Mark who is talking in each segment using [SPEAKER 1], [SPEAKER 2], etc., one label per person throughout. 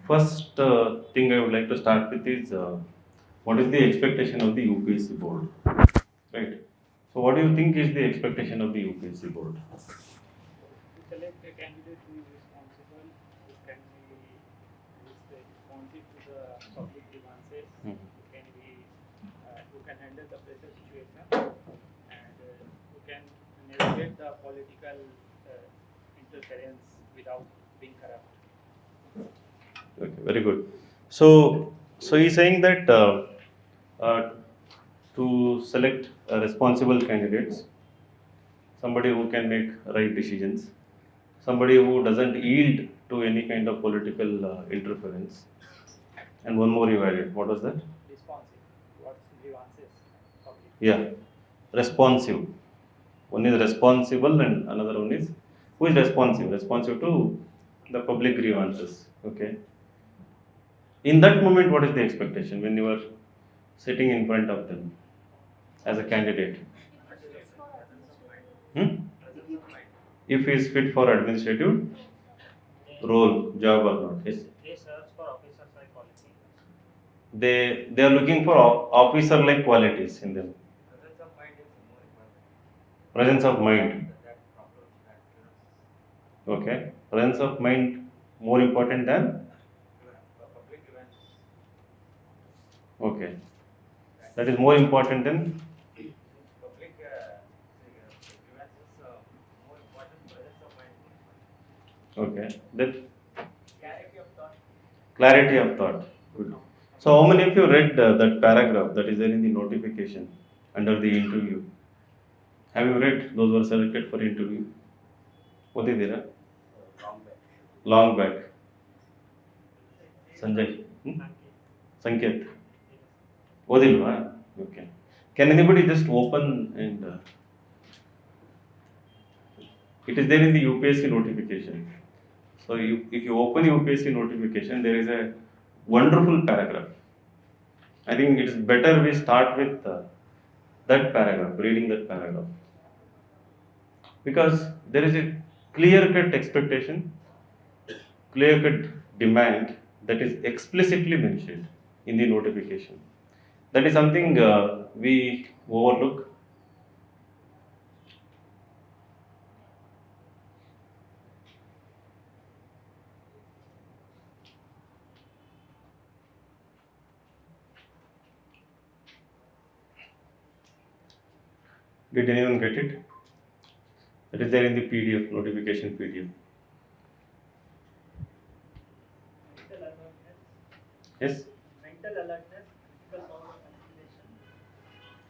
[SPEAKER 1] First thing I would like to start with is what is the expectation of the UPSC board, right? So, what do you think is the expectation of the UPSC board?
[SPEAKER 2] To select a candidate who is responsible, who can be responsive to the public grievances, who can be who can handle the pressure situation, and who can navigate the political interference without being corrupt.
[SPEAKER 1] Okay, very good. So he's saying that uh, to select responsible candidates, somebody who can make right decisions, somebody who doesn't yield to any kind of political interference, and one more you added. What was that?
[SPEAKER 2] Responsive towards grievances, public.
[SPEAKER 1] Yeah, responsive. One is responsible, and another one is who is responsive? Responsive to the public grievances. Okay. In that moment, what is the expectation when you are sitting in front of them as a candidate? Hmm? If he is fit for administrative role, job or not? Yes.
[SPEAKER 2] They search for officer psychology.
[SPEAKER 1] They are looking for officer like qualities in them.
[SPEAKER 2] Presence of mind is more important.
[SPEAKER 1] Presence of mind.
[SPEAKER 2] That proper
[SPEAKER 1] Okay. Presence of mind more important than.
[SPEAKER 2] public events.
[SPEAKER 1] Okay. That is more important than.
[SPEAKER 2] Public events is more important. Presence of mind.
[SPEAKER 1] Okay. That
[SPEAKER 2] Clarity of thought.
[SPEAKER 1] clarity of thought. Good. So, how many of you read that paragraph that is there in the notification under the interview? Have you read those who are selected for interview? ಓದಿದ್ದೀರಾ? Long back. Sanjay. Sanket. ಓದಿಲ್ವಾ? Okay. Can anybody just open and it is there in the UPSC notification. So if you open the UPSC notification, there is a wonderful paragraph. I think it is better we start with that paragraph, reading that paragraph. Because there is a clear cut expectation, clear cut demand that is explicitly mentioned in the notification. That is something we overlook. Did anyone get it? That is there in the PDF, notification PDF.
[SPEAKER 2] Mental alertness.
[SPEAKER 1] Yes?
[SPEAKER 2] Mental alertness, critical power of assimilation,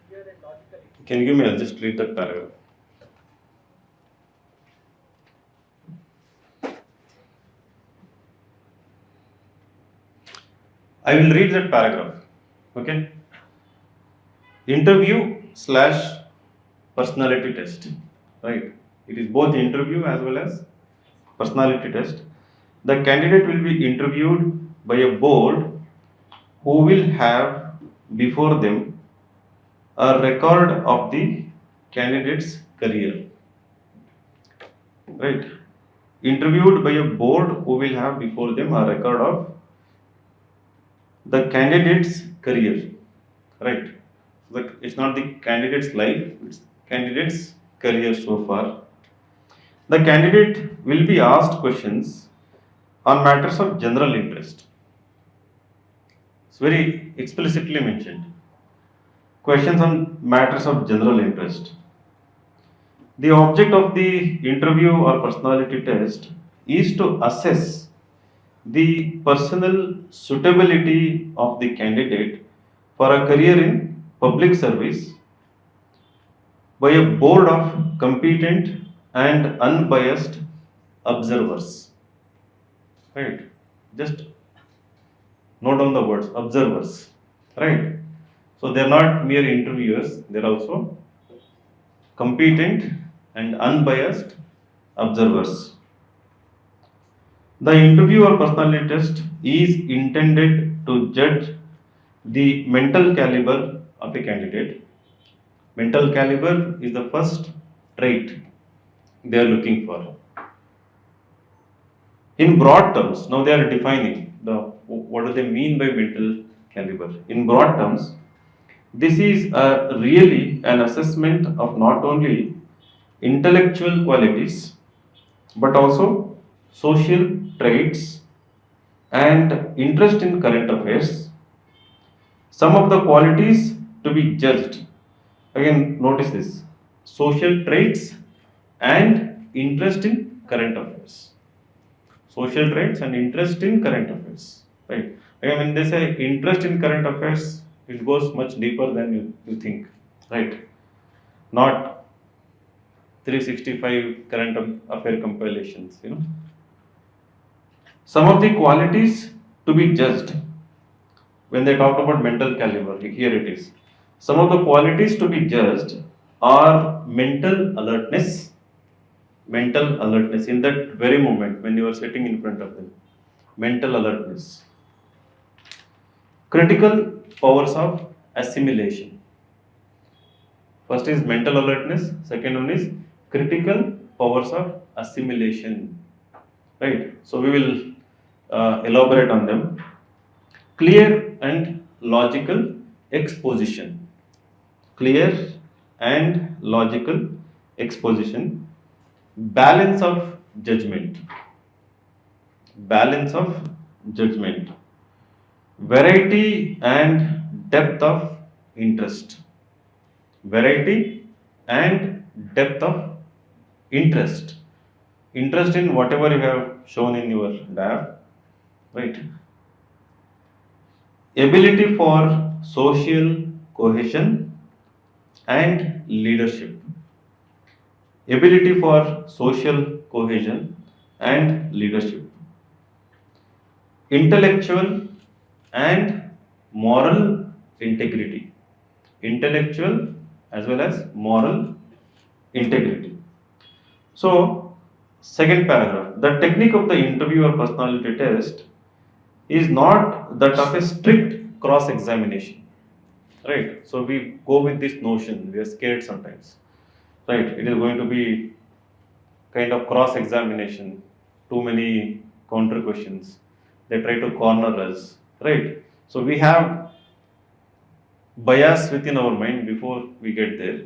[SPEAKER 2] clear and logical.
[SPEAKER 1] Can you give me, I'll just read that paragraph. I will read that paragraph. Okay? Interview slash personality test. Right? It is both interview as well as personality test. The candidate will be interviewed by a board who will have before them a record of the candidate's career. Right? Interviewed by a board who will have before them a record of the candidate's career. Right? It's not the candidate's life, it's candidate's career so far. The candidate will be asked questions on matters of general interest. It's very explicitly mentioned. Questions on matters of general interest. The object of the interview or personality test is to assess the personal suitability of the candidate for a career in public service by a board of competent and unbiased observers. Right? Just note down the words observers. Right? So they are not mere interviewers, they are also competent and unbiased observers. The interview or personality test is intended to judge the mental caliber of a candidate. Mental caliber is the first trait they are looking for. In broad terms, now they are defining the what do they mean by mental caliber. In broad terms, this is really an assessment of not only intellectual qualities but also social traits and interest in current affairs. Some of the qualities to be judged. Again, notice this: social traits and interest in current affairs. Social traits and interest in current affairs. Right. Again, when they say interest in current affairs, it goes much deeper than you think. Right. Not 365 current affair compilations. Some of the qualities to be judged when they talk about mental caliber, here it is. Some of the qualities to be judged are mental alertness in that very moment when you are sitting in front of them, mental alertness, critical powers of assimilation. First is mental alertness, second one is critical powers of assimilation. Right? So we will elaborate on them. Clear and logical exposition. Clear and logical exposition. Balance of judgment. Balance of judgment. Variety and depth of interest. Variety and depth of interest. Interest in whatever you have shown in your diagram, right? Ability for social cohesion and leadership. Ability for social cohesion and leadership. Intellectual and moral integrity. Intellectual as well as moral integrity. So, second paragraph. The technique of the interview or personality test is not that of a strict cross examination. Right? So, we go with this notion, we are scared sometimes. Right? It is going to be kind of cross examination, too many counter questions. They try to corner us. Right? So, we have bias within our mind before we get there.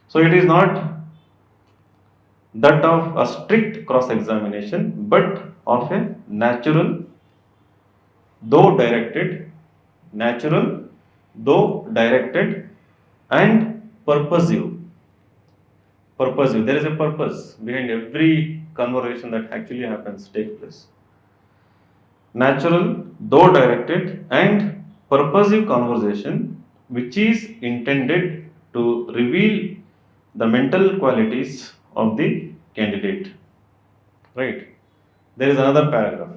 [SPEAKER 1] So, it is not that of a strict cross examination, but of a though directed, natural, though directed, and purposive. Purposive. There is a purpose behind every conversation that actually happens, takes place. Natural, though directed, and purposive conversation, which is intended to reveal the mental qualities of the candidate. Right. There is another paragraph.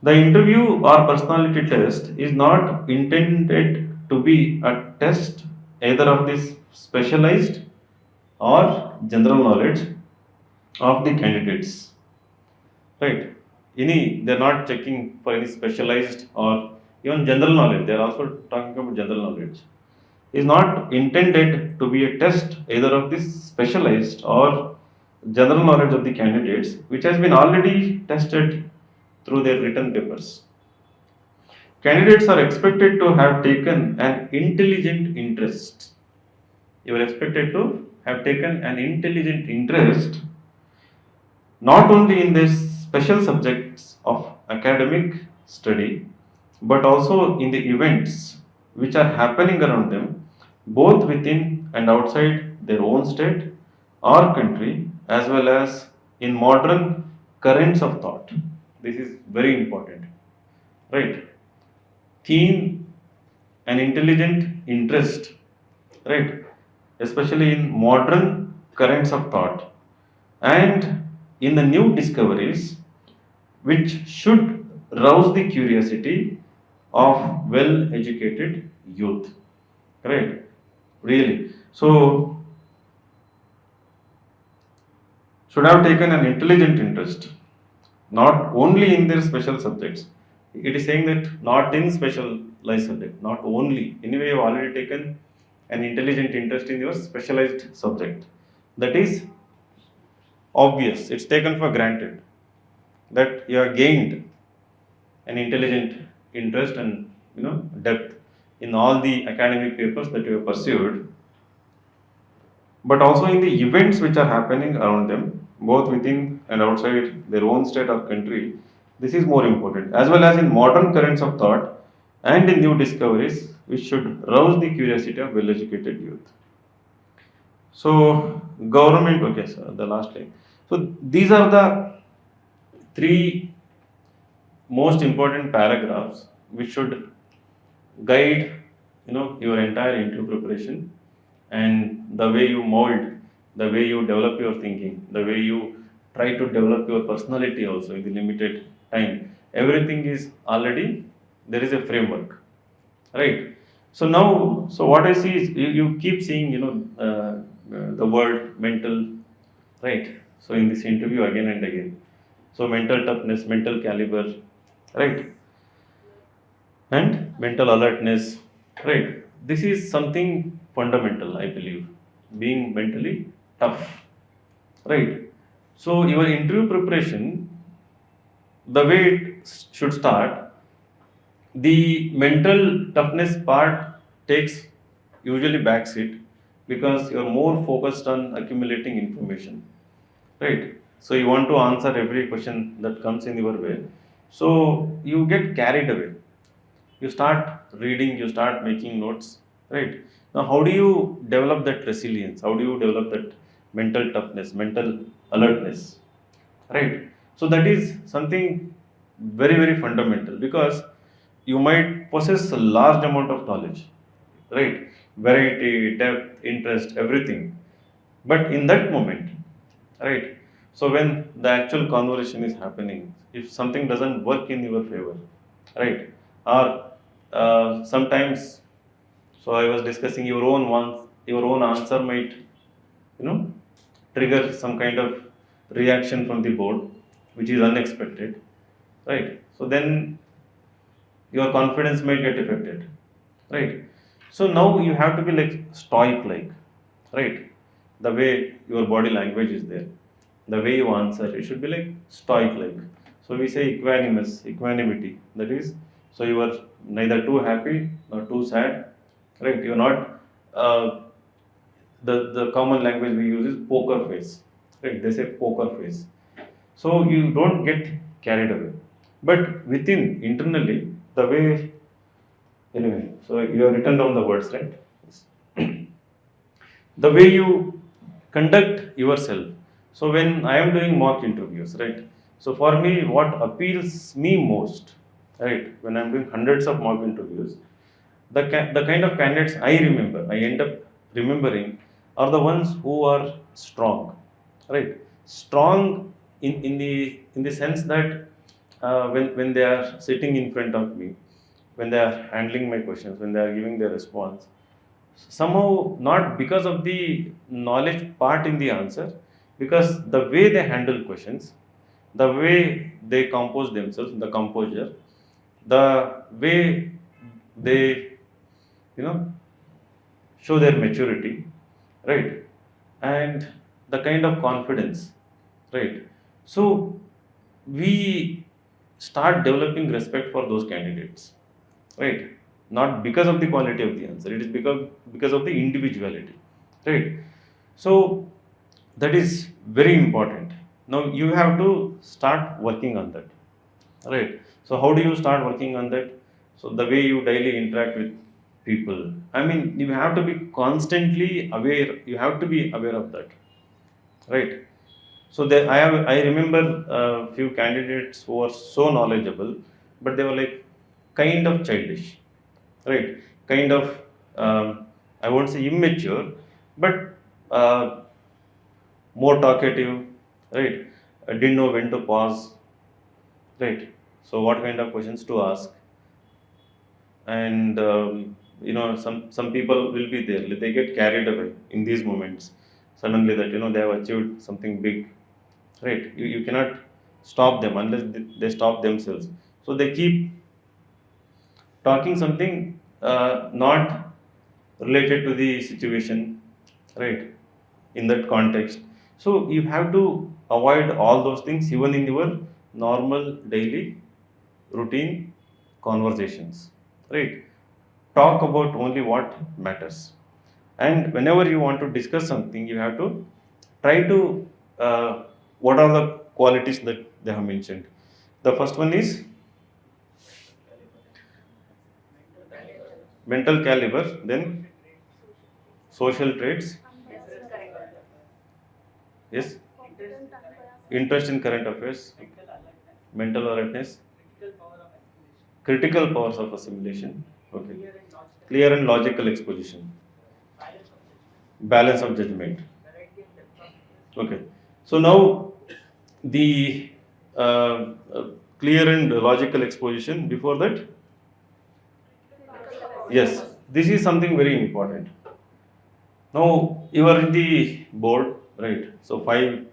[SPEAKER 1] The interview or personality test is not intended to be a test either of this specialized or general knowledge of the candidates. Right? They're not checking for any specialized or even general knowledge. They're also talking about general knowledge. Is not intended to be a test either of this specialized or general knowledge of the candidates, which has been already tested through their written papers. Candidates are expected to have taken an intelligent interest. You are expected to have taken an intelligent interest not only in the special subjects of academic study but also in the events which are happening around them, both within and outside their own state or country, as well as in modern currents of thought. This is very important, right? Keen and intelligent interest, right? Especially in modern currents of thought and in the new discoveries which should rouse the curiosity of well educated youth, right? Really. So, should have taken an intelligent interest not only in their special subjects. It is saying that not in specialized subject, not only. Anyway, you have already taken an intelligent interest in your specialized subject. That is obvious, it's taken for granted. that you have gained an intelligent interest and depth in all the academic papers that you have pursued, but also in the events which are happening around them, both within and outside their own state or country. This is more important, as well as in modern currents of thought and in new discoveries, which should rouse the curiosity of well educated youth. So, government, okay, sir, the last line. So, these are the three most important paragraphs which should guide your entire interview preparation, and the way you mold, the way you develop your thinking, the way you try to develop your personality also in the limited time. Everything is already, there is a framework, right? So now, so what I see is you keep seeing the word mental, right? So in this interview again and again, so mental toughness, mental caliber, right, and mental alertness, right? This is something fundamental, I believe, being mentally tough, right? So your interview preparation, the way it should start, the mental toughness part takes usually backseat, because you're more focused on accumulating information, right? So you want to answer every question that comes in your way, so you get carried away, you start reading, you start making notes, right? Now how do you develop that resilience, how do you develop that mental toughness, mental alertness, right? So that is something very very fundamental, because you might possess a large amount of knowledge, right? Variety, depth, interest, everything, but in that moment, right, so when the actual conversation is happening, if something doesn't work in your favor, right, or sometimes, so I was discussing your own one, your own answer might you know trigger some kind of reaction from the board which is unexpected, right? So then your confidence might get affected, right? So now you have to be like stoic, like, right, the way your body language is there, the way you answer, it should be like stoic, like, so we say equanimous, equanimity, that is, so you are neither too happy nor too sad, right? You're not uh, the common language we use is poker face, right? They say poker face, so you don't get carried away, but within internally, the way, anyway, so you have written down the words, right? The way you conduct yourself. So when I am doing mock interviews, right, so for me what appeals me most, right, when I'm doing hundreds of mock interviews, the kind of candidates I remember, I end up remembering, are the ones who are strong, right? Strong in the sense that when they are sitting in front of me, when they are handling my questions, when they are giving their response, somehow not because of the knowledge part in the answer, because the way they handle questions, the way they compose themselves, the composure, the way they you know show their maturity, right, and the kind of confidence, right? So we start developing respect for those candidates, right? Not because of the quality of the answer, it is because of the individuality, right? So that is very important. Now you have to start working on that, right? So how do you start working on that? So the way you daily interact with people, I mean, you have to be constantly aware, you have to be aware of that, right? So there, I remember a few candidates who were so knowledgeable, but they were like kind of childish, right? Kind of, I won't say immature, but uh, more talkative, right? Didn't know when to pause, right? So what kind of questions to ask, and some people will be there, they get carried away in these moments, suddenly that they have achieved something big, right? You cannot stop them unless they stop themselves, so they keep talking something not related to the situation, right, in that context. So you have to avoid all those things even in your normal daily routine conversations, right? Talk about only what matters. And whenever you want to discuss something, you have to try to what are the qualities that they have mentioned. The first one is mental caliber, then social traits, yes, interest in current affairs, mental alertness, critical powers of assimilation, okay, clear and logical exposition, balance of judgment, okay. So now the clear and logical exposition. Before that, yes, this is something very important. Now you are in the board, right? So five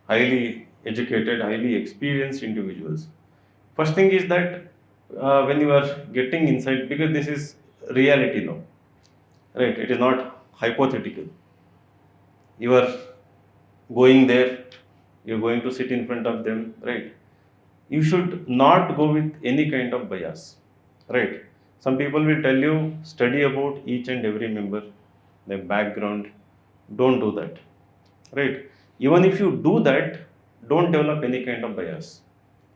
[SPEAKER 1] highly educated, highly experienced individuals. First thing is that when you are getting insight, because this is reality now, right? It is not hypothetical. You are going there, you're going to sit in front of them, right? You should not go with any kind of bias, right? Some people will tell you study about each and every member, their background. Don't do that, right? Even if you do that, don't develop any kind of bias,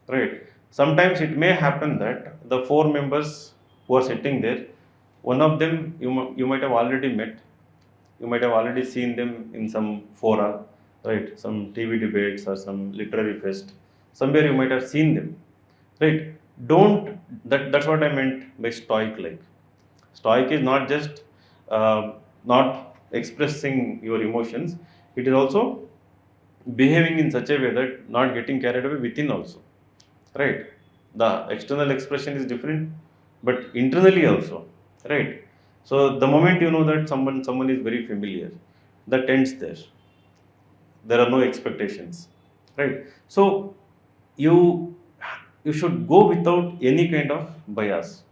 [SPEAKER 1] right? Sometimes it may happen that the four members who are sitting there, one of them you might have already met, you might have already seen them in some fora, right? Some TV debates or some literary fest. Somewhere you might have seen them, right? Don't that's what I meant by stoic like. Stoic is not just not expressing your emotions, it is also behaving in such a way that not getting carried away within also, right? The external expression is different, but internally also, right? So the moment you know that someone is very familiar, that ends there. There are no expectations, right? So you you should go without any kind of bias,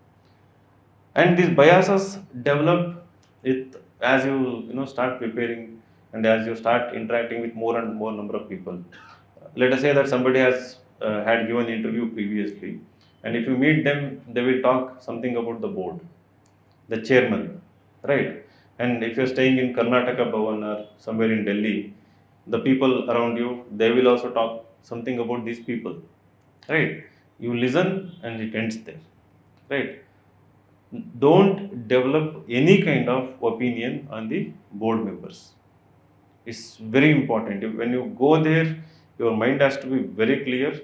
[SPEAKER 1] and these biases develop it as you start preparing, and as you start interacting with more and more number of people. Let us say that somebody has had given interview previously, and if you meet them, they will talk something about the board, the chairman, right? And if you're staying in Karnataka Bhavan or somewhere in Delhi, the people around you, they will also talk something about these people, right? You listen and it ends there, right? Don't develop any kind of opinion on the board members. It's very important. When you go there, your mind has to be very clear,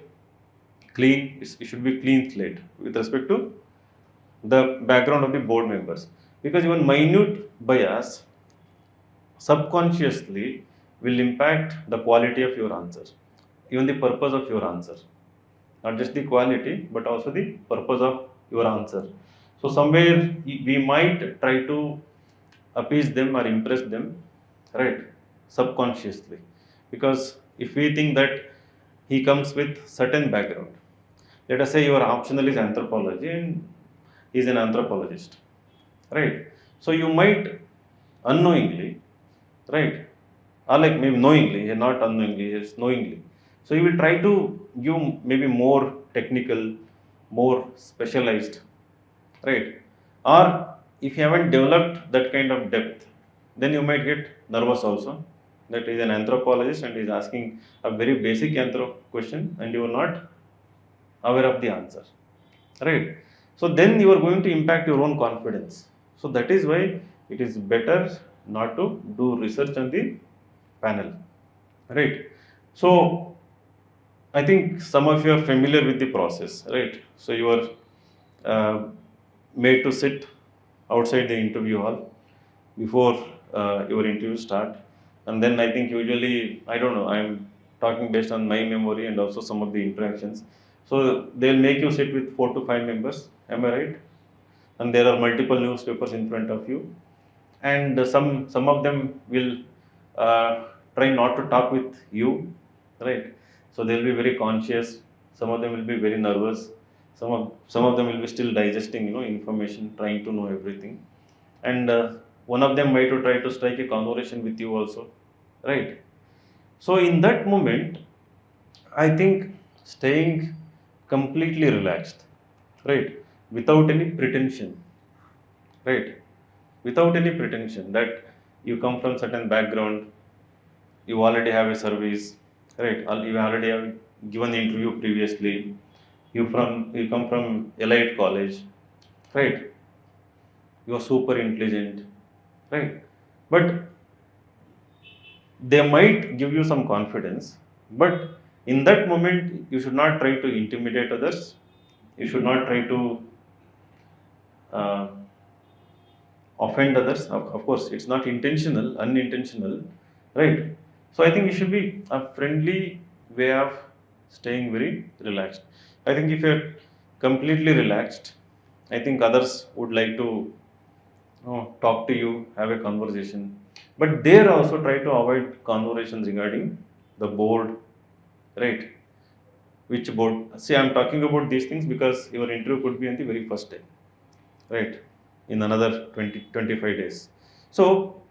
[SPEAKER 1] clean. It should be clean slate with respect to the background of the board members, because even minute bias subconsciously will impact the quality of your answer, even the purpose of your answer, not just the quality but also the purpose of your answer. So somewhere we might try to appease them or impress them, right? Subconsciously, because if we think that he comes with certain background, let us say your optional is anthropology and he is an anthropologist, right? So you might unknowingly, right, or like maybe knowingly, not unknowingly, it's knowingly. So you will try to give maybe more technical, more specialized, right? Or if you haven't developed that kind of depth, then you might get nervous also, that is an anthropologist and is asking a very basic anthrop question and you are not aware of the answer, right? So then you are going to impact your own confidence. So that is why it is better not to do research on the panel, right? So I think some of you are familiar with the process, right? So you are uh, made to sit outside the interview hall before your interview start, and then I think usually, I don't know, I'm talking based on my memory and also some of the interactions. So they'll make you sit with 4 to 5 members, am I right? And there are multiple newspapers in front of you, and some of them will uh, try not to talk with you, right? So they'll be very conscious, some of them will be very nervous, some of them will be still digesting information, trying to know everything, and one of them might to try to strike a conversation with you also, right? So in that moment, I think staying completely relaxed, right? Without any pretension, right? Without any pretension that you come from certain background, you already have a service, right? You already have given the interview previously. You come from elite college, right? You are super intelligent, right? But they might give you some confidence, but in that moment you should not try to intimidate others. You should not try to uh, offend others. Of course, it's not intentional, unintentional, right? So I think it should be a friendly way of staying very relaxed. I think if you're completely relaxed, I think others would like to talk to you, have a conversation. But there also try to avoid conversations regarding the board, right? Which board? See, I'm talking about these things because your interview could be on the very first day, right? In another 20 to 25 days. So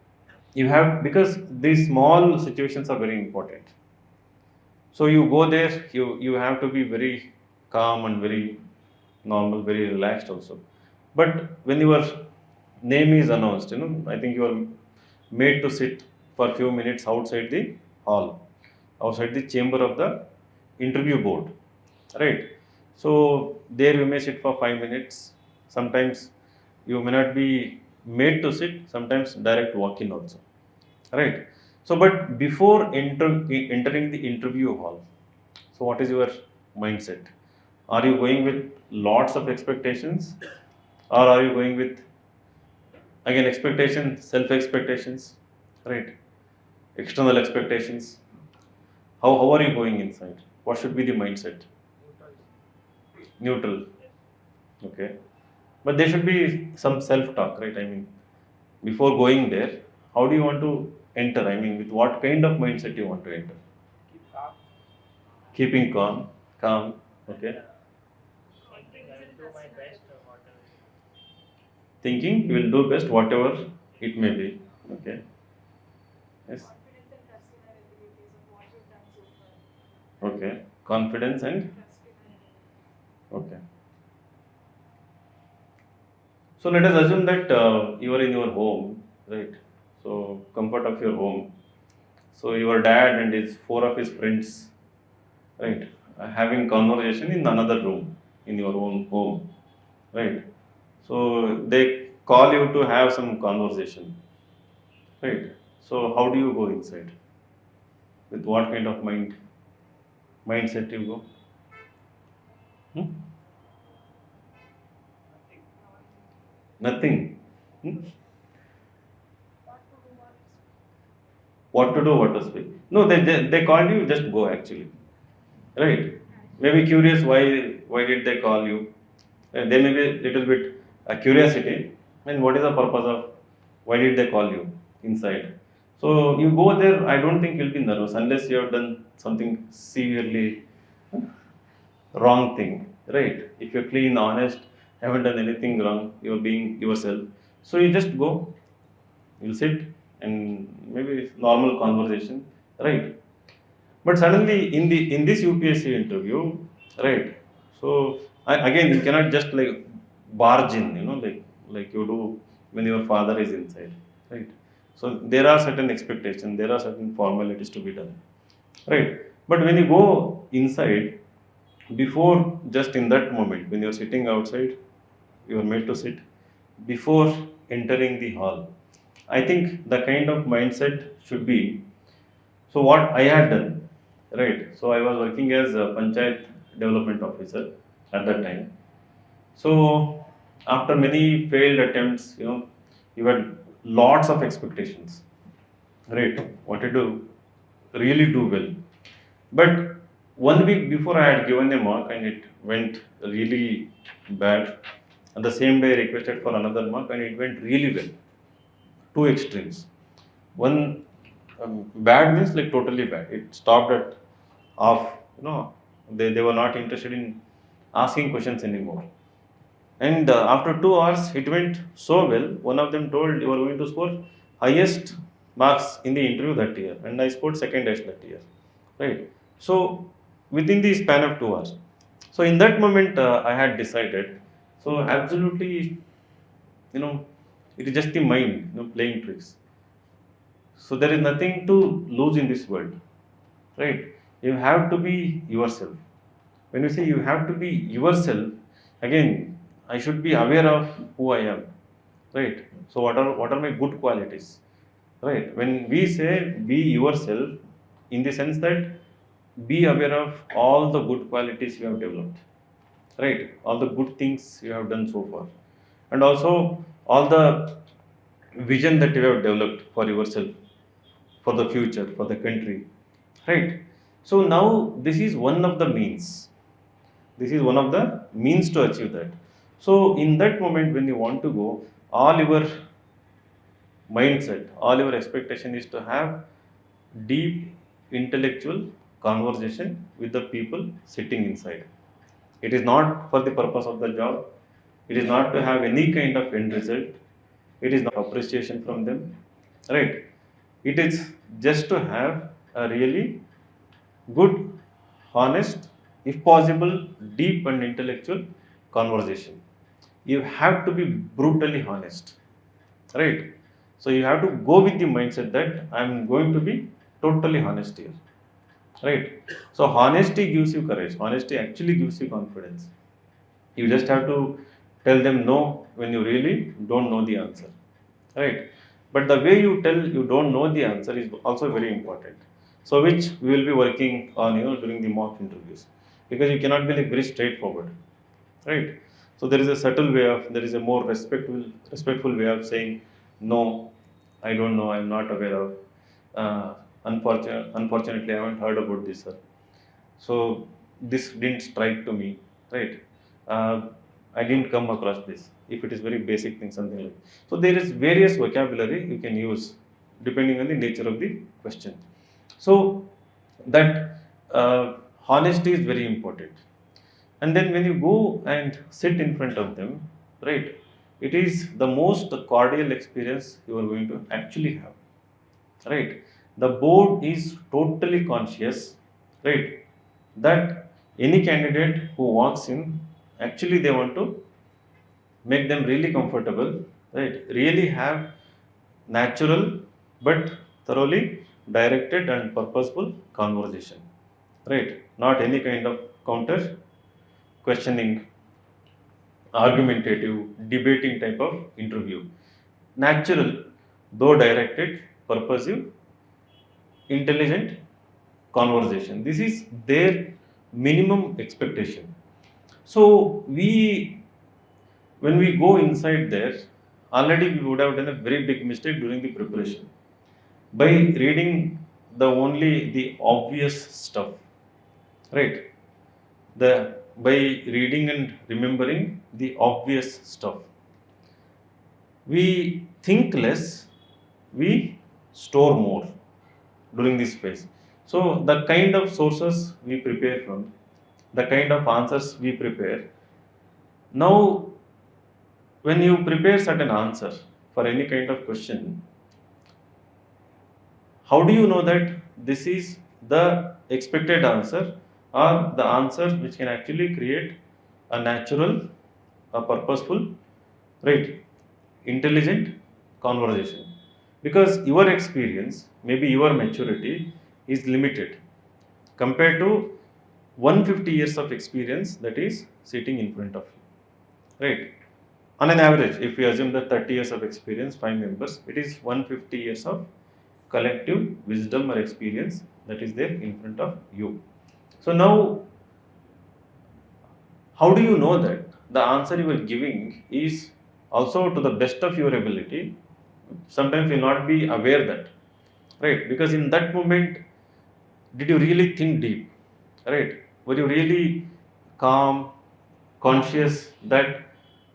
[SPEAKER 1] you have, because these small situations are very important. So you go there, you have to be very calm and very normal, very relaxed also. But when your name is announced, I think you are made to sit for few minutes outside the hall, outside the chamber of the interview board, right? So there you may sit for 5 minutes. Sometimes you may not be made to sit, sometimes direct walk in also, right? So but before entering the interview hall, so what is your mindset? Are you going with lots of expectations, or are you going with, again, expectation, self expectations, right? External expectations. How are you going inside? What should be the mindset? Neutral. Okay. But there should be some self talk, right? I mean, before going there, how do you want to enter? I mean, with what kind of mindset you want to enter?
[SPEAKER 2] Keep calm.
[SPEAKER 1] Keeping calm. Okay.
[SPEAKER 2] Thinking I will do my best, whatever.
[SPEAKER 1] Thinking you will do best, whatever it may be. Okay. Yes.
[SPEAKER 3] Confidence and trust in our abilities of what we've done so far.
[SPEAKER 1] Okay. Confidence and
[SPEAKER 3] Trust in our abilities.
[SPEAKER 1] okay. So let us assume that you are in your home, right? So comfort of your home. So your dad and his four of his friends, right, are having conversation in another room in your own home, right? So they call you to have some conversation, right? So how do you go inside? With what kind of mindset you go? Hmm? Nothing. Hmm? What to do, what to speak? No, they call you, just go actually, right? Maybe curious why did they call you? And there may be little bit curiosity. And what is the purpose of why did they call you inside? So you go there. I don't think you'll be nervous unless you have done something severely wrong thing, right? If you're clean, honest, haven't done anything wrong, you're being yourself. So you just go, you'll sit, and maybe normal conversation, right? But suddenly in this UPSC interview, right? So again, you cannot just like barge in, like you do when your father is inside, right? So there are certain expectations, there are certain formalities to be done, right? But when you go inside, before, just in that moment when you're sitting outside, you are made to sit before entering the hall. I think the kind of mindset should be, so what I had done, right? So I was working as a panchayat development officer at that time. So after many failed attempts, you had lots of expectations, right? Wanted to really do well. But 1 week before I had given a mark and it went really bad. And the same day I requested for another mark and it went really well. Two extremes. One, bad means like totally bad. It stopped at off. They were not interested in asking questions anymore. And after 2 hours, it went so well. One of them told you are going to score highest marks in the interview that year, and I scored second highest that year. Right. So within the span of 2 hours. So in that moment, I had decided. So absolutely, it is just the mind, playing tricks. So there is nothing to lose in this world, right? You have to be yourself. When you say you have to be yourself, again, I should be aware of who I am, right? So what are my good qualities, right? When we say be yourself, in the sense that be aware of all the good qualities you have developed, right? All the good things you have done so far, and also all the vision that you have developed for yourself, for the future, for the country, right? So now this is one of the means. This is one of the means to achieve that. So in that moment, when you want to go, all your mindset, all your expectation is to have deep intellectual conversation with the people sitting inside. It is not for the purpose of the job. It is not to have any kind of end result. It is not appreciation from them, right? It is just to have a really good, honest, if possible, deep and intellectual conversation. You have to be brutally honest, right? So you have to go with the mindset that I'm going to be totally honest here, right? So honesty gives you courage. Honesty actually gives you confidence. You just have to tell them no when you really don't know the answer, right? But the way you tell you don't know the answer is also very important. So which we will be working on, during the mock interviews, because you cannot be like very straightforward, right? So there is a subtle way of, there is a more respectful way of saying no, I don't know, I'm not aware of. Unfortunately, I haven't heard about this, sir. So this didn't strike to me, right? Uh, I didn't come across this. If it is very basic thing, something like. So there is various vocabulary you can use depending on the nature of the question. So that honesty is very important. And then when you go and sit in front of them, right? It is the most cordial experience you are going to actually have, right? The board is totally conscious, right, that any candidate who walks in, actually they want to make them really comfortable, right? Really have natural but thoroughly directed and purposeful conversation, right? Not any kind of counter questioning, argumentative, debating type of interview. Natural, though directed, purposive, intelligent conversation. This is their minimum expectation. So when we go inside there, already we would have done a very big mistake during the preparation by reading the only the obvious stuff, right? The by reading and remembering the obvious stuff, we think less, we store more during this phase. So the kind of sources we prepare from, the kind of answers we prepare. Now, when you prepare certain answer for any kind of question, how do you know that this is the expected answer or the answer which can actually create a natural, a purposeful, right, intelligent conversation? Because your experience, maybe your maturity is limited compared to 150 years of experience that is sitting in front of you, right? On an average, if we assume that 30 years of experience, 5 members, it is 150 years of collective wisdom or experience that is there in front of you. So now, how do you know that the answer you are giving is also to the best of your ability? Sometimes you'll not be aware that, right? Because in that moment, did you really think deep, right? Were you really calm, conscious that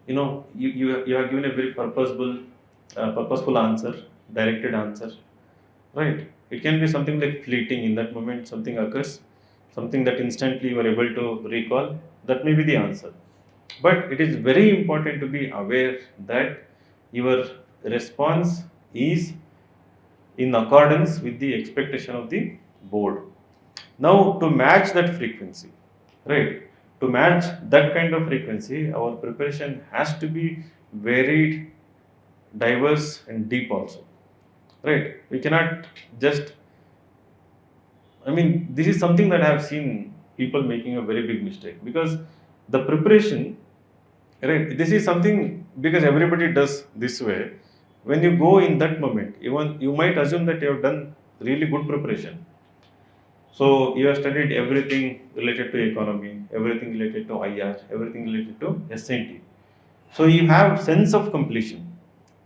[SPEAKER 1] you have given a very purposeful answer, directed answer, right? It can be something like fleeting in that moment, something occurs, something that instantly you are able to recall. That may be the answer. But it is very important to be aware that your response is in accordance with the expectation of the board. Now, to match that frequency, right? To match that kind of frequency, our preparation has to be varied, diverse, and deep also, right? We cannot just, I mean, this is something that I have seen people making a very big mistake because the preparation, right? This is something because everybody does this way. When you go in that moment, even you might assume that you have done really good preparation. So you have studied everything related to economy, everything related to IR, everything related to SNT. So you have sense of completion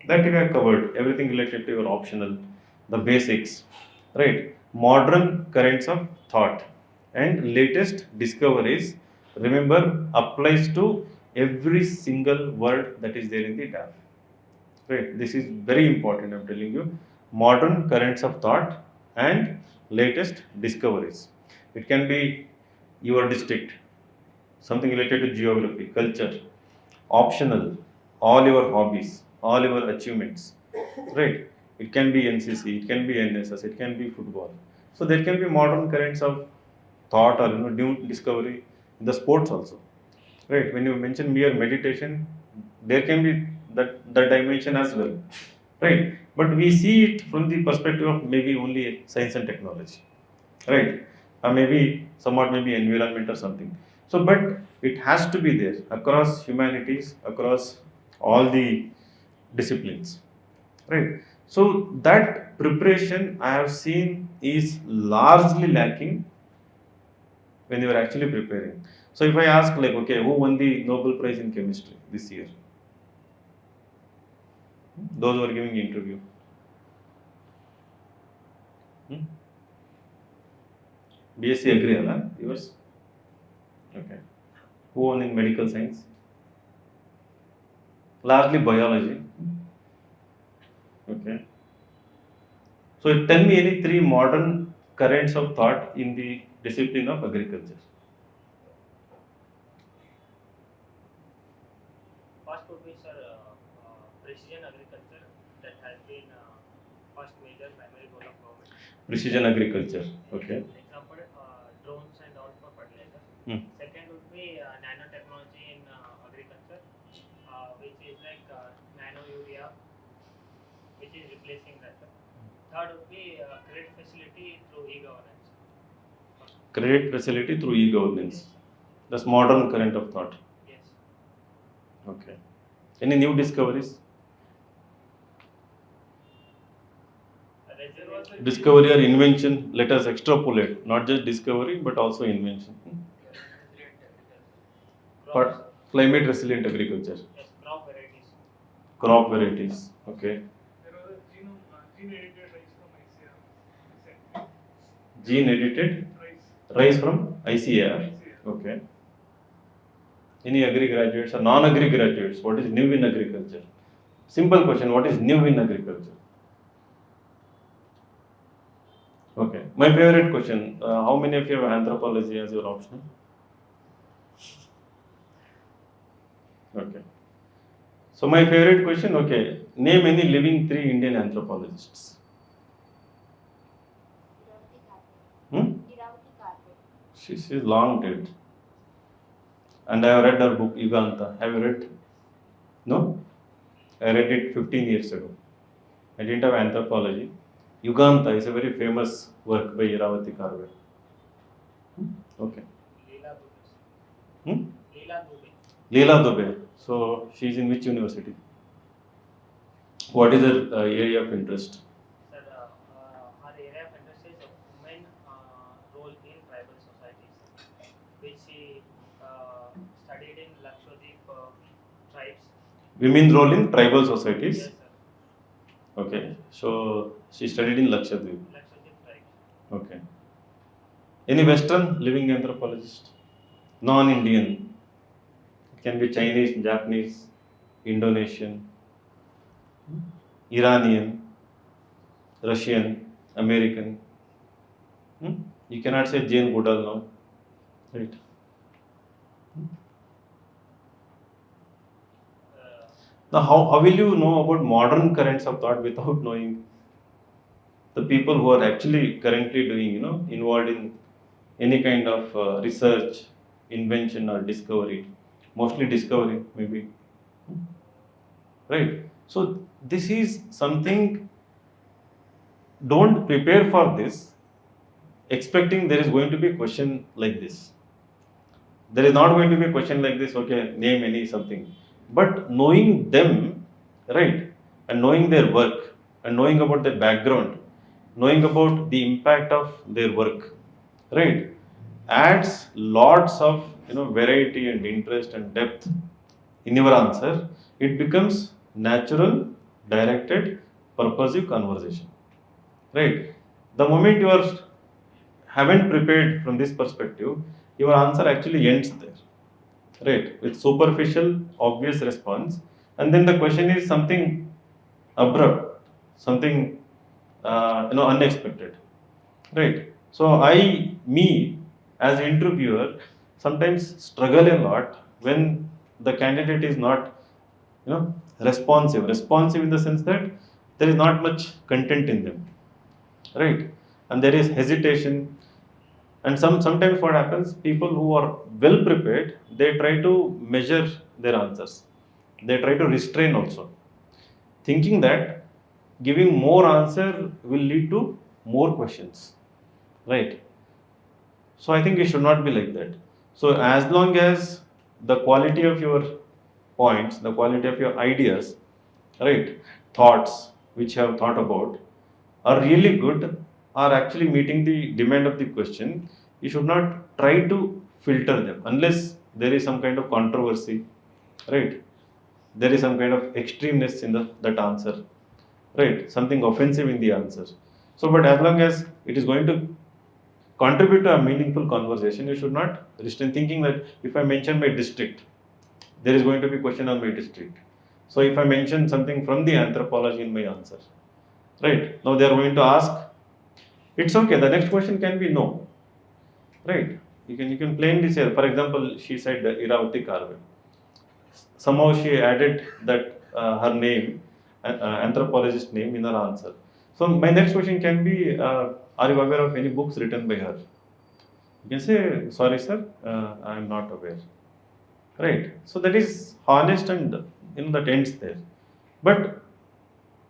[SPEAKER 1] that you have covered everything related to your optional, the basics, right? Modern currents of thought and latest discoveries. Remember, applies to every single word that is there in the DAF. Right, this is very important. I'm telling you, modern currents of thought and latest discoveries. It can be your district, something related to geography, culture, optional, all your hobbies, all your achievements, right? It can be NCC, it can be NSS, it can be football. So there can be modern currents of thought or new discovery in the sports also, right? When you mention mere meditation, there can be that dimension as well, right? But we see it from the perspective of maybe only science and technology, right? Or maybe somewhat maybe environment or something. So, but it has to be there across humanities, across all the disciplines, right? So that preparation I have seen is largely lacking when you are actually preparing. So if I ask like, okay, who won the Nobel Prize in chemistry this year? Those who are giving interview. Hmm? BSc agree, Allah? Yours? Okay. Who won in medical science? Largely biology. Okay. So tell me any three modern currents of thought in the discipline of agriculture.
[SPEAKER 2] First would be, sir, precision agriculture that has been first major primary goal of government.
[SPEAKER 1] Precision agriculture. Okay.
[SPEAKER 2] Example, drones and all for fertilizer.
[SPEAKER 1] Hmm.
[SPEAKER 2] Second would be nanotechnology in agriculture, which is like nano urea, which is replacing that. Third would be credit facility through e-governance.
[SPEAKER 1] Credit facility through e-governance. That's modern current of thought.
[SPEAKER 2] Yes.
[SPEAKER 1] Okay. Any new discoveries?
[SPEAKER 2] There was a
[SPEAKER 1] Discovery or invention? Let us extrapolate. Not just discovery, but also invention.
[SPEAKER 2] crops,
[SPEAKER 1] But climate resilient agriculture.
[SPEAKER 2] yes, crop varieties.
[SPEAKER 1] Crop varieties. Okay.
[SPEAKER 3] There was a gene edited rice from ICR.
[SPEAKER 1] Gene edited
[SPEAKER 3] Rice.
[SPEAKER 1] rice from ICAR. Okay. Any agri graduates or non-agri graduates? What is new in agriculture? Simple question. What is new in agriculture? Okay. My favorite question. How many of you have anthropology as your optional? Okay. So my favorite question. Okay. Name any living three Indian anthropologists. Hmm? She's long dead. And I have read her book Yuganta. Have you read? No? I read it 15 years ago. I didn't have anthropology. Yuganta is a very famous work by Iravati Karve. Okay.
[SPEAKER 2] Leela Dubey.
[SPEAKER 1] Hmm?
[SPEAKER 2] Leela Dubey.
[SPEAKER 1] Leela Dubey. So she's in which university? What is her area of interest?
[SPEAKER 2] Sir, her area of interest is women role in tribal societies, which she studied in Lakshadweep tribes.
[SPEAKER 1] Women role in tribal societies.
[SPEAKER 2] Yes, sir.
[SPEAKER 1] Okay. So she studied in Lakshadweep.
[SPEAKER 2] Lakshadweep tribes.
[SPEAKER 1] Okay. Any Western living anthropologist? Non-Indian. It can be Chinese, Japanese, Indonesian, Iranian, Russian, American. Hmm? You cannot say Jane Goodall now, right?
[SPEAKER 2] Uh,
[SPEAKER 1] Now, how will you know about modern currents of thought without knowing the people who are actually currently doing, involved in any kind of research, invention or discovery, mostly discovery maybe, right? So this is something, don't prepare for this expecting there is going to be a question like this. There is not going to be a question like this, okay, name any something. But knowing them, right, and knowing their work, and knowing about their background, knowing about the impact of their work, right, adds lots of variety and interest and depth in your answer. It becomes natural, directed, purposive conversation, right? The moment you are haven't prepared from this perspective, your answer actually ends there, right? With superficial, obvious response, and then the question is something abrupt, something unexpected, right? So me, as an interviewer, sometimes struggle a lot when the candidate is not, responsive. Responsive in the sense that there is not much content in them, right? And there is hesitation, and sometimes what happens, people who are well prepared, they try to measure their answers, they try to restrain also, thinking that giving more answer will lead to more questions, right? So I think it should not be like that. So as long as the quality of your points, the quality of your ideas, right, thoughts which you have thought about are really good, are actually meeting the demand of the question, you should not try to filter them unless there is some kind of controversy, right? There is some kind of extremeness in that answer, right? Something offensive in the answer. So but as long as it is going to contribute to a meaningful conversation, you should not restrain, thinking that if I mention my district, there is going to be question on my district. So if I mention something from the anthropology in my answer, right, now they are going to ask, it's okay, the next question can be no, right? You can plainly say, for example, she said Iravati Karve, somehow she added that her name, anthropologist name, in her answer. So my next question can be, are you aware of any books written by her? You can say, sorry sir, I am not aware, right? So that is honest, and that ends there. But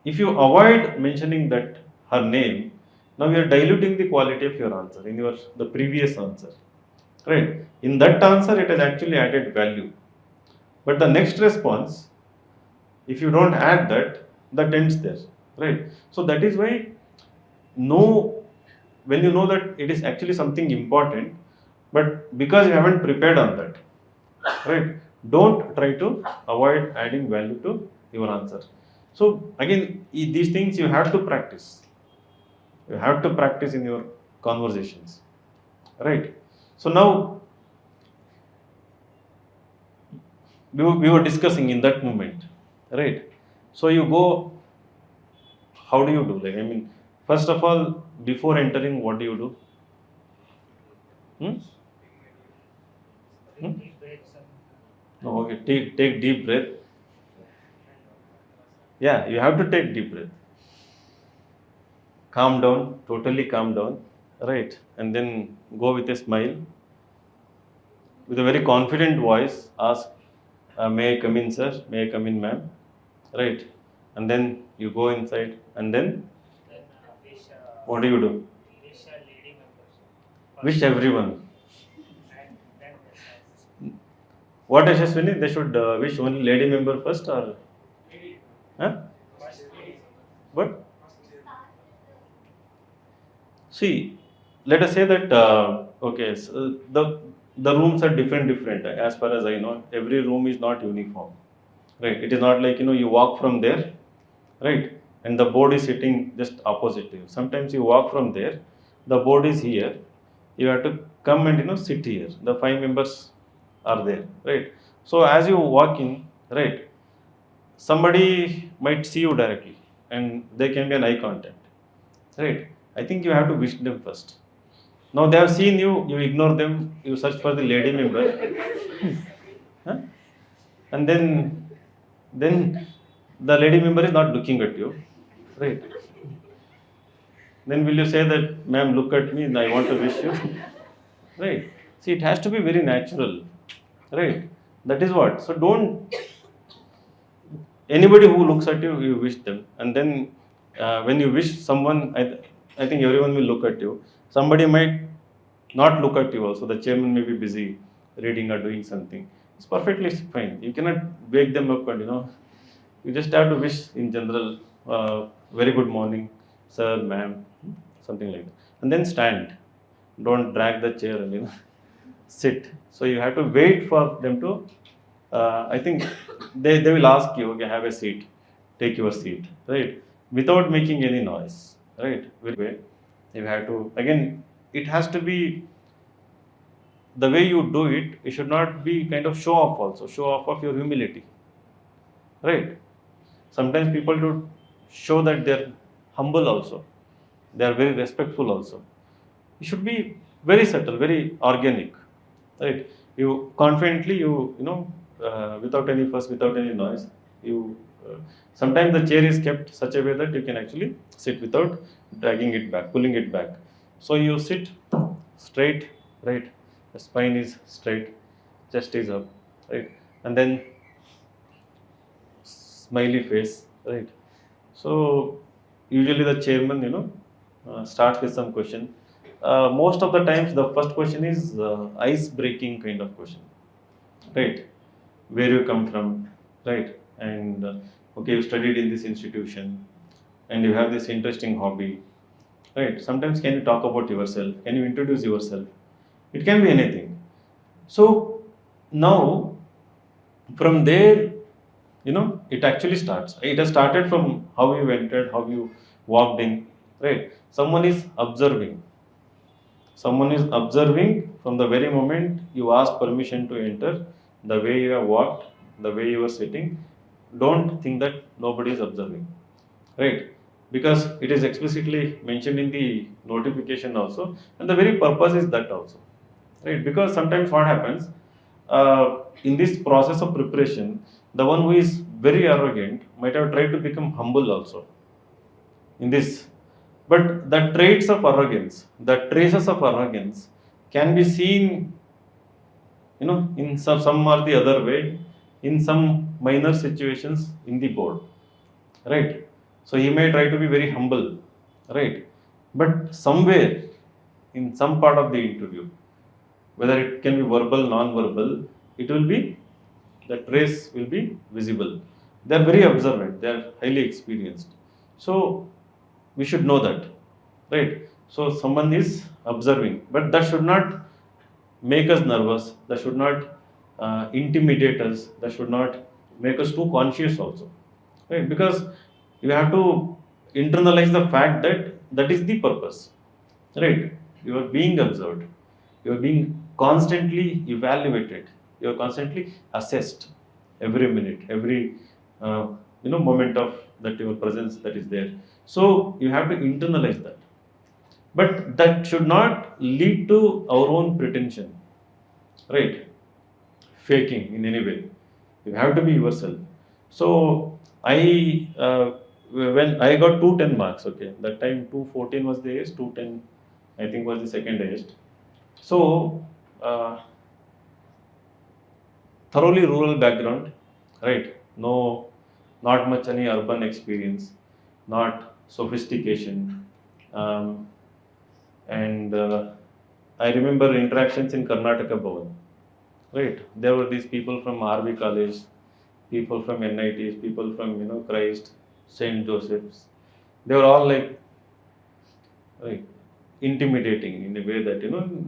[SPEAKER 1] if you avoid mentioning that her name, now you are diluting the quality of your answer in your the previous answer, right? In that answer, it has actually added value. But the next response, if you don't add that, that ends there, right? So that is why, know, when you know that it is actually something important, but because you haven't prepared on that, right? Don't try to avoid adding value to your answer. So again, these things you have to practice. You have to practice in your conversations, right? So now we were discussing in that moment, right? So you go, how do you do? Like, I mean, first of all, before entering, what do you do? Hmm? Hmm?
[SPEAKER 2] Deep breaths and
[SPEAKER 1] No, okay, take deep breath. Yeah, you have to take deep breath. Calm down, totally calm down, right? And then go with a smile, with a very confident voice. Ask, may I come in, sir? May I come in, ma'am? Right? And then you go inside, and then
[SPEAKER 2] then
[SPEAKER 1] what do you do?
[SPEAKER 2] wish a lady members.
[SPEAKER 1] Wish everyone.
[SPEAKER 2] And then
[SPEAKER 1] What Yashaswini? They should wish only lady member first, or huh?
[SPEAKER 2] first lady.
[SPEAKER 1] What? See, let us say that okay, so the rooms are different. As far as I know, every room is not uniform, right? It is not like you walk from there, right, and the board is sitting just opposite to you. Sometimes you walk from there, the board is here. You have to come and sit here. The five members are there, right? So as you walk in, right, somebody might see you directly, and there can be an eye contact, right? I think you have to wish them first. Now they have seen you, you ignore them, you search for the lady member, huh? And then the lady member is not looking at you, right? Then will you say that, ma'am, look at me, and I want to wish you? right? See, it has to be very natural, right? That is what. So don't, anybody who looks at you, you wish them, and then when you wish someone, I think everyone will look at you. Somebody might not look at you also. The chairman may be busy reading or doing something. It's perfectly fine. You cannot wake them up and you just have to wish in general, very good morning, sir, ma'am, something like that, and then stand. Don't drag the chair and sit. So you have to wait for them to. I think they will ask you, okay, have a seat, take your seat, right, without making any noise, right? Way you have to again. It has to be the way you do it. It should not be kind of show off also, show off of your humility, right? Sometimes people do show that they're humble also, they are very respectful also. It should be very subtle, very organic, right? You confidently, without any fuss, without any noise, you sometimes the chair is kept such a way that you can actually sit without dragging it back, pulling it back. So you sit straight, right? The spine is straight, chest is up, right? And then smiley face, right? So usually the chairman, starts with some question. Most of the times, the first question is ice-breaking kind of question, right? Where you come from, right? And okay, you studied in this institution, and you have this interesting hobby, right? Sometimes, can you talk about yourself? Can you introduce yourself? It can be anything. So now, from there, it actually starts. It has started from how you entered, how you walked in, right? Someone is observing from the very moment you ask permission to enter, the way you have walked, the way you are sitting. Don't think that nobody is observing, right? Because it is explicitly mentioned in the notification also, and the very purpose is that also, right? Because sometimes what happens, in this process of preparation, the one who is very arrogant might have tried to become humble also in this. But the traits of arrogance, the traces of arrogance can be seen, in some or the other way, in some minor situations in the board, right? So he may try to be very humble, right? But somewhere in some part of the interview, whether it can be verbal, non-verbal, it will be, the trace will be visible. They are very observant, they are highly experienced. So we should know that, right? So someone is observing, but that should not make us nervous, that should not intimidate us, that should not make us too conscious also, right? Because you have to internalize the fact that that is the purpose, right? You are being observed, you are being constantly evaluated, you are constantly assessed every minute, every moment of that your presence that is there. So you have to internalize that, but that should not lead to our own pretension, right? Faking in any way. You have to be yourself. So I, when I got 210 marks, okay, that time 214 was the highest, 210 I think was the second highest. So thoroughly rural background, right? No, not much any urban experience, not sophistication, um, and I remember interactions in Karnataka Bhavan, right? There were these people from RV College, people from NITs, people from Christ, Saint Joseph's. They were all like, right, intimidating in a way that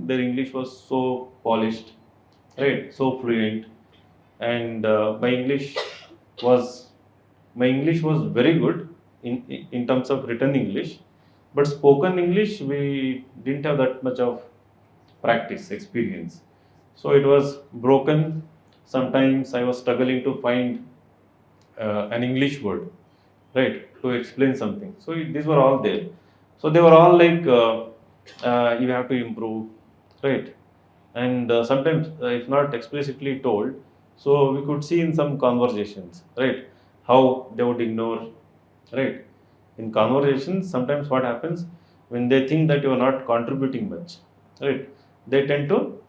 [SPEAKER 1] their English was so polished, right, so fluent, and was my English was very good in terms of written English, but spoken English we didn't have that much of practice experience. So it was broken. Sometimes I was struggling to find an English word, right, to explain something. So these were all there. So they were all like, you have to improve, right? And sometimes, if not explicitly told, so we could see in some conversations, right, how they would ignore, right? In conversations, sometimes what happens when they think that you are not contributing much, right? they tend to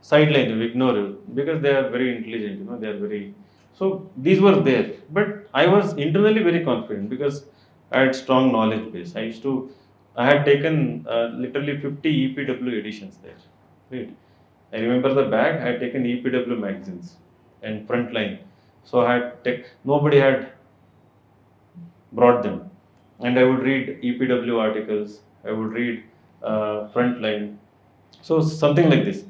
[SPEAKER 1] sideline you, ignore you because they are very intelligent, they are very. So these were there, but I was internally very confident because I had strong knowledge base. I had taken literally 50 EPW editions there, right? I remember the bag, I had taken EPW magazines and Frontline. So I had nobody had brought them, and I would read EPW articles, I would read Frontline, so something like this.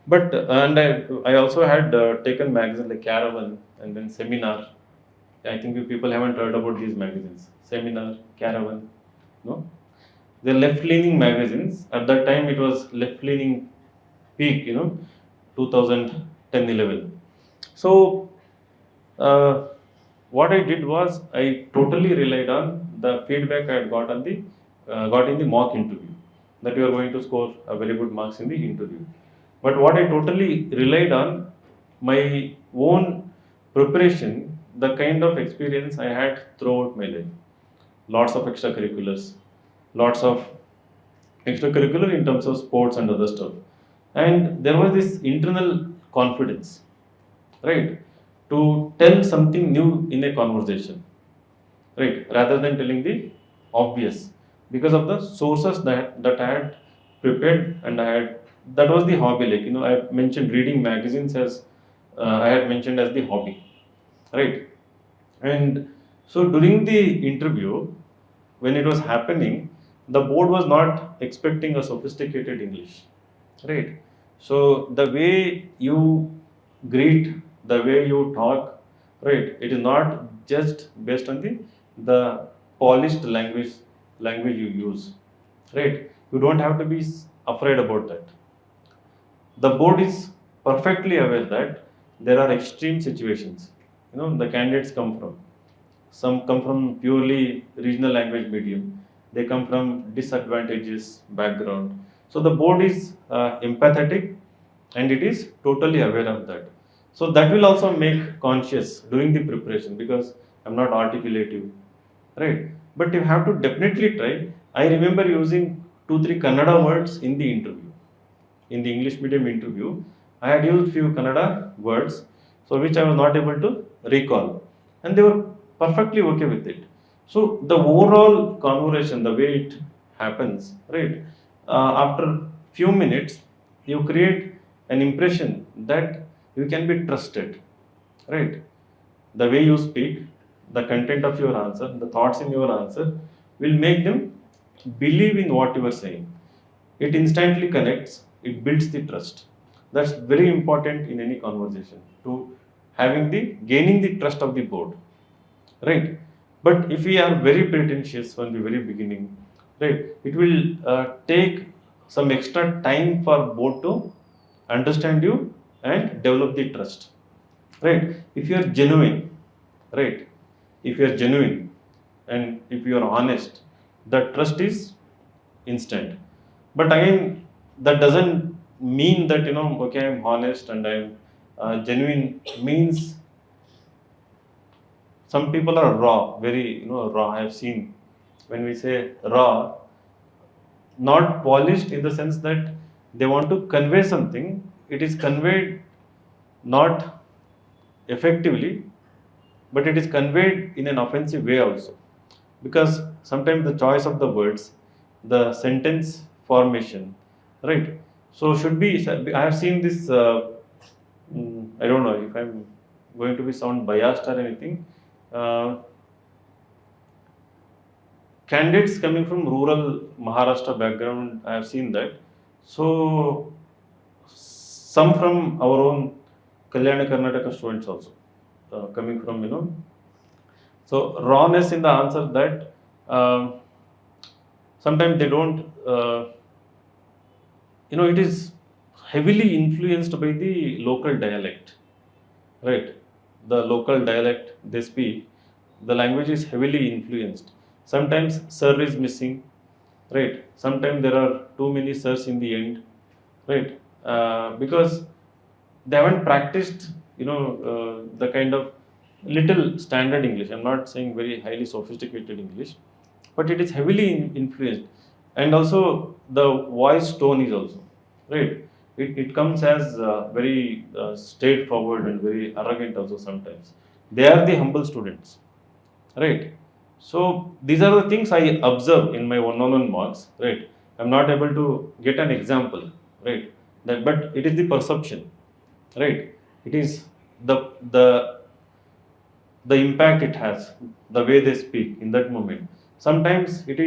[SPEAKER 1] But and I also had taken magazines like Caravan and then Seminar. I think you people haven't heard about these magazines. Seminar, Caravan, no? They're left-leaning magazines. At that time, it was left-leaning peak, 2010, 11. So uh, what I did was I totally relied on the feedback I had got in the mock interview, that you are going to score a very good marks in the interview. But what I totally relied on my own preparation, the kind of experience I had throughout my life. Lots of extracurriculars, lots of extracurricular in terms of sports and other stuff. And there was this internal confidence, right, to tell something new in a conversation, right, rather than telling the obvious, because of the sources that I had prepared. And I had, that was the hobby, like, I mentioned reading magazines as I had mentioned as the hobby, right? And so during the interview, when it was happening, the board was not expecting a sophisticated English, right? So the way you greet, the way you talk, right, it is not just based on the polished language you use, right? You don't have to be afraid about that. The board is perfectly aware that there are extreme situations, the candidates come from. Some come from purely regional language medium, they come from disadvantageous background. So the board is empathetic, and it is totally aware of that. So that will also make conscious during the preparation, because I'm not articulative, right? But you have to definitely try. I remember using 2 3 Kannada words in the interview, in the English medium interview. I had used few Kannada words, so which I was not able to recall, and they were perfectly okay with it. So the overall conversation, the way it happens, right? After few minutes, you create an impression that you can be trusted, right? The way you speak, the content of your answer, the thoughts in your answer will make them believe in what you are saying. It instantly connects, it builds the trust. That's very important in any conversation, to having the gaining the trust of the board, right? But if we are very pretentious from the very beginning, right, it will take some extra time for board to understand you and develop the trust, right? If you are genuine, right, if you are genuine and if you are honest, the trust is instant. But again, that doesn't mean that, okay, I'm honest and I'm genuine means some people are raw, very, raw. I have seen, when we say raw, not polished in the sense that they want to convey something, it is conveyed not effectively, but it is conveyed in an offensive way also. Because sometimes the choice of the words, the sentence formation, right? So should be, I have seen this, I don't know if I'm going to be sound biased or anything. Uh, Candidates coming from rural Maharashtra background, I have seen that. So some from our own Kalyana Karnataka students also, coming from, so rawness in the answer, that sometimes they don't, it is heavily influenced by the local dialect, right? The local dialect they speak, the language is heavily influenced. Sometimes sir is missing, right? Sometimes there are too many sirs in the end, right? Because they haven't practiced, the kind of little standard English. I'm not saying very highly sophisticated English, but it is heavily influenced. And also the voice tone is also. right? It comes as very straightforward and very arrogant also sometimes. They are the humble students, right? So these are the things I observe in my one-on-one marks, right? I'm not able to get an example, right? That, but it is the perception, right? It is the the impact it has, the way they speak in that moment. Sometimes it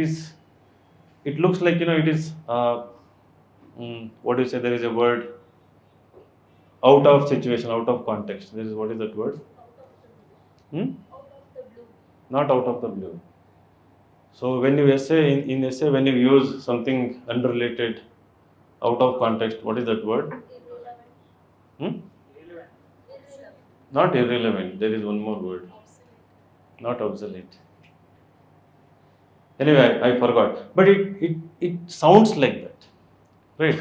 [SPEAKER 1] looks like, it is what do you say? There is a word, out of situation, out of context. This is, what is that word? Hmm? Not out of the blue. So when you essay, in essay, when you use something unrelated, out of context, what is that word? Hmm?
[SPEAKER 2] Relevant.
[SPEAKER 1] Not irrelevant. There is one more word. Not obsolete. Anyway, I forgot. But it sounds like that, right?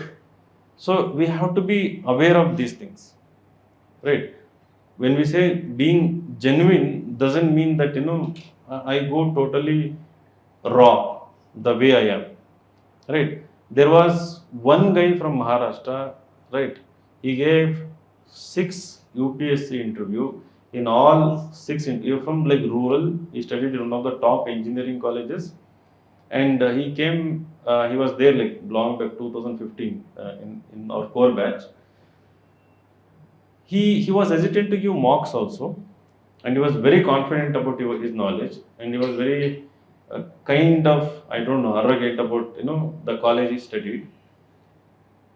[SPEAKER 1] So we have to be aware of these things, right? When we say being genuine, doesn't mean that, I go totally raw the way I am, right? There was one guy from Maharashtra, right? He gave 6 UPSC interview. In all 6 interview, from like rural, he studied in one of the top engineering colleges, and he came. He was there like long back 2015 in our core batch. He was hesitant to give mocks also, and he was very confident about his knowledge, and he was very kind of, I don't know, arrogant about, the college he studied.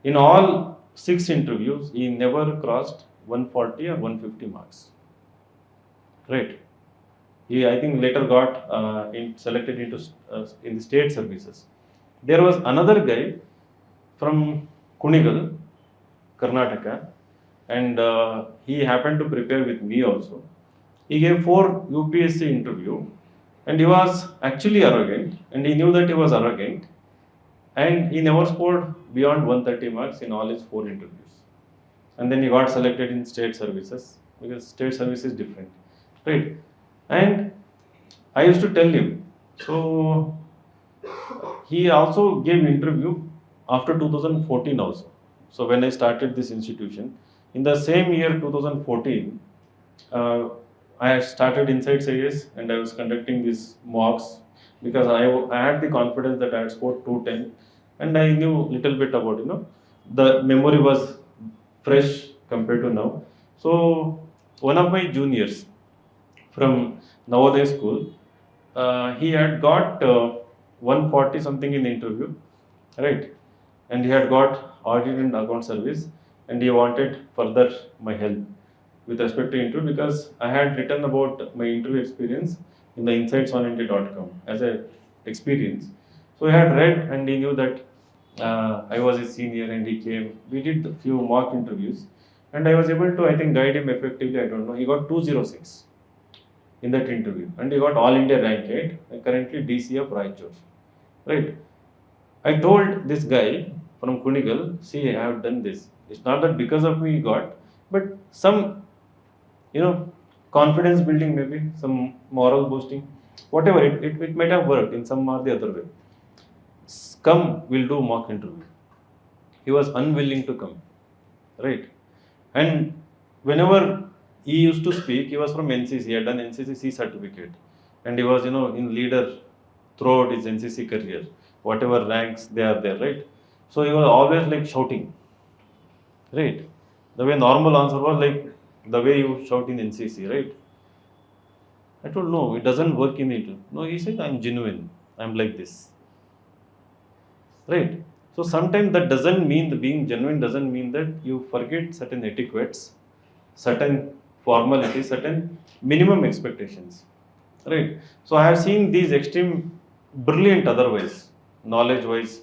[SPEAKER 1] In all 6 interviews, he never crossed 140 or 150 marks. Right? He, I think, later got selected into in the state services. There was another guy from Kunigal, Karnataka, and he happened to prepare with me also. He gave 4 UPSC interview, and he was actually arrogant, and he knew that he was arrogant, and he never scored beyond 130 marks in all his 4 interviews. And then he got selected in state services, because state service is different, right? And I used to tell him. So he also gave interview after 2014 also. So when I started this institution, in the same year 2014, uh, I started InsightsIAS, and I was conducting these mocks, because I had the confidence that I had scored 210, and I knew little bit about, the memory was fresh compared to now. So one of my juniors from Navodaya school, he had got 140 something in the interview, right? And he had got audit and account service, and he wanted further my help with respect to interview, because I had written about my interview experience in the InsightsIAS.com as a experience. So he had read, and he knew that I was a senior, and he came. We did a few mock interviews, and I was able to, I think, guide him effectively. I don't know. He got 206 in that interview, and he got all India rank 8, and currently DC of Raichur, right? I told this guy from Kunigal, see, I have done this. It's not that because of me he got, but some, confidence building, maybe some moral boosting, whatever, it might have worked in some or the other way. Come, we'll do mock interview. He was unwilling to come, right? And whenever he used to speak, he was from NCC, he had done NCC certificate, and he was, in leader throughout his NCC career, whatever ranks they are there, right? So he was always like shouting, right? The way normal answer was like the way you shout in NCC, right? I told, no, it doesn't work in it. No, he said, I'm genuine. I'm like this. Right? So sometimes that doesn't mean, the being genuine doesn't mean that you forget certain etiquettes, certain formalities, certain minimum expectations. Right? So I have seen these extreme brilliant otherwise, knowledge wise,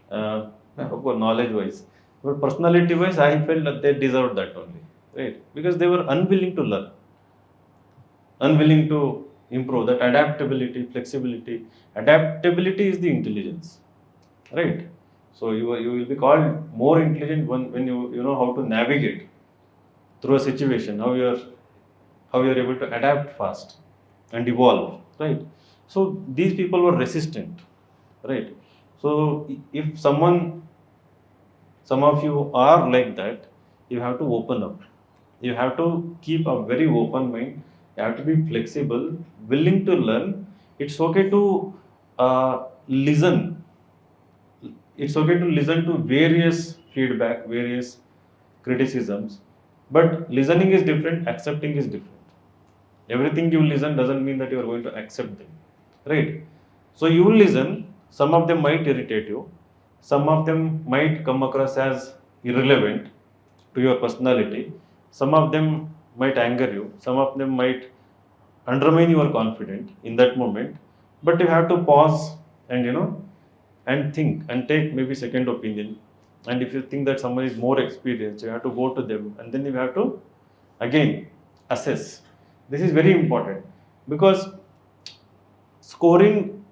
[SPEAKER 1] of course, knowledge wise. But personality wise, I felt that they deserved that only. Right? Because they were unwilling to learn, unwilling to improve. That adaptability, flexibility. Adaptability is the intelligence, right? So you will be called more intelligent when you know how to navigate through a situation, how you are able to adapt fast and evolve, right? So these people were resistant, right? So if someone some of you are like that. You have to open up, you have to keep a very open mind, you have to be flexible, willing to learn. It's okay to listen, it's okay to listen to various feedback, various criticisms, but listening is different, accepting is different. Everything you listen doesn't mean that you are going to accept them, right? So you will listen, some of them might irritate you, some of them might come across as irrelevant to your personality, some of them might anger you, some of them might undermine your confidence in that moment. But you have to pause and and think and take maybe second opinion. And if you think that someone is more experienced, you have to go to them and then you have to again assess. This is very important because scoring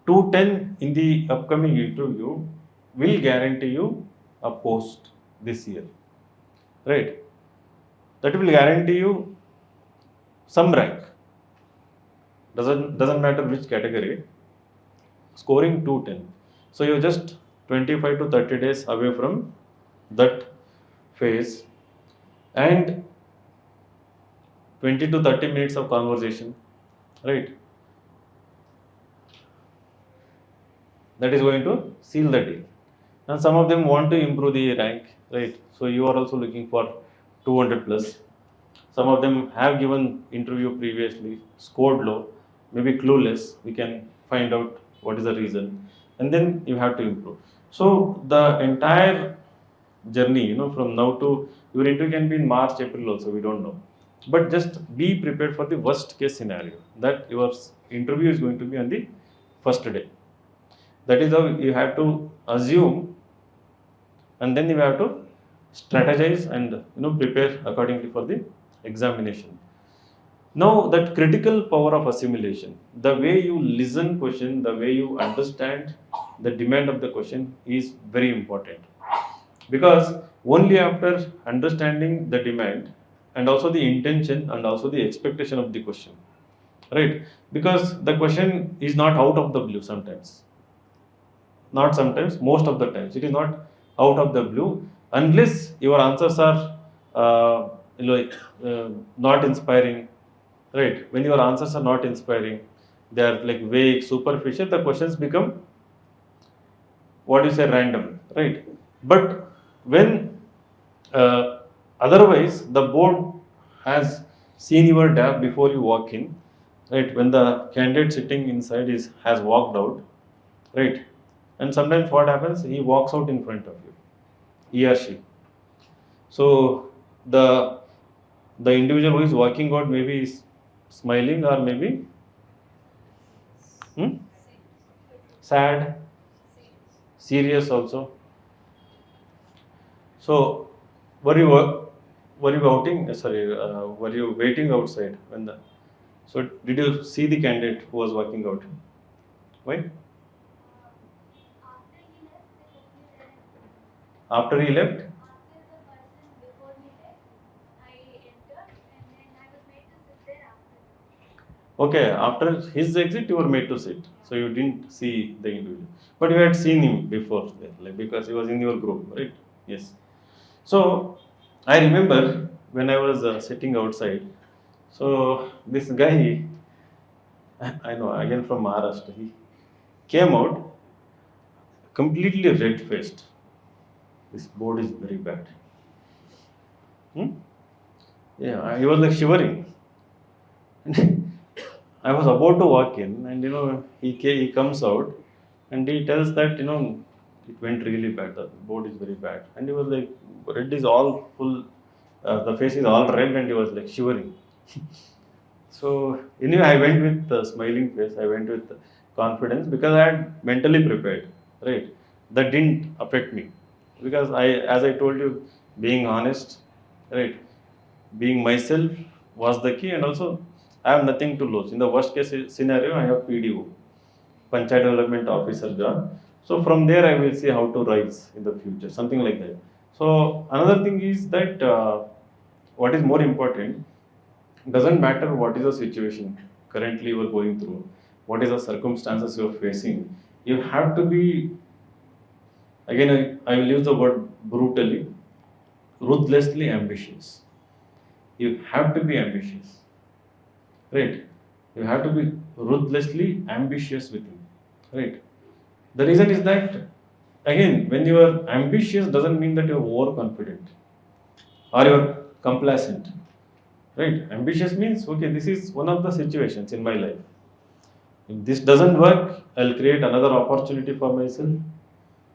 [SPEAKER 1] 210 in the upcoming interview will guarantee you a post this year, right? That will guarantee you some rank. Doesn't matter which category. Scoring 210, so you're just 25 to 30 days away from that phase, and 20 to 30 minutes of conversation, right? That is going to seal the deal. And some of them want to improve the rank, right? So you are also looking for 200 plus. Some of them have given interview previously, scored low, maybe clueless. We can find out what is the reason, and then you have to improve. So the entire journey, from now to your interview can be in March, April also, we don't know. But just be prepared for the worst case scenario that your interview is going to be on the first day. That is how you have to assume, and then you have to strategize and prepare accordingly for the examination. Now that critical power of assimilation, the way you listen question, the way you understand the demand of the question is very important, because only after understanding the demand and also the intention and also the expectation of the question, right? Because the question is not out of the blue sometimes, not sometimes, most of the times it is not out of the blue, unless your answers are uh, like not inspiring, right? When your answers are not inspiring, they are like vague, superficial, the questions become what you say random, right? But when otherwise the board has seen your dab before you walk in, right? When the candidate sitting inside is has walked out, right? And sometimes what happens, he walks out in front of you, he or she. So the individual who is walking out maybe is smiling or maybe hmm, sad, serious also. So were you were you outing? Sorry, were you waiting outside when the? So did you see the candidate who was walking out? Why? After he left? Okay, after his exit, you were made to sit. So you didn't see the individual, but you had seen him before, like, because he was in your group, right? Yes. So I remember when I was sitting outside. So this guy, I know again from Maharashtra, he came out completely red faced. This board is very bad. Hmm? Yeah, he was like shivering. I was about to walk in, and he comes out, and he tells that it went really bad. The board is very bad, and he was like, red is all full, the face is all red, and he was like shivering. So anyway, I went with a smiling face. I went with confidence because I had mentally prepared. Right, that didn't affect me because as I told you, being honest, right, being myself was the key, and also I have nothing to lose. In the worst case scenario, I have PDO, Panchayat Development Officer job. So from there, I will see how to rise in the future, something like that. So another thing is that what is more important, doesn't matter what is the situation currently you are going through, what is the circumstances you are facing. You have to be, again, I will use the word brutally, ruthlessly ambitious. You have to be ambitious, right? You have to be ruthlessly ambitious with him, right? The reason is that, again, when you are ambitious, doesn't mean that you are overconfident or you are complacent, right? Ambitious means, okay, this is one of the situations in my life. If this doesn't work, I'll create another opportunity for myself.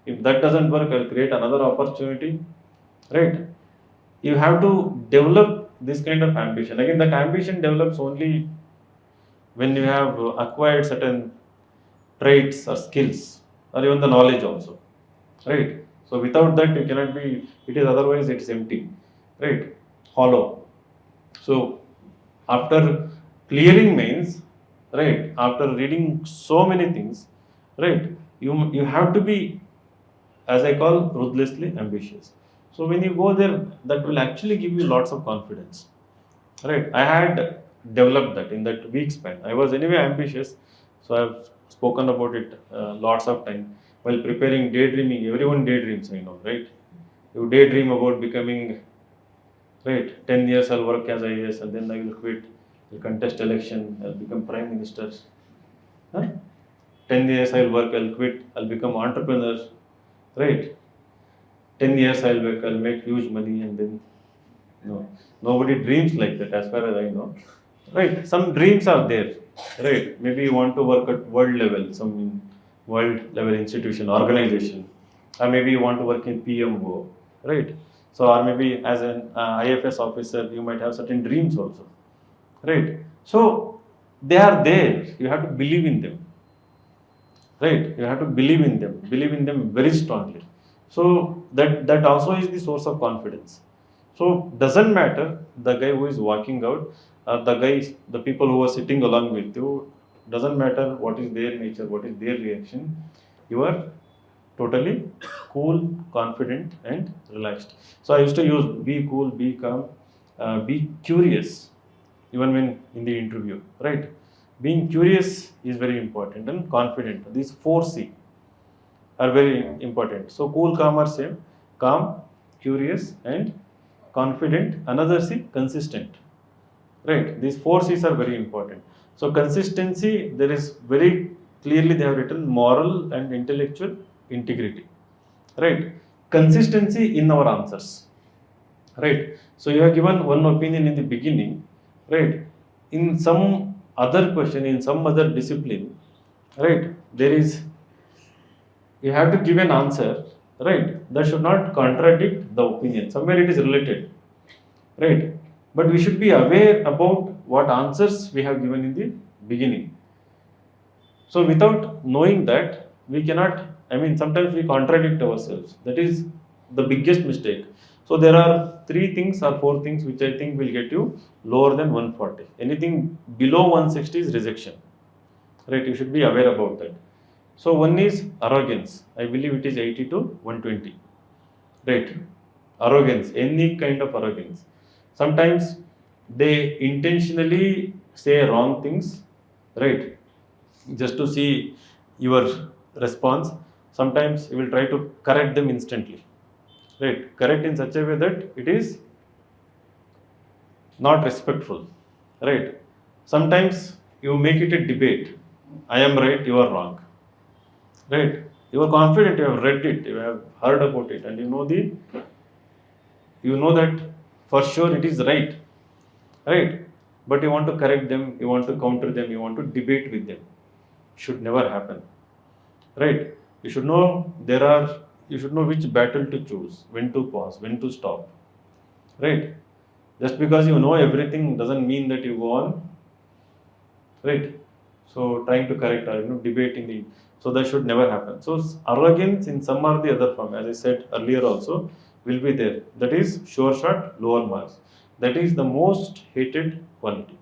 [SPEAKER 1] If that doesn't work, I'll create another opportunity, right? You have to develop this kind of ambition. Again, that ambition develops only when you have acquired certain traits or skills or even the knowledge also, right? So without that, you cannot be. It is otherwise it is empty, right? Hollow. So after clearing mains, right? After reading so many things, right? You have to be, as I call, ruthlessly ambitious. So when you go there, that will actually give you lots of confidence, right? I had developed that in that week span. I was anyway ambitious, so I've spoken about it lots of time while preparing daydreaming. Everyone daydreams, I know, right? You daydream about becoming, right? 10 years I'll work as IAS and then I will quit. I'll contest election. I'll become prime minister. Huh? 10 years I'll work. I'll quit. I'll become entrepreneur, right? 10 years I'll work. I'll make huge money and then no, nobody dreams like that as far as I know. Right, some dreams are there. Right, maybe you want to work at world level, some world level institution, organization, or maybe you want to work in PMO. Right, so or maybe as an IFS officer, you might have certain dreams also. Right, so they are there. You have to believe in them, right? You have to believe in them very strongly. So that also is the source of confidence. So doesn't matter the guy who is walking out, the guys, the people who are sitting along with you, doesn't matter what is their nature, what is their reaction. You are totally cool, confident and relaxed. So I used to use be cool, be calm, be curious, even when in the interview, right? Being curious is very important and confident. These 4C are very important. So cool, calm are same. Calm, curious and confident. Another C, consistent. Right. These 4Cs are very important. So consistency, there is very clearly they have written moral and intellectual integrity. Right. Consistency in our answers. Right. So you have given one opinion in the beginning, right? In some other question, in some other discipline, right? There is, you have to give an answer, right? That should not contradict the opinion. Somewhere it is related, right? But we should be aware about what answers we have given in the beginning. So without knowing that, we cannot, I mean, sometimes we contradict ourselves. That is the biggest mistake. So there are three things or four things which I think will get you lower than 140. Anything below 160 is rejection. Right? You should be aware about that. So one is arrogance. I believe it is 80 to 120. Right? Arrogance, any kind of arrogance. Sometimes they intentionally say wrong things, right? Just to see your response. Sometimes you will try to correct them instantly, right? Correct in such a way that it is not respectful, right? Sometimes you make it a debate. I am right, you are wrong, right? You are confident, you have read it, you have heard about it, and you know that for sure it is right, right? But you want to correct them, you want to counter them, you want to debate with them. Should never happen, right? You should know you should know which battle to choose, when to pause, when to stop, right? Just because you know everything doesn't mean that you go on, right? So trying to correct or debating the, so that should never happen. So arrogance in some or the other form, as I said earlier also, will be there. That is sure shot, lower marks. That is the most hated quality.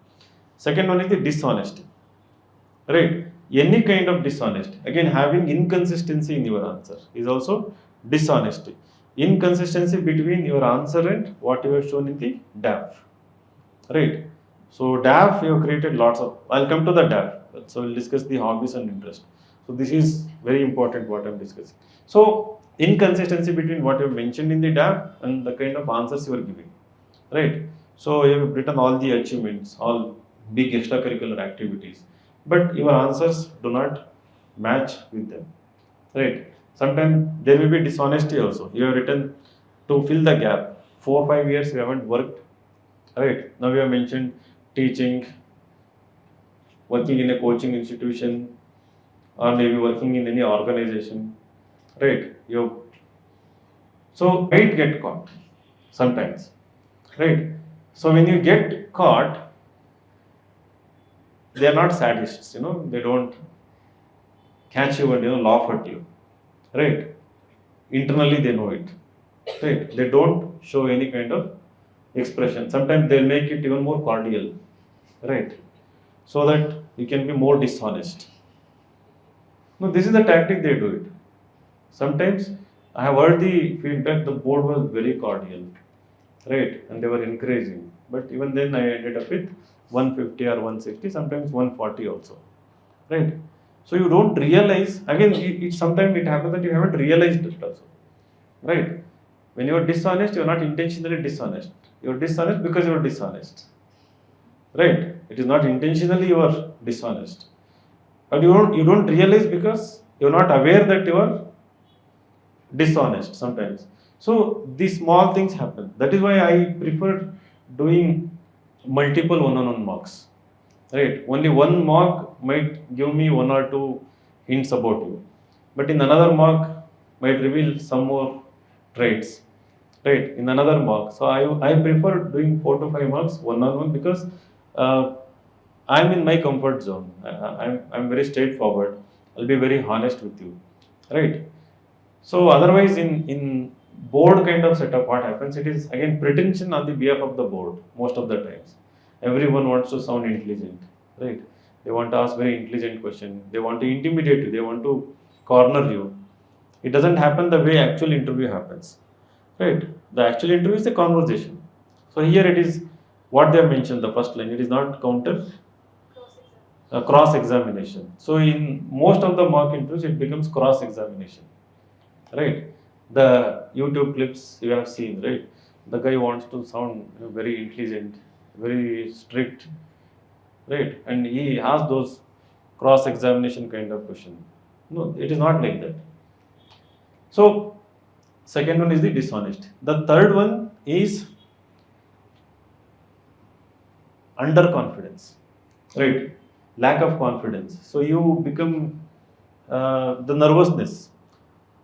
[SPEAKER 1] Second one is the dishonesty. Right? Any kind of dishonesty. Again, having inconsistency in your answer is also dishonesty. Inconsistency between your answer and what you have shown in the DAF. Right? So DAF, you have created lots of. I'll come to the DAF. So we'll discuss the hobbies and interest. So this is very important what I'm discussing. So inconsistency between what you have mentioned in the DAP and the kind of answers you are giving, right? So you have written all the achievements, all big extracurricular activities, but your answers do not match with them, right? Sometimes there will be dishonesty also. You have written to fill the gap. 4 or 5 years you haven't worked, right? Now you have mentioned teaching, working in a coaching institution, or maybe working in any organization, right? You so might get caught sometimes, right? So when you get caught, they are not sadists, they don't catch you and laugh at you, right? Internally they know it, right? They don't show any kind of expression. Sometimes they'll make it even more cordial, right? So that you can be more dishonest. No, this is the tactic they do it. Sometimes I have heard the feedback, the board was very cordial, right? And they were encouraging. But even then I ended up with 150 or 160, sometimes 140 also, right? So you don't realize, again, sometimes it happens that you haven't realized it also, right? When you are dishonest, you are not intentionally dishonest. You are dishonest because you are dishonest, right? It is not intentionally you are dishonest. But you don't realize because you are not aware that you are dishonest sometimes. So these small things happen. That is why I prefer doing multiple one-on-one marks. Right? Only one mark might give me one or two hints about you, but in another mark might reveal some more traits. Right? In another mark. So I prefer doing 4 to 5 marks one-on-one because uh, I'm in my comfort zone. I'm very straightforward. I'll be very honest with you. Right? So otherwise, in board kind of setup, what happens? It is again pretension on the behalf of the board most of the times. Everyone wants to sound intelligent, right? They want to ask very intelligent question. They want to intimidate you. They want to corner you. It doesn't happen the way actual interview happens, right? The actual interview is a conversation. So here it is what they have mentioned the first line. It is not counter cross examination. So in most of the mock interviews, it becomes cross examination, right? The YouTube clips you have seen, right? The guy wants to sound very intelligent, very strict, right? And he has those cross examination kind of question. No, it is not like that. So second one is the dishonest. The third one is underconfidence, right? Lack of confidence. So you become the nervousness,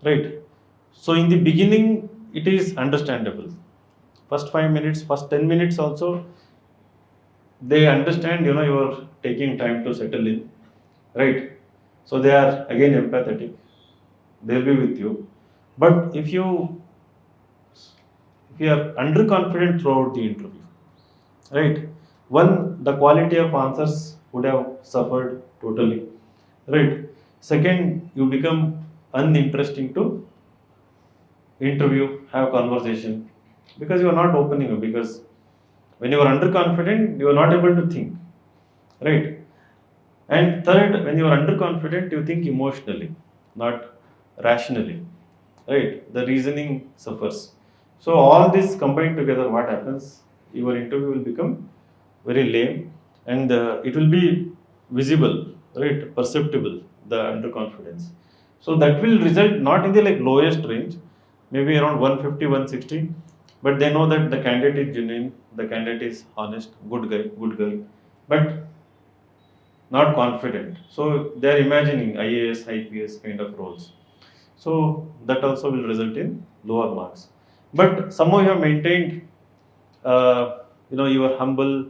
[SPEAKER 1] right? So in the beginning it is understandable. First 5 minutes, first 10 minutes also, they understand, you are taking time to settle in, right? So they are again empathetic, they'll be with you. But if you are underconfident throughout the interview, right? One, the quality of answers would have suffered totally, right? Second, you become uninteresting to interview, have conversation, because you are not opening up. Because when you are underconfident, you are not able to think, right? And third, when you are underconfident, you think emotionally, not rationally, right? The reasoning suffers. So all this combined together, what happens? Your interview will become very lame, and it will be visible, right? Perceptible, the underconfidence. So that will result not in the like lowest range, maybe around 150, 160, but they know that the candidate is genuine, the candidate is honest, good guy, good girl, but not confident. So they are imagining IAS, IPS kind of roles. So that also will result in lower marks. But somehow you have maintained, you are humble,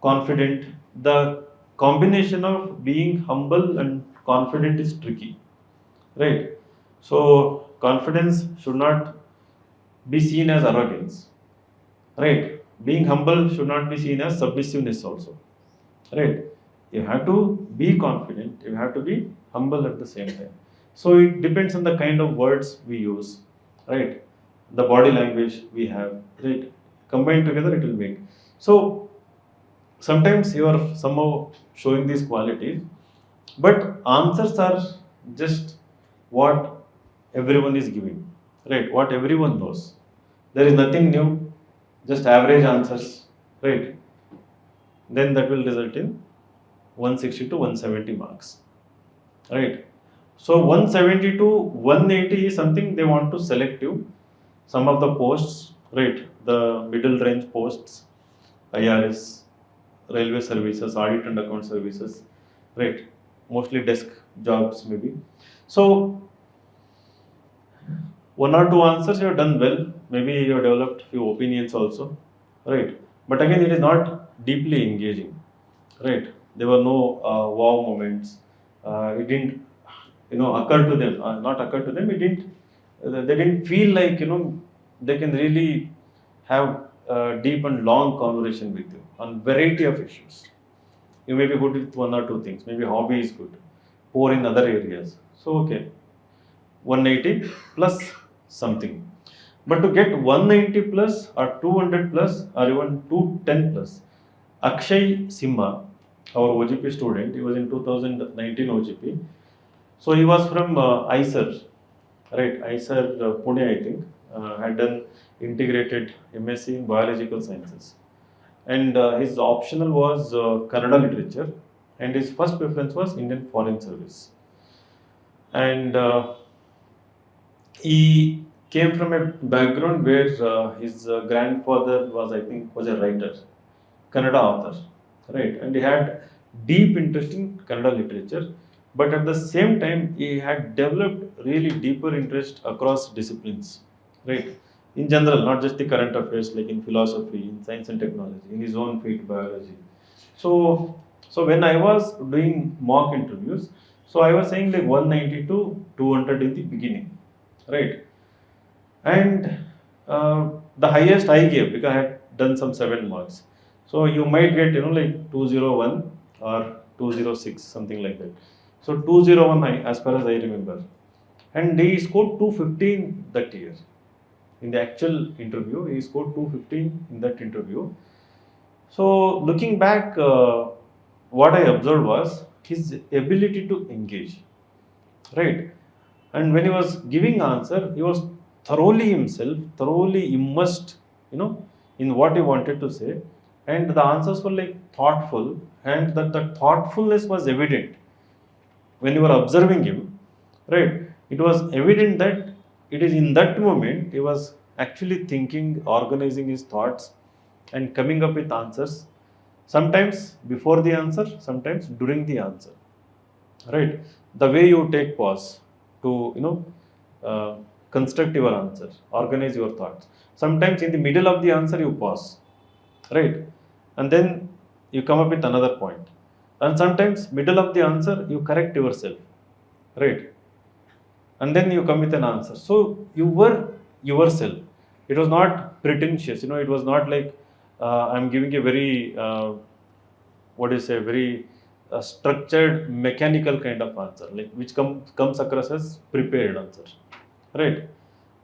[SPEAKER 1] confident. The combination of being humble and confident is tricky, right? So confidence should not be seen as arrogance, right? Being humble should not be seen as submissiveness also, right? You have to be confident, you have to be humble at the same time. So it depends on the kind of words we use, right? The body language we have, right? Combined together it will make. So sometimes you are somehow showing these qualities, but answers are just what everyone is giving, right? What everyone knows. There is nothing new, just average answers, right? Then that will result in 160 to 170 marks, right? So 170 to 180 is something they want to select you. Some of the posts, right? The middle range posts, IRS, railway services, audit and account services, right? Mostly desk jobs maybe. So one or two answers you have done well. Maybe you have developed few opinions also, right? But again, it is not deeply engaging, right? There were no wow moments. It didn't, occur to them. Not occur to them. It didn't. They didn't feel like they can really have deep and long conversation with you on variety of issues. You may be good with one or two things. Maybe hobby is good. Poor in other areas. So okay, 180 plus something. But to get 190 plus or 200 plus or even 210 plus, Akshay Simha, our OGP student, he was in 2019 OGP. So he was from ISER, right? ISER Pune, I think, had done integrated MSc in biological sciences. And his optional was Kannada literature, and his first preference was Indian Foreign Service. And he came from a background where his grandfather was, I think, was a writer, Kannada author, right? And he had deep interest in Kannada literature, but at the same time, he had developed really deeper interest across disciplines, right? In general, not just the current affairs, like in philosophy, in science and technology, in his own field, biology. So, so when I was doing mock interviews, so I was saying like 190 to 200 in the beginning, right? And the highest I gave because I had done some 7 marks. So you might get like 201 or 206 something like that. So 201 as far as I remember, and he scored 215 that year. In the actual interview, he scored 215 in that interview. So looking back, what I observed was his ability to engage, right? And when he was giving answer, he was thoroughly himself, thoroughly immersed, in what he wanted to say, and the answers were like thoughtful, and that the thoughtfulness was evident when you were observing him, right? It was evident that it is in that moment he was actually thinking, organizing his thoughts, and coming up with answers. Sometimes before the answer, sometimes during the answer, right? The way you take pause to uh, construct your answer, organize your thoughts. Sometimes in the middle of the answer you pause, right? And then you come up with another point. And sometimes middle of the answer you correct yourself, right? And then you come with an answer. So you were yourself. It was not pretentious, it was not like I'm giving a very what do you say, very structured mechanical kind of answer, like which comes across as prepared answer, right?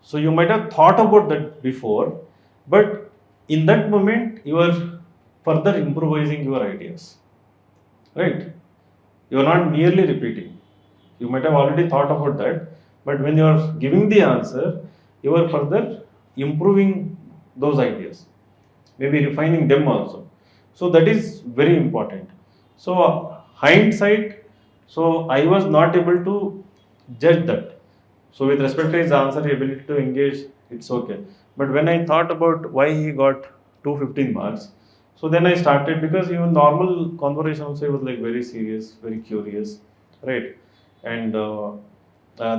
[SPEAKER 1] So you might have thought about that before, but in that moment you are further improvising your ideas, right? You are not merely repeating. You might have already thought about that, but when you are giving the answer, you are further improving those ideas, maybe refining them also. So that is very important. So hindsight, so I was not able to judge that. So with respect to his answer ability to engage, it's okay. But when I thought about why he got 215 marks, so then I started, because even normal conversation also he was like very serious, very curious, right? And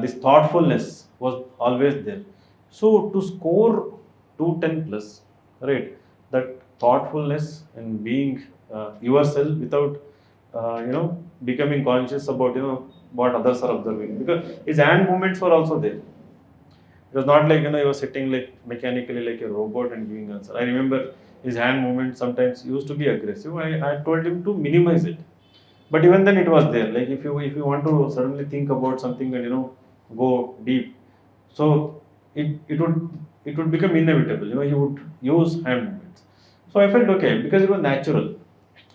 [SPEAKER 1] this thoughtfulness was always there. So to score 210 plus, right? That thoughtfulness and being yourself without becoming conscious about what others are observing, because his hand movements were also there. It was not like he was sitting like mechanically like a robot and giving answer. I remember his hand movement sometimes used to be aggressive. I told him to minimize it, but even then it was there. Like if you want to suddenly think about something and go deep, so it would become inevitable. He would use hand movements. So I felt okay because it was natural,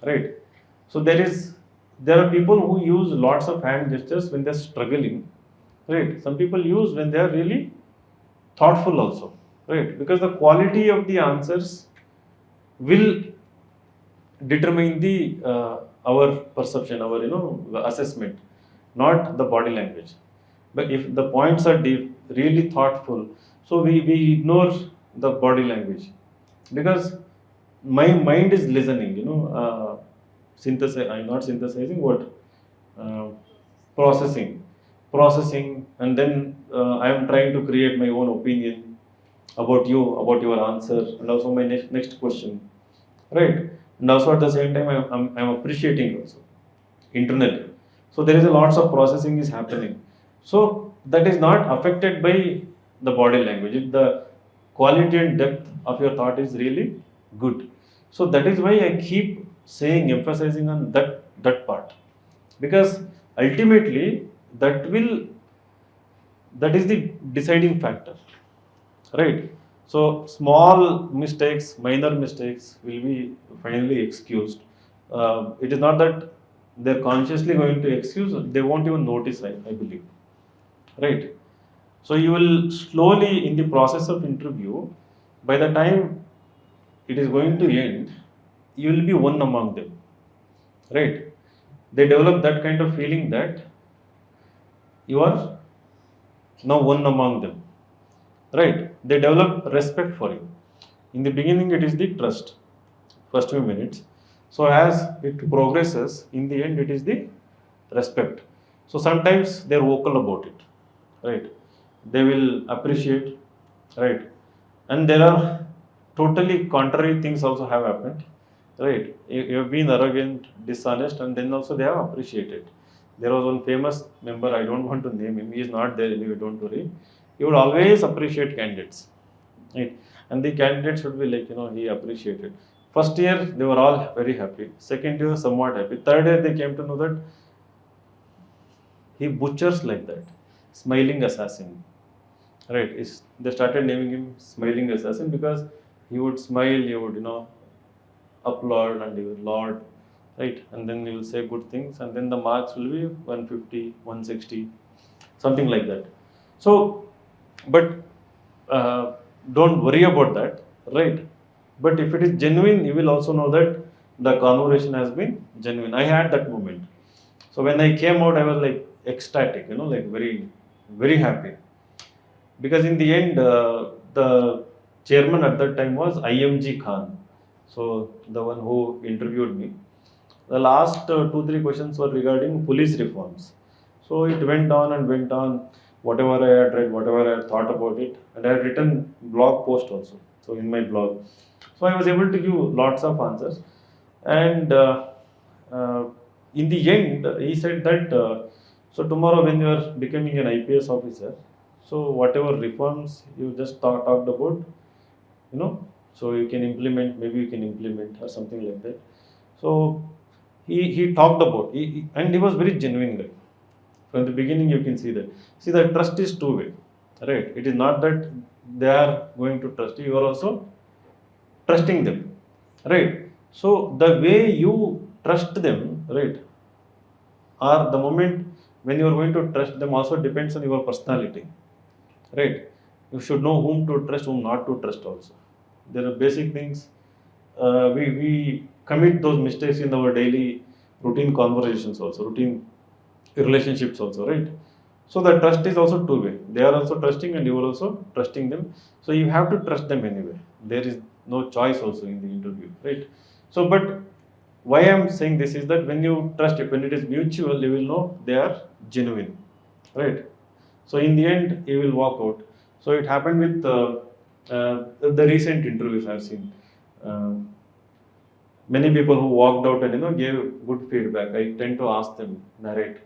[SPEAKER 1] right? So there are people who use lots of hand gestures when they're struggling, right? Some people use when they are really thoughtful also, right? Because the quality of the answers will determine the our perception, our assessment, not the body language. But if the points are deep, really thoughtful, so we ignore the body language because my mind is listening. I'm not synthesizing what uh, processing, processing, and then I am trying to create my own opinion about you, about your answer, and also my next question, right? And also at the same time, I'm appreciating also internally. So there is a lots of processing is happening. So that is not affected by the body language. If the quality and depth of your thought is really good. So that is why I keep saying, emphasizing on that part, because ultimately that will that is the deciding factor, right? So small mistakes, minor mistakes will be finally excused. It is not that they're consciously going to excuse, they won't even notice, I believe, right? So you will slowly, in the process of interview, by the time it is going to end, you will be one among them, right? They develop that kind of feeling that you are now one among them, right? They develop respect for you. In the beginning, it is the trust, first few minutes. So as it progresses, in the end, it is the respect. So sometimes they're vocal about it, right? They will appreciate, right? And there are totally contrary things also have happened, right? You have been arrogant, dishonest, and then also they have appreciated. There was one famous member, I don't want to name him, he is not there anyway, don't worry. He would always appreciate candidates, right? And the candidates should be like, he appreciated. First year, they were all very happy. Second year, somewhat happy. Third year, they came to know that he butchers like that, smiling assassin, right? They started naming him smiling assassin because he would smile, he would, applaud, and he would laud, right? And then he will say good things, and then the marks will be 150, 160, something like that. So, but don't worry about that, right? But if it is genuine, you will also know that the conversation has been genuine. I had that moment. So when I came out, I was like ecstatic, like very, very happy. Because in the end, the chairman at that time was IMG Khan. So the one who interviewed me. The last two, three questions were regarding police reforms. So it went on and went on, whatever I had read, whatever I had thought about it, and I had written blog post also. So in my blog, so I was able to give lots of answers, and uh, in the end, he said that so tomorrow when you are becoming an IPS officer, so whatever reforms you just talked about, you know, so you can implement, maybe you can implement or something like that. So he talked about, and he was very genuine guy. From the beginning, you can see that. See, the trust is two way, right? It is not that they are going to trust you; you are also trusting them, right? So the way you trust them, right, or the moment when you are going to trust them also depends on your personality, right? You should know whom to trust, whom not to trust also. There are basic things. We commit those mistakes in our daily routine conversations also, routine relationships also, right? So the trust is also two way. They are also trusting and you are also trusting them. So you have to trust them anyway. There is no choice also in the interview, right? So, but why I'm saying this is that when you trust it, when it is mutual, you will know they are genuine, right? So in the end, you will walk out. So it happened with the recent interviews I've seen. Um Many people who walked out and gave good feedback. I tend to ask them narrate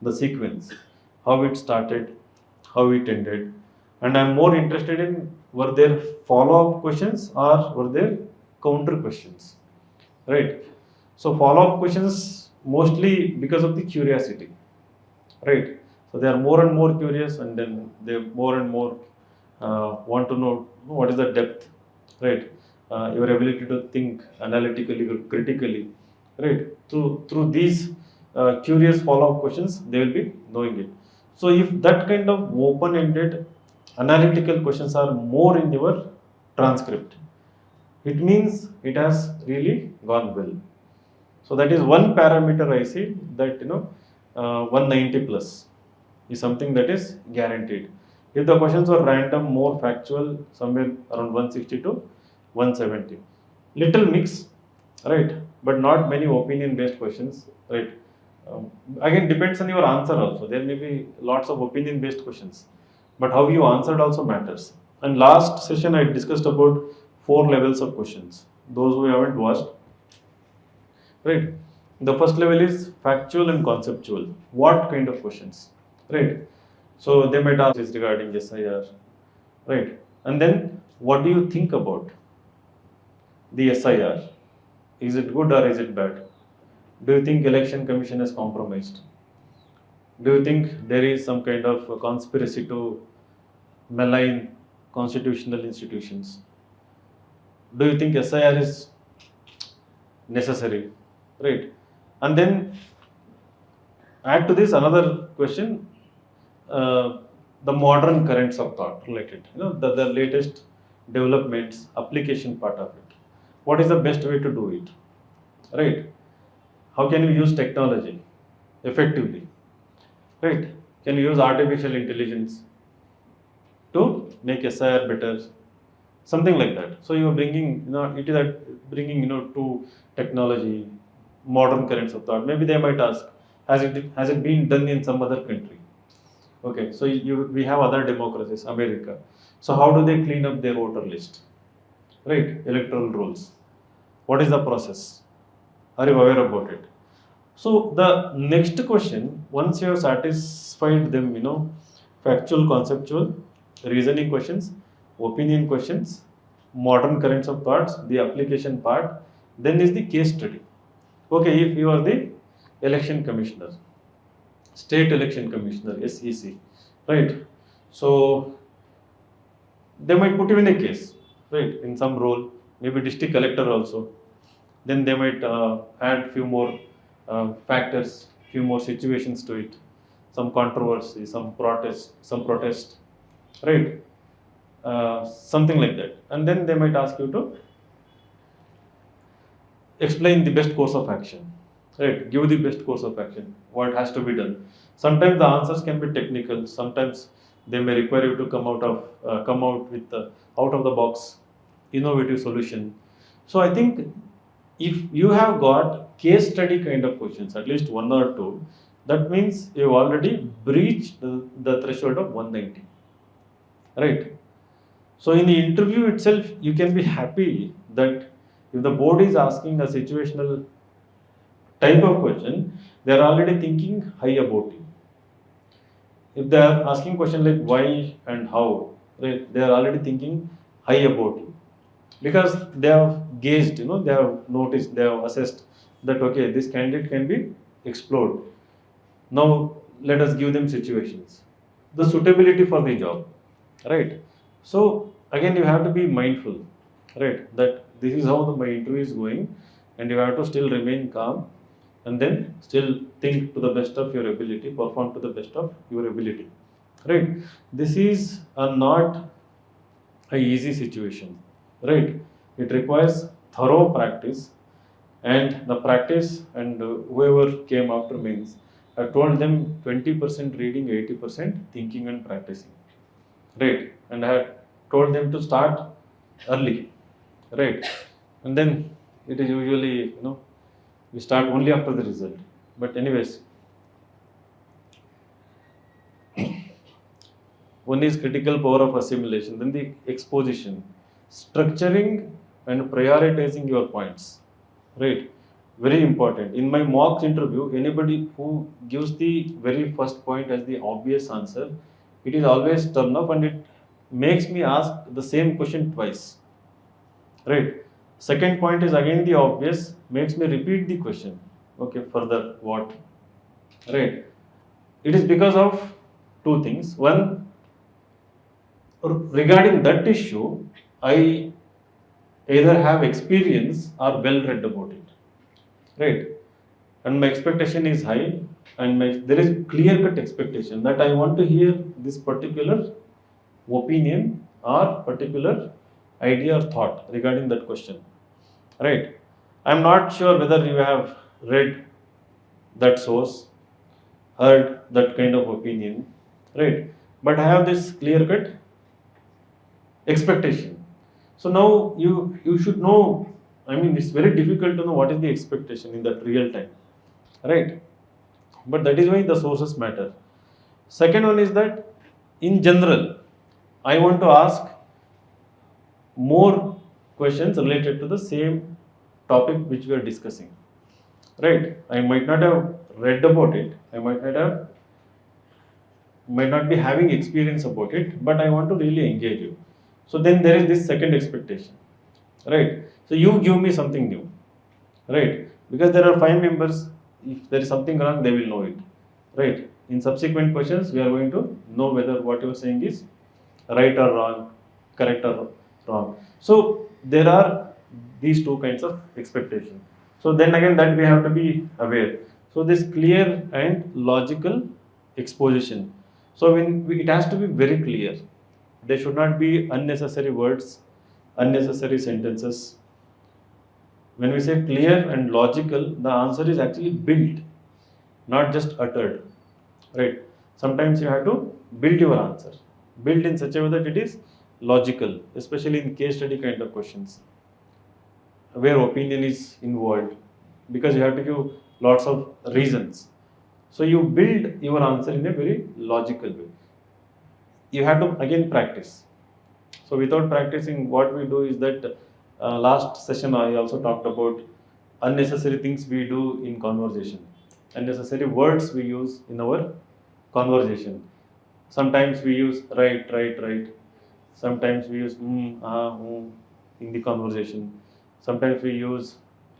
[SPEAKER 1] the sequence, how it started, how it ended, and I'm more interested in were there follow-up questions or were there counter questions, right? So follow-up questions mostly because of the curiosity, right? So they are more and more curious, and then they more and more want to know what is the depth, right? Your ability to think analytically or critically, right? Through these curious follow-up questions, they will be knowing it. So if that kind of open-ended analytical questions are more in your transcript, it means it has really gone well. So that is one parameter I see, that 190 plus is something that is guaranteed. If the questions were random, more factual, somewhere around 160 to 170, little mix, right? But not many opinion based questions, right? Again, depends on your answer also. There may be lots of opinion based questions, but how you answered also matters. And last session I discussed about 4 levels of questions. Those who haven't watched, right? The first level is factual and conceptual. What kind of questions, right? So they might ask is regarding SIR, right? And then what do you think about the SIR? Is it good or is it bad? Do you think election commission is compromised? Do you think there is some kind of a conspiracy to malign constitutional institutions? Do you think SIR is necessary, right? And then add to this another question, uh, the modern currents of thought related, the latest developments, application part of it. What is the best way to do it, right? How can you use technology effectively, right? Can you use artificial intelligence to make SIR better, something like that. So you are bringing, it is that bringing, to technology, modern currents of thought. Maybe they might ask, has it been done in some other country? Okay, so we have other democracies, America. So how do they clean up their voter list, right? Electoral rolls. What is the process? Are you aware about it? So the next question, once you have satisfied them, factual, conceptual, reasoning questions, opinion questions, modern currents of thoughts, the application part, then is the case study. Okay, if you are the election commissioner, state election commissioner, SEC, right? So they might put you in a case, right? In some role, maybe district collector also. Then they might add few more factors, few more situations to it, some controversy, some protest, right? Something like that. And then they might ask you to explain the best course of action, right? Give the best course of action, what has to be done. Sometimes the answers can be technical, sometimes they may require you to come out with out of the box innovative solution. So I think if you have got case study kind of questions, at least one or two, that means you've already breached the threshold of 190, right? So in the interview itself, you can be happy that if the board is asking a situational type of question, they are already thinking high about you. If they are asking question like why and how, right, they are already thinking high about you, because they have gauged, they have noticed, they have assessed that okay, this candidate can be explored. Now let us give them situations, the suitability for the job, right? So again, you have to be mindful, right, that this is how my interview is going, and you have to still remain calm, and then still think to the best of your ability, perform to the best of your ability, right? This is not a easy situation, right? It requires thorough practice, and the practice, and whoever came after means, I told them 20% reading, 80% thinking and practicing, right? And I had told them to start early, right? And then it is usually, we start only after the result. But anyways, one is critical power of assimilation, then the exposition, structuring and prioritizing your points, right? Very important. In my mock interview, anybody who gives the very first point as the obvious answer, it is always turn off, and it makes me ask the same question twice, right? Second point is again the obvious, makes me repeat the question. Okay, further what? Right. It is because of two things. One, regarding that issue, I either have experience or well read about it, right? And my expectation is high, and there is clear cut expectation that I want to hear this particular opinion or particular idea or thought regarding that question, right? I'm not sure whether you have read that source, heard that kind of opinion, right? But I have this clear cut expectation. So now you should know. I mean, it's very difficult to know what is the expectation in that real time, right? But that is why the sources matter. Second one is that in general, I want to ask more questions related to the same topic which we are discussing, right? I might not have read about it. I might not be having experience about it, but I want to really engage you. So then there is this second expectation, right? So you give me something new, right? Because there are five members. If there is something wrong, they will know it, right? In subsequent questions, we are going to know whether what you are saying is right or wrong, correct or wrong. So there are these two kinds of expectation. So then again, that we have to be aware. So this clear and logical exposition. So it has to be very clear. There should not be unnecessary words, unnecessary sentences. When we say clear and logical, the answer is actually built, not just uttered, right? Sometimes you have to build your answer, build in such a way that it is logical, especially in case study kind of questions where opinion is involved, because you have to give lots of reasons. So you build your answer in a very logical way. You have to again practice. So without practicing, what we do is that last session I also talked about unnecessary things we do in conversation, unnecessary words we use in our conversation. Sometimes we use right, right, right. Sometimes we use in the conversation. Sometimes we use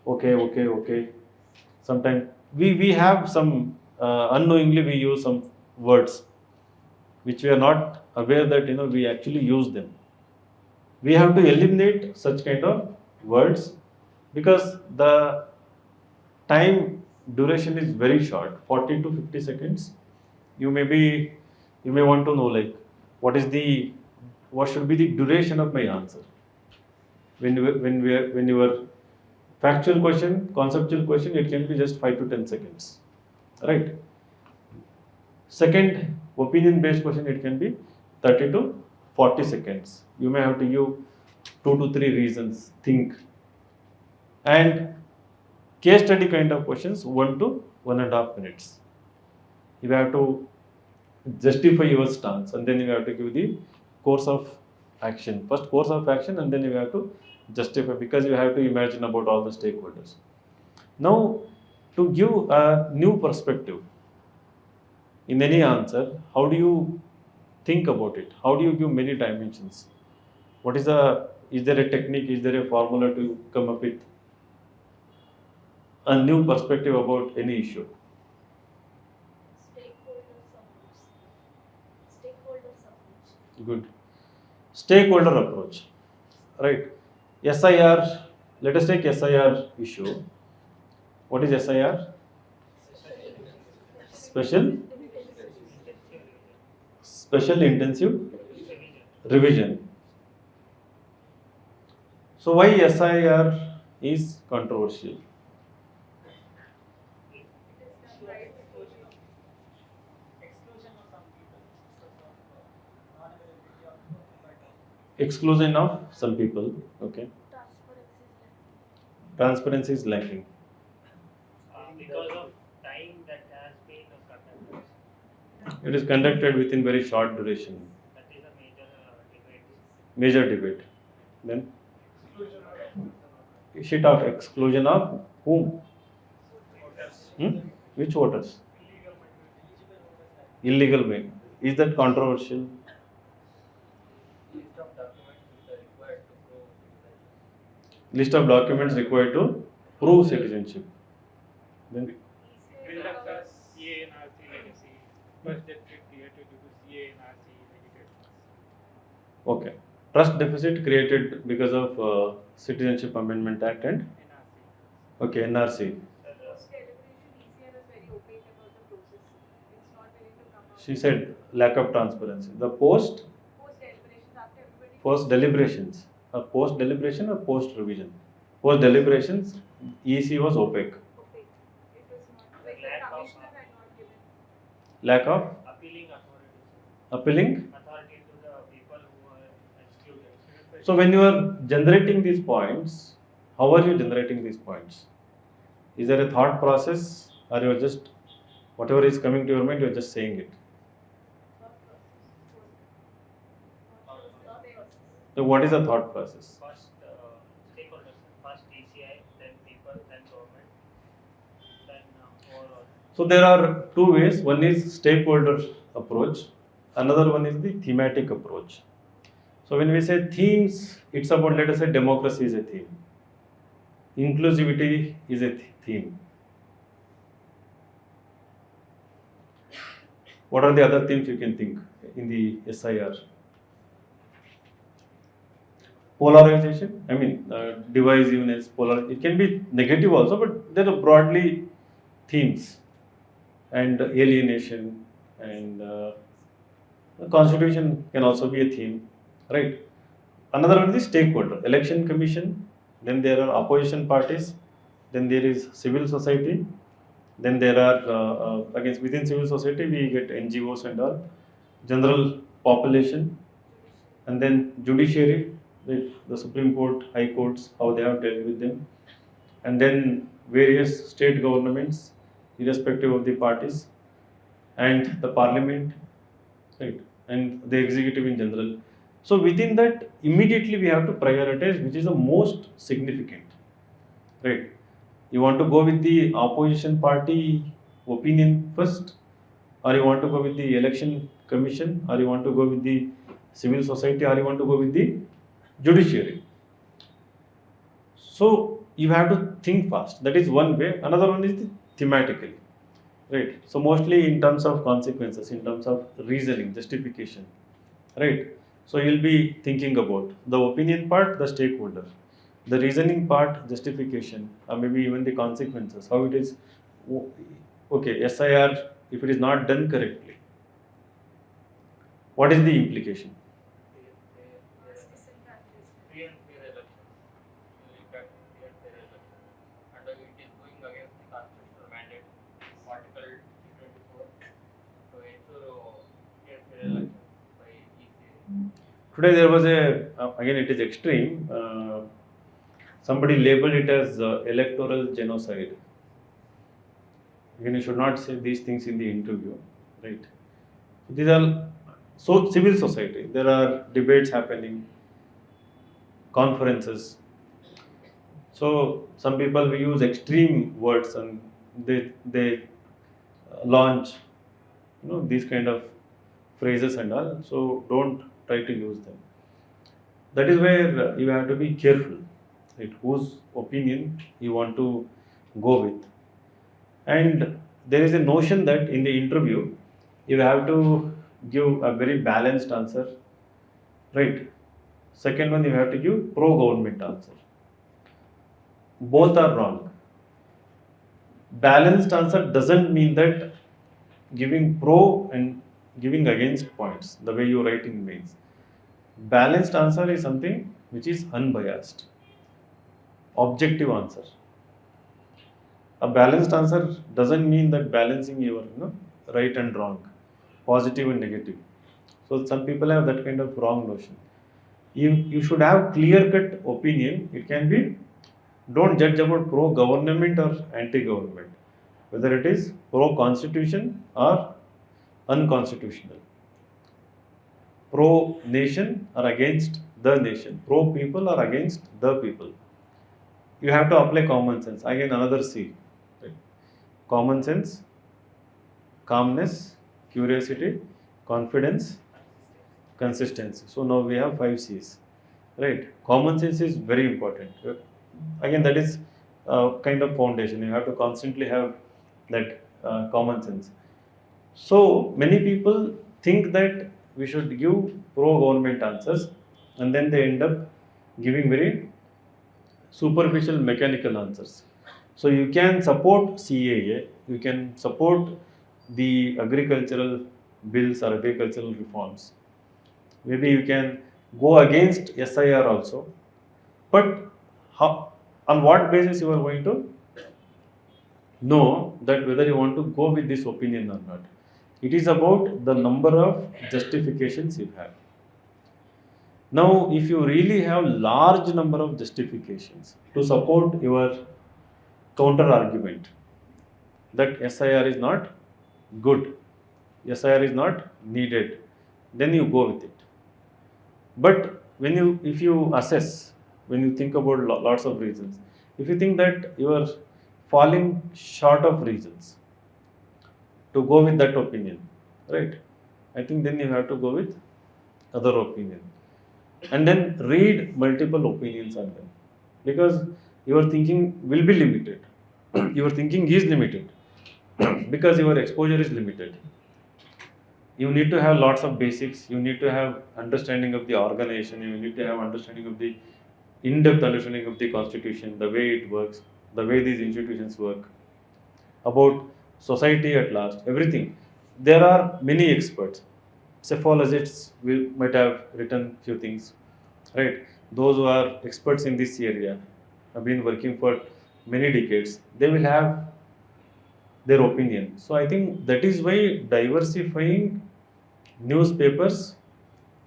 [SPEAKER 1] okay, okay, okay. Sometimes we have some unknowingly we use some words which we are not aware that we actually use them. We have to eliminate such kind of words because the time duration is very short, 40 to 50 seconds. You may be you may want to know like what should be the duration of my answer when you are factual question, conceptual question, it can be just 5 to 10 seconds, right? Second, opinion based question, it can be 30 to 40 seconds. You may have to give 2 to 3 reasons, think. And case study kind of questions, 1 to 1.5 minutes. You have to justify your stance and then you have to give the course of action. First course of action and then you have to justify, because you have to imagine about all the stakeholders. Now, to give a new perspective in any answer, how do you think about it? How do you give many dimensions? Is there a technique, is there a formula to come up with a new perspective about any issue? Good. Stakeholder approach, right? SIR, let us take SIR issue. What is SIR? Special, special intensive revision. So why SIR is controversial? Exclusion of some people. Okay. Transparency is lacking.
[SPEAKER 2] Because of time that has been conducted.
[SPEAKER 1] It is conducted within very short duration.
[SPEAKER 2] That is a major debate.
[SPEAKER 1] Major debate. Then shit of exclusion of whom? Hmm? Which voters? Illegal way. Is that controversial? List of documents required to prove citizenship. Then
[SPEAKER 2] Build up the CANRC legacy. First deficit created due to CANRC negated.
[SPEAKER 1] okay. Trust deficit created because of Citizenship Amendment Act and
[SPEAKER 2] NRC.
[SPEAKER 1] okay NRC. She said lack of transparency. The post Post deliberations. Post deliberation or post revision? Post deliberations, EC was opaque.
[SPEAKER 4] Okay. It was not,
[SPEAKER 2] The
[SPEAKER 4] like
[SPEAKER 2] lack
[SPEAKER 4] the
[SPEAKER 2] of
[SPEAKER 4] commissioner had not given.
[SPEAKER 1] Lack of
[SPEAKER 2] appealing authority,
[SPEAKER 1] appealing.
[SPEAKER 2] authority to the people who are excluded.
[SPEAKER 1] So when you are generating these points, how are you generating these points? Is there a thought process, or you are just whatever is coming to your mind, you are just saying it? So what is the thought process?
[SPEAKER 2] First stakeholders, first ECI, then people, then government, then overall.
[SPEAKER 1] So there are two ways. One is stakeholder approach. Another one is the thematic approach. So when we say themes, it's about, let us say, democracy is a theme. Inclusivity is a theme. What are the other themes you can think in the SIR? Polarization, I mean, divisiveness, it can be negative also, but there are broadly themes, and alienation, and the constitution can also be a theme, right? Another one is stakeholder, election commission, then there are opposition parties, then there is civil society, then there are, against within civil society, we get NGOs and all, general population, and then judiciary, the Supreme Court, High Courts, how they have dealt with them, and then various state governments, irrespective of the parties, and the parliament, right, and the executive in general. So within that, immediately we have to prioritize which is the most significant, right? You want to go with the opposition party opinion first, or you want to go with the election commission, or you want to go with the civil society, or you want to go with the judiciary. So you have to think fast. That is one way. Another one is the thematically, right? So mostly in terms of consequences, in terms of reasoning, justification, right? So you'll be thinking about the opinion part, the stakeholder, the reasoning part, justification, or maybe even the consequences, how it is. Okay, SIR, if it is not done correctly, what is the implication?
[SPEAKER 4] Mass disenfranchisement.
[SPEAKER 5] Free and fair elections. You look at free and fair elections, and it is going against the constitutional mandate, Article 324, to ensure free and fair elections by ECA.
[SPEAKER 1] Today there was again it is extreme, somebody labeled it as electoral genocide. Again, you should not say these things in the interview, right? These are, so civil society, there are debates happening, conferences. So some people we use extreme words, and they launch, these kind of phrases and all. So don't try to use them. That is where you have to be careful, right? Whose opinion you want to go with. And there is a notion that in the interview you have to give a very balanced answer, right? Second one, you have to give pro government answer. Both are wrong. Balanced answer doesn't mean that giving pro and giving against points the way you write in mails. Balanced answer is something which is unbiased, objective answer. A balanced answer doesn't mean that balancing your right and wrong, positive and negative. So some people have that kind of wrong notion. You should have clear cut opinion. It can be, don't judge about pro government or anti government, whether it is pro constitution or unconstitutional, pro nation or against the nation, pro people or against the people. You have to apply common sense. Again, another C, right? Common sense, calmness, curiosity, confidence, consistency. So now we have 5 C's, right? Common sense is very important. Again, that is kind of foundation. You have to constantly have that common sense. So many people think that we should give pro government answers, and then they end up giving very superficial mechanical answers. So you can support CAA, you can support the agricultural bills or agricultural reforms. Maybe you can go against SIR also. But how, on what basis you are going to know that whether you want to go with this opinion or not? It is about the number of justifications you have. Now, if you really have large number of justifications to support your counter argument that SIR is not good, SIR is not needed, then you go with it. But if you assess, when you think about lots of reasons, if you think that you are falling short of reasons to go with that opinion, right? I think then you have to go with other opinion, and then read multiple opinions on them, because your thinking will be limited. Your thinking is limited because your exposure is limited. You need to have lots of basics. You need to have understanding of the organization. You need to have understanding of the in-depth understanding of the constitution, the way it works, the way these institutions work, about society at large, everything. There are many experts. Psephologists might have written few things, right? Those who are experts in this area have been working for many decades. They will have their opinion. So I think that is why diversifying newspapers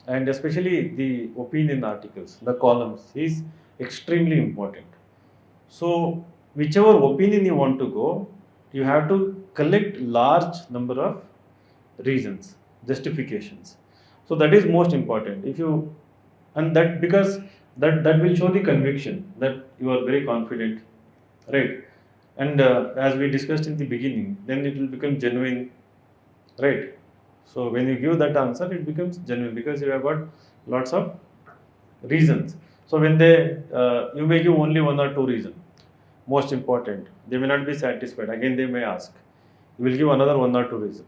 [SPEAKER 1] and especially the opinion articles, the columns, is extremely important. So whichever opinion you want to go, you have to collect large number of reasons, justifications. So that is most important. If you, and that, because that will show the conviction that you are very confident, right? And as we discussed in the beginning, then it will become genuine, right? So when you give that answer, it becomes genuine because you have got lots of reasons. So when you may give only one or two reasons, most important, they may not be satisfied. Again, they may ask. You will give another one or two reasons.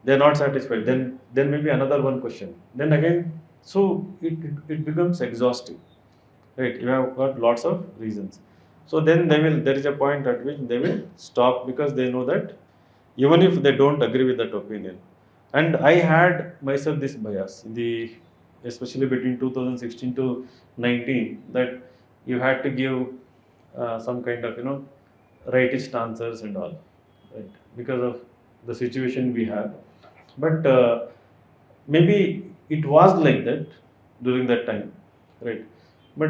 [SPEAKER 1] They are not satisfied. Then there may be another one question. Then again, so it becomes exhaustive, right? You have got lots of reasons. So then there is a point at which they will stop because they know that even if they don't agree with that opinion. And I had myself this bias in the, especially between 2016 to 19, that you had to give some kind of rightist answers and all, right? Because of the situation we have. But maybe it was like that during that time, right? But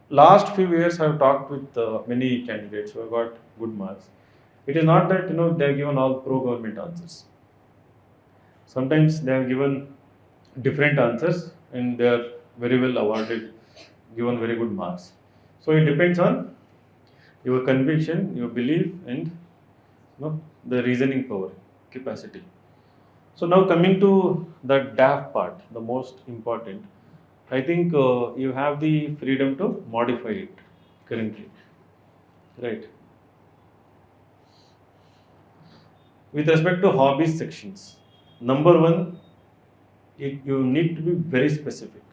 [SPEAKER 1] last few years I've talked with many candidates who have got good marks. It is not that they have given all pro government answers. Sometimes they have given different answers and they are very well awarded, given very good marks. So it depends on your conviction, your belief, and the reasoning power, capacity. So now coming to the DAF part, the most important, I think you have the freedom to modify it currently, right? With respect to hobbies sections, number one, you need to be very specific.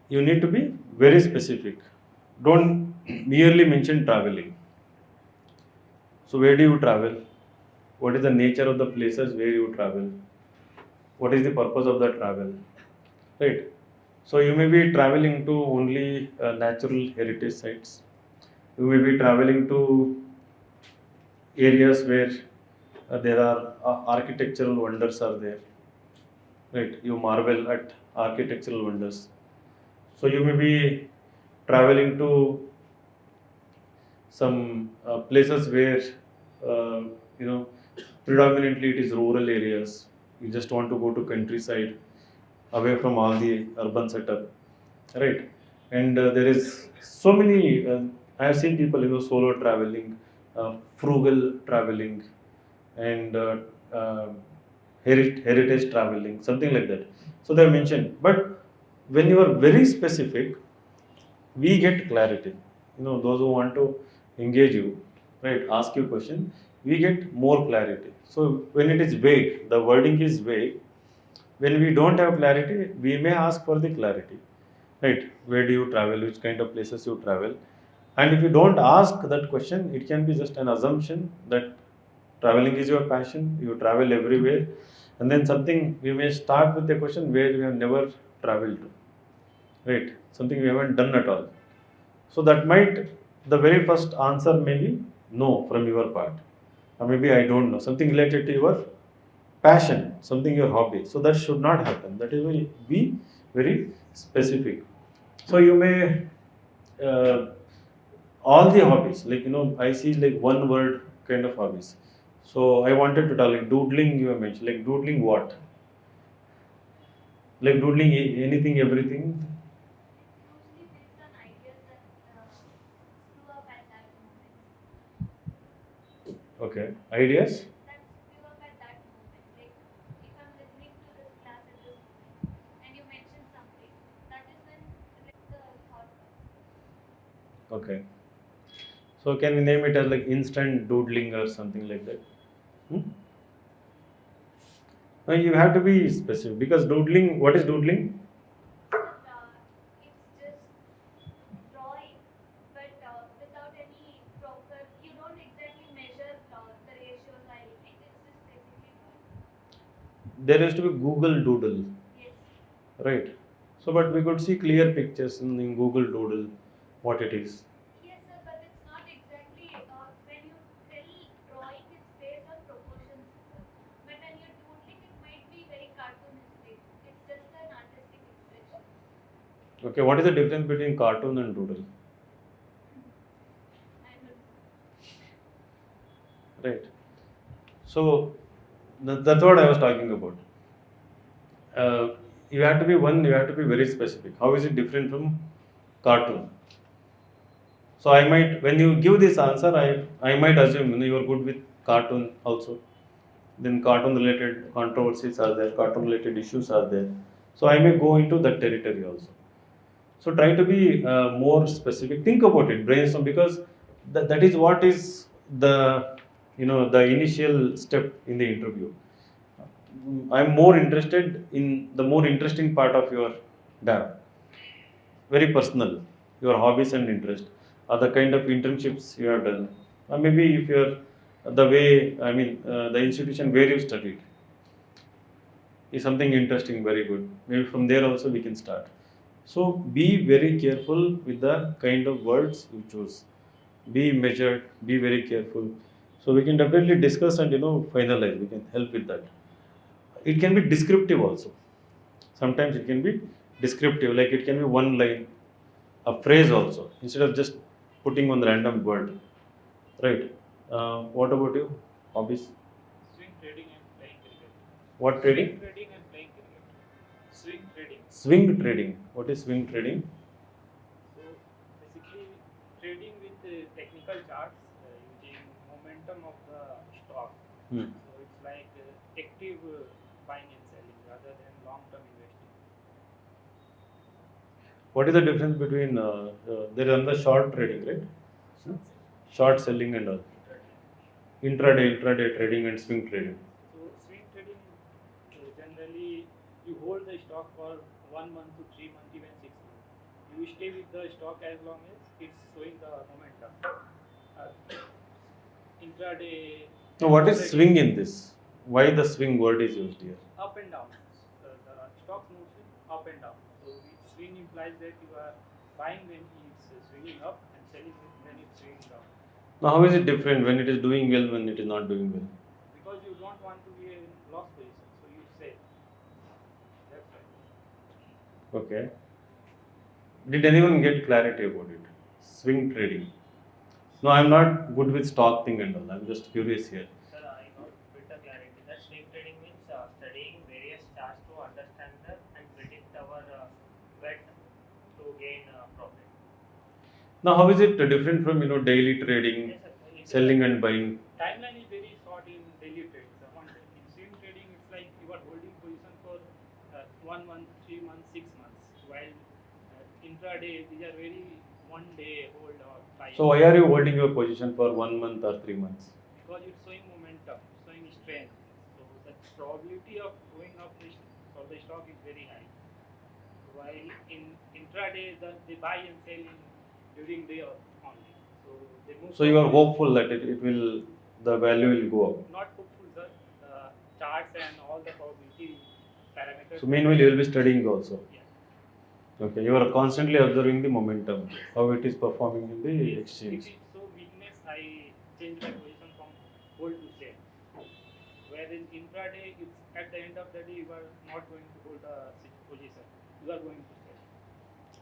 [SPEAKER 1] You need to be very specific. Don't merely mention traveling. So where do you travel? What is the nature of the places where you travel? What is the purpose of the travel? Right. So you may be traveling to only natural heritage sites. You may be traveling to areas where there are architectural wonders are there. Right. You marvel at architectural wonders. So you may be traveling to some places where uh, you know predominantly it is rural areas. You just want to go to countryside, away from all the urban setup, right? And there is so many. I have seen people solo traveling, frugal traveling, and heritage traveling, something like that. So they have mentioned, but when you are very specific, we get clarity. Those who want to engage you, right, ask you question, we get more clarity. So when it is vague, the wording is vague. When we don't have clarity, we may ask for the clarity, right? Where do you travel? Which kind of places you travel? And if you don't ask that question, it can be just an assumption that traveling is your passion. You travel everywhere, And then something we may start with a question where we have never traveled to, right? Something we haven't done at all. So that might, the very first answer may be no from your part, or maybe I don't know, something related to your passion, something your hobby. So that should not happen. That is why be very specific. So you may all the hobbies, like I see like one word kind of hobbies. So I wanted to tell like doodling. You have mentioned like doodling what? Like doodling anything, everything.
[SPEAKER 4] It's usually based on ideas that screw up at that moment.
[SPEAKER 1] Okay, ideas.
[SPEAKER 4] That screw up at that moment. Like if I'm listening to this class at this moment and you mention something, that is when like the thought comes.
[SPEAKER 1] Okay. So can we name it as like instant doodling or something like that? Hmm? No, you have to be specific because doodling. What is doodling?
[SPEAKER 4] Sir, it's just drawing, but without any proper, you don't exactly measure the ratios or anything. It's just basically drawing.
[SPEAKER 1] There has to be Google Doodle,
[SPEAKER 4] Yes.
[SPEAKER 1] right? So, but we could see clear pictures in Google Doodle, what it is.
[SPEAKER 4] Yes, sir, but it's not exactly when you tell drawing, it's based on proportions, sir. But when you're doodling, it might be very cartoonistic. It's just an artistic expression.
[SPEAKER 1] Okay, what is the difference between cartoon and doodle?
[SPEAKER 4] I don't know.
[SPEAKER 1] Right. So that's what I was talking about. Uh, you have to be one. You have to be very specific. How is it different from cartoon? So I might, when you give this answer, I might assume you are good with cartoon also. Then cartoon related controversies are there, cartoon related issues are there. So I may go into that territory also. So try to be more specific. Think about it, brainstorm, because that is what is the the initial step in the interview. I'm more interested in the more interesting part of your DAP, very personal, your hobbies and interest, or the kind of internships you have done, or maybe if you're the way the institution where you studied is something interesting, very good. Maybe from there also we can start. So be very careful with the kind of words you choose. Be measured, be very careful. So we can definitely discuss and finalize. We can help with that. It can be descriptive also. Sometimes it can be descriptive, like it can be one line, a phrase also, instead of just putting one random word. Right. What about you? Hobbies?
[SPEAKER 2] Swing trading and playing cricket.
[SPEAKER 1] What
[SPEAKER 2] Swing
[SPEAKER 1] trading?
[SPEAKER 2] trading and playing cricket. Swing trading.
[SPEAKER 1] Swing trading. What is swing trading?
[SPEAKER 2] So basically, trading with technical charts using momentum of the stock.
[SPEAKER 1] Hmm.
[SPEAKER 2] So it's like active buying and selling rather than long-term investing.
[SPEAKER 1] What is the difference between there is another short trading, right? Hmm? Short selling and all. Intraday trading and swing trading.
[SPEAKER 2] So swing trading generally you hold the stock for 1 month to 3 months, even 6 months. You stay with the stock as long as it's showing the momentum. Intraday
[SPEAKER 1] Now, what is
[SPEAKER 2] trading,
[SPEAKER 1] swing in this? Why the swing word is used here?
[SPEAKER 2] up and down. The stock moves up and down. So swing implies that you are buying when it's swinging up and selling when it's swinging down.
[SPEAKER 1] Now, how is it different when it is doing well, when it is not doing well?
[SPEAKER 2] Because you don't want to be in loss position, so you sell. That's right.
[SPEAKER 1] Okay. Did anyone get clarity about it? Swing trading. No, I'm not good with stock thing and all. I'm just curious here.
[SPEAKER 5] Sir, I got better clarity. That swing trading means studying various charts to understand the and predict our bet to gain profit.
[SPEAKER 1] Now, how is it different from daily trading,
[SPEAKER 2] Yes, sir.
[SPEAKER 1] selling and buying?
[SPEAKER 2] Timeline is very short in daily trade. So in swing trading, it's like you are holding position for 1 month, 3 months, 6 months. While intraday, these are very 1 day hold or 5.
[SPEAKER 1] So, why are you holding your position for 1 month or 3 months?
[SPEAKER 2] Because it's showing momentum, showing strength. So the probability of going up for the stock is very high. While in intraday, they buy and sell during day only. So they move.
[SPEAKER 1] So, you are hopeful that it will, the value will go up.
[SPEAKER 2] Not hopeful, sir. charts and all the probability parameters.
[SPEAKER 1] So meanwhile you will be studying also.
[SPEAKER 2] Yeah.
[SPEAKER 1] Okay, you are constantly observing the momentum, how it is performing in the
[SPEAKER 2] If
[SPEAKER 1] exchange.
[SPEAKER 2] it's so weakness, I change my position from hold to sell. Where in intraday, it's at the end of the day, you are not going to hold a position. You are going to sell.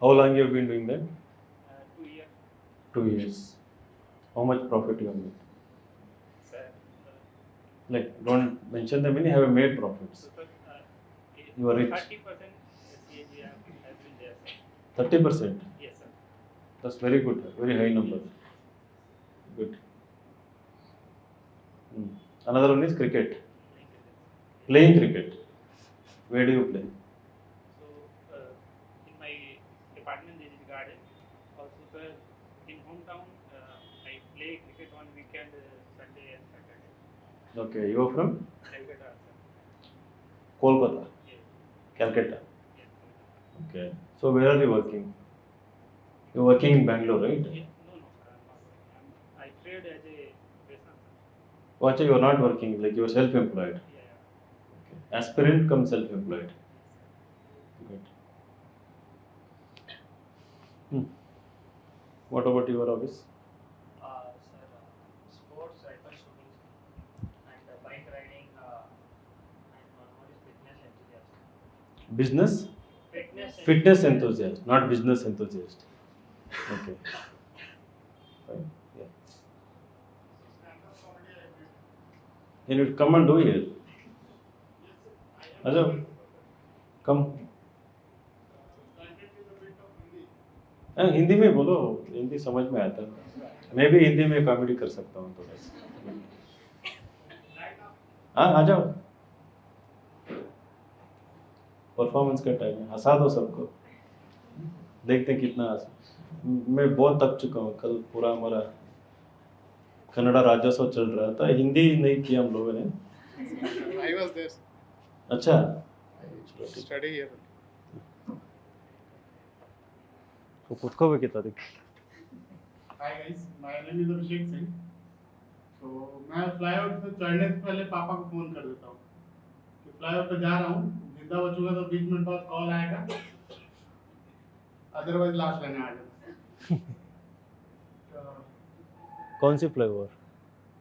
[SPEAKER 1] How long you have been doing that?
[SPEAKER 2] 2 years.
[SPEAKER 1] 2 years. How much profit you have made?
[SPEAKER 2] Sir,
[SPEAKER 1] Like, don't mention the many, have you made profits?
[SPEAKER 2] so,
[SPEAKER 1] You are rich.
[SPEAKER 2] 30% CAGR has been there, sir.
[SPEAKER 1] 30%.
[SPEAKER 2] Yes, sir.
[SPEAKER 1] That's very good, very high number. Good. Another one is cricket. Playing cricket. Where do you play?
[SPEAKER 2] So, in my department there is garden. Also, sir, in hometown, I play cricket on weekend, Sunday and Saturday.
[SPEAKER 1] Okay, you are from
[SPEAKER 2] Calcutta, sir.
[SPEAKER 1] Kolkata,
[SPEAKER 2] Yes.
[SPEAKER 1] Calcutta.
[SPEAKER 2] Yes.
[SPEAKER 1] Okay. So where are you working? You're working in Bangalore, right?
[SPEAKER 2] Yeah. No, sir. I'm not working. I trade as a business, sir.
[SPEAKER 1] Oh, actually, you are not working, like you are self-employed.
[SPEAKER 2] Yeah.
[SPEAKER 1] Okay. Aspirant come self-employed. Good. What about your hobbies?
[SPEAKER 5] Sir, sports, rifle shooting, and bike riding, and one more is fitness enthusiast.
[SPEAKER 1] Business?
[SPEAKER 5] Fitness.
[SPEAKER 1] Fitness enthusiast, not business enthusiast. Okay. Fine. Yeah.
[SPEAKER 3] Stand-up comedy I did.
[SPEAKER 1] Can you come and do here?
[SPEAKER 3] Yes, I am.
[SPEAKER 1] Ajab, come.
[SPEAKER 3] Content is a bit of Hindi.
[SPEAKER 1] हाँ, हिंदी में बोलो, हिंदी समझ में आता है। मैं भी हिंदी में कॉमेडी कर सकता हूँ थोड़ा सा।
[SPEAKER 3] Right now.
[SPEAKER 1] हाँ, आ जाओ। परफॉर्मेंस का टाइम है, हंसा दो सबको। देखते हैं कितना मैं बहुत थक चुका हूँ। कल पूरा हमारा कन्नड़ा राज्योत्सव चल रहा था, हिंदी नहीं किया हम लोगों ने।
[SPEAKER 3] I was there.
[SPEAKER 1] अच्छा,
[SPEAKER 3] I study here.
[SPEAKER 1] तो खुद को भी कितना दिख।
[SPEAKER 3] Hi guys, my name is Abhishek Singh. तो मैं फ्लाईओवर पे चढ़ने से पहले पापा को फोन कर देता हूँ कि फ्लाईओवर पे जा रहा हूँ, जिंदा बचूंगा तो 20 मिनट बाद कॉल आएगा, अदरवाइज लाश लेने आ जाओ।
[SPEAKER 1] कौन सी flyover?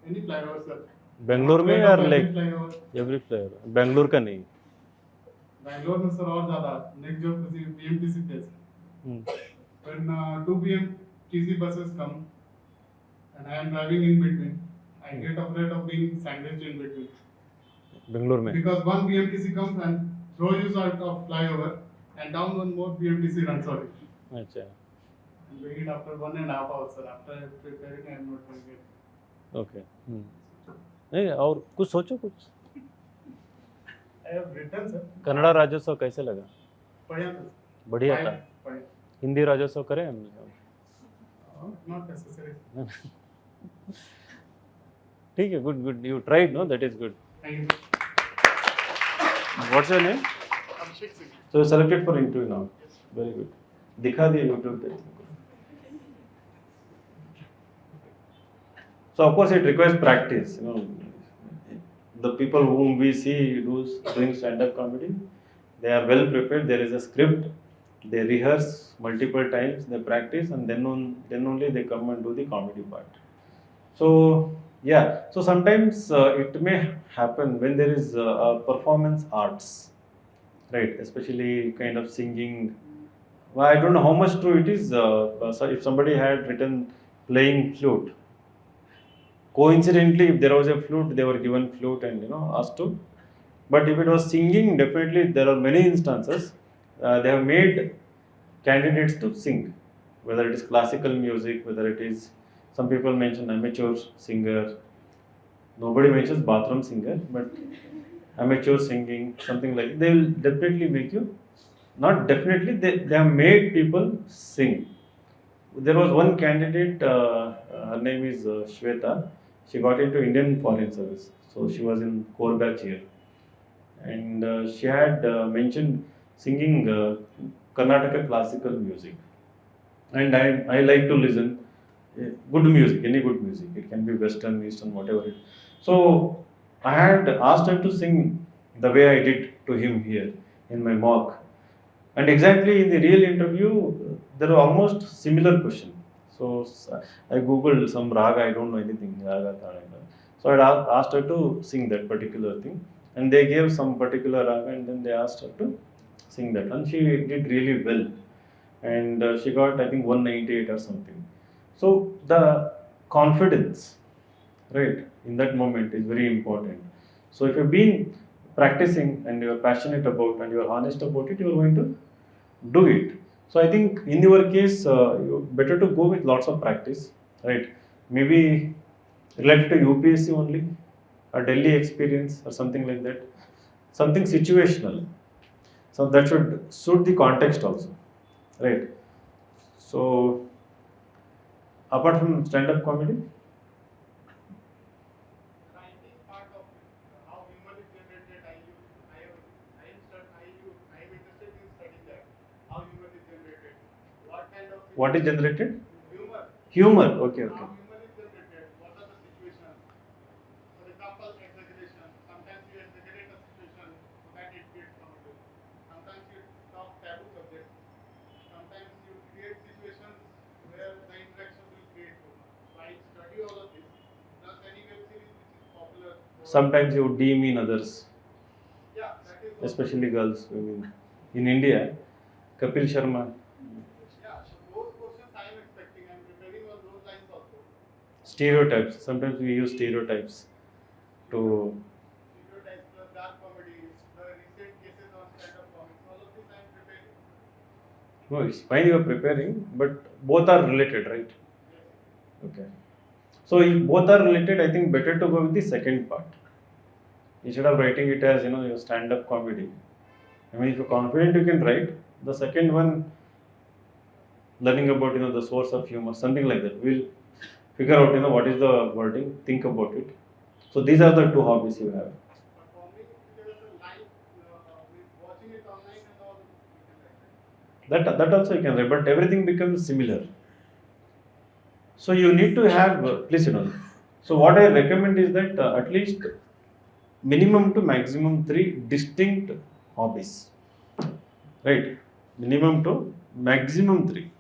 [SPEAKER 3] Any flyover sir.
[SPEAKER 1] Bangalore में यार, like
[SPEAKER 3] flyover
[SPEAKER 1] every flyover, Bangalore का नहीं।
[SPEAKER 3] बैंगलोर में सर और ज्यादा नेक्स्ट जो किसी BMTC place when 2 p.m. TC buses come and I am driving in between, I get afraid of being sandwiched in between.
[SPEAKER 1] Bangalore में
[SPEAKER 3] Because one BMTC comes and throws you out of flyover and down one more BMTC runs on it.
[SPEAKER 1] अच्छा,
[SPEAKER 3] And we hit after 1.5 hours, sir. After preparing, I am not doing it.
[SPEAKER 1] Okay. नहीं, और कुछ सोचो कुछ।
[SPEAKER 3] I have written, sir.
[SPEAKER 1] Kannada राज्योत्सव कैसे लगा?
[SPEAKER 3] बढ़िया था.
[SPEAKER 1] बढ़िया था।
[SPEAKER 3] बढ़िया.
[SPEAKER 1] हिंदी राज्योत्सव करें हमने?
[SPEAKER 3] Not necessary.
[SPEAKER 1] ठीक है, good good, you tried, no, that is good.
[SPEAKER 3] Thank you.
[SPEAKER 1] What's your name?
[SPEAKER 3] Abhishek Singh.
[SPEAKER 1] So selected for interview now. Very good. दिखा दिए YouTube पे। So of course it requires practice. You know, the people whom we see doing stand-up comedy, they are well prepared. There is a script. They rehearse multiple times. They practice, and then only they come and do the comedy part. So yeah. So sometimes it may happen when there is performance arts, right? Especially kind of singing. Well, I don't know how much true it is. So if somebody had written playing flute, coincidentally, if there was a flute, they were given flute and asked to. But if it was singing, definitely there are many instances. They have made candidates to sing, whether it is classical music, whether it is, some people mention amateur singer. Nobody mentions bathroom singer, but amateur singing, something like, they will definitely make you, not definitely, they have made people sing. There was one candidate, her name is Shweta. She got into Indian Foreign Service, so she was in core batch here, and she had mentioned singing Karnataka classical music, and I like to listen good music, any good music. It can be Western, Eastern, whatever it. So I had asked her to sing the way I did to him here in my mock. And exactly in the real interview, there were almost similar question. So I googled some raga. I don't know anything raga Tadanga. So I asked her to sing that particular thing, and they gave some particular raga, and then they asked her to sing that, and she did really well, and she got I think 198 or something. So the confidence, right, in that moment is very important. So if you've been practicing and you're passionate about and you're honest about it, you're going to do it. So I think in your case, you better to go with lots of practice, right? Maybe related to UPSC only, a Delhi experience or something like that, something situational. So that should suit the context also, right? So apart from stand-up comedy,
[SPEAKER 3] Writing part of it, how human is generated, I am interested in studying that, how human is generated, what kind of
[SPEAKER 1] what is generated?
[SPEAKER 3] humor,
[SPEAKER 1] Humor. Okay, okay.
[SPEAKER 3] how human is generated, what are the situations, for example, exaggeration, sometimes you exaggerate a situation so that it gets comedy, sometimes you talk taboo subjects, sometimes you create situations where the interaction will create humor. So I study all of this, plus any web series which is popular.
[SPEAKER 1] Sometimes you demean others,
[SPEAKER 3] Yeah, that is also.
[SPEAKER 1] especially girls. I mean, in India, Kapil Sharma,
[SPEAKER 3] Yeah, so those questions I am expecting. I am preparing on those lines also.
[SPEAKER 1] stereotypes. Sometimes we use stereotypes to.
[SPEAKER 3] Stereotypes plus dark comedy, the recent cases on stand-up comics, all of this I am preparing.
[SPEAKER 1] No, it's fine you are preparing, but both are related, right?
[SPEAKER 3] Yes.
[SPEAKER 1] Okay. So if both are related, I think better to go with the second part instead of writing it as your stand-up comedy. I mean, if you're confident you can write the second one, learning about the source of humor, something like that. We'll figure out what is the wording, think about it. So these are the two hobbies you have.
[SPEAKER 3] But for me, there is a live, with watching it online and all, we can write that.
[SPEAKER 1] That also you can write, but everything becomes similar. So you need to have please. So what I recommend is that at least minimum to maximum three distinct hobbies, right? Minimum to maximum three.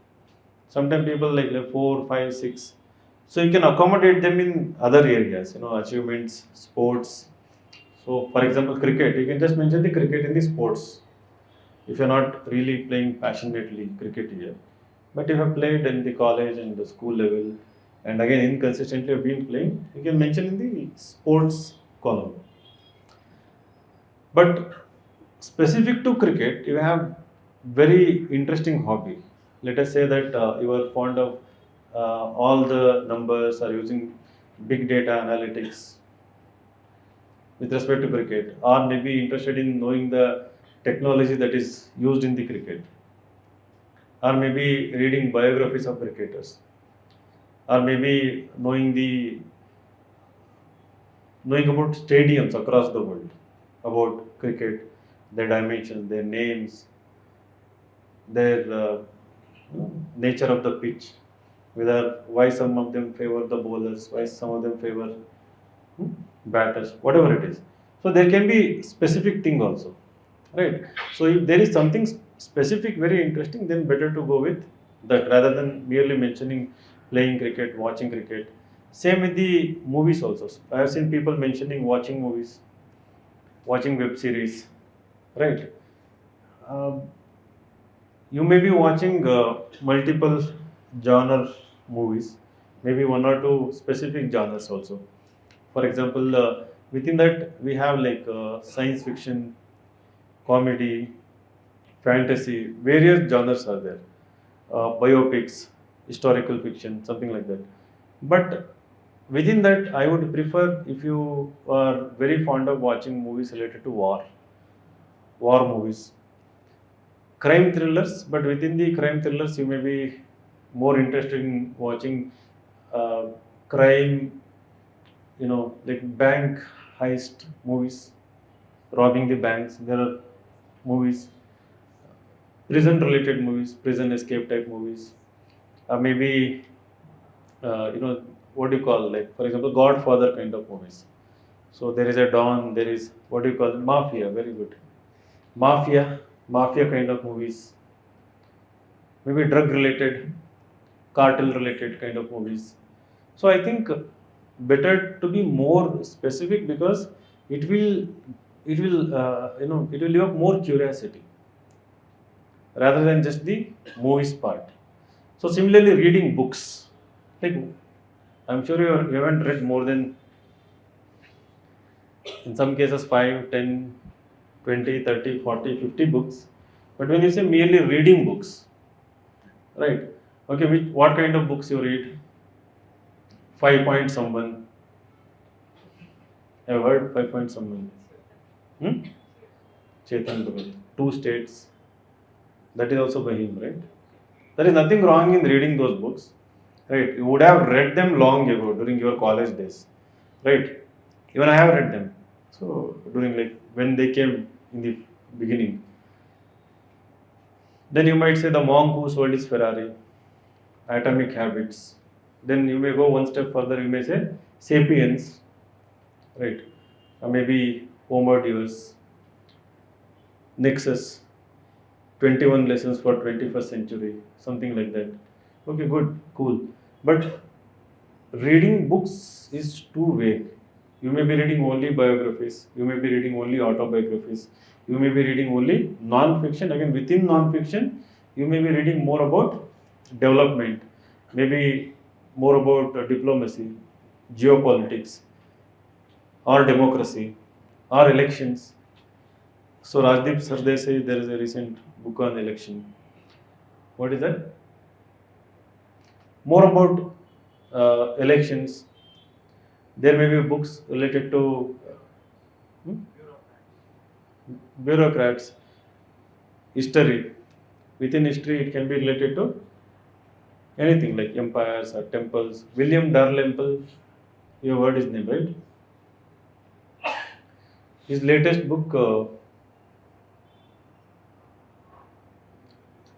[SPEAKER 1] Sometimes people like 4, 5, 6. So you can accommodate them in other areas, achievements, sports. So for example, cricket, you can just mention the cricket in the sports. If you're not really playing passionately cricket here, but if you have played in the college and the school level, and again inconsistently have been playing, you can mention in the sports column. But specific to cricket, you have very interesting hobby. Let us say that you are fond of all the numbers, are using big data analytics with respect to cricket, or maybe interested in knowing the technology that is used in the cricket, or maybe reading biographies of cricketers, or maybe knowing about stadiums across the world, about cricket, their dimensions, their names, their nature of the pitch, whether why some of them favor the bowlers, why some of them favor batters, whatever it is. So there can be specific thing also, right? So if there is something specific, very interesting, then better to go with that rather than merely mentioning playing cricket, watching cricket. Same with the movies also. I have seen people mentioning watching movies, watching web series, right? Um, you may be watching multiple genre movies, maybe one or two specific genres also. For example, within that we have like science fiction, comedy, fantasy, various genres are there. Biopics, historical fiction, something like that. But within that, I would prefer if you are very fond of watching movies related to war movies, crime thrillers, but within the crime thrillers, you may be more interested in watching uh, crime, like bank heist movies, robbing the banks. There are movies, prison related movies, prison escape type movies, maybe what do you call, like for example, Godfather kind of movies. So there is a Don, there is what do you call it? Mafia, very good. Mafia kind of movies, maybe drug related, cartel related kind of movies. So I think better to be more specific because it will it will give up more curiosity rather than just the movies part. So similarly, reading books, like I'm sure you haven't read more than in some cases 5, 10, 20, 30, 40, 50 books. But when you say merely reading books, right? Okay, what kind of books you read? 5 point someone. Have heard 5 point someone? Hmm? Chetan Bhagat. Two states. That is also by him, right? There is nothing wrong in reading those books, right? You would have read them long ago during your college days, right? Even I have read them. So during like when they came in the beginning, then you might say the monk who sold his Ferrari, Atomic Habits. Then you may go one step further. You may say Sapiens, right? Or maybe Homo Deus, Nexus, 21 lessons for 21st century, something like that. Okay, good, cool. But reading books is too vague. You may be reading only biographies, you may be reading only autobiographies, you may be reading only non-fiction. Again, within non-fiction, you may be reading more about development, maybe more about diplomacy, geopolitics, or democracy, or elections. So Rajdeep Sardesai, there is a recent book on election. What is that? More about elections. There may be books related to hmm, bureaucrats, history. Within history, it can be related to anything like empires or temples. William Dalrymple, you have heard his name, right? His latest book,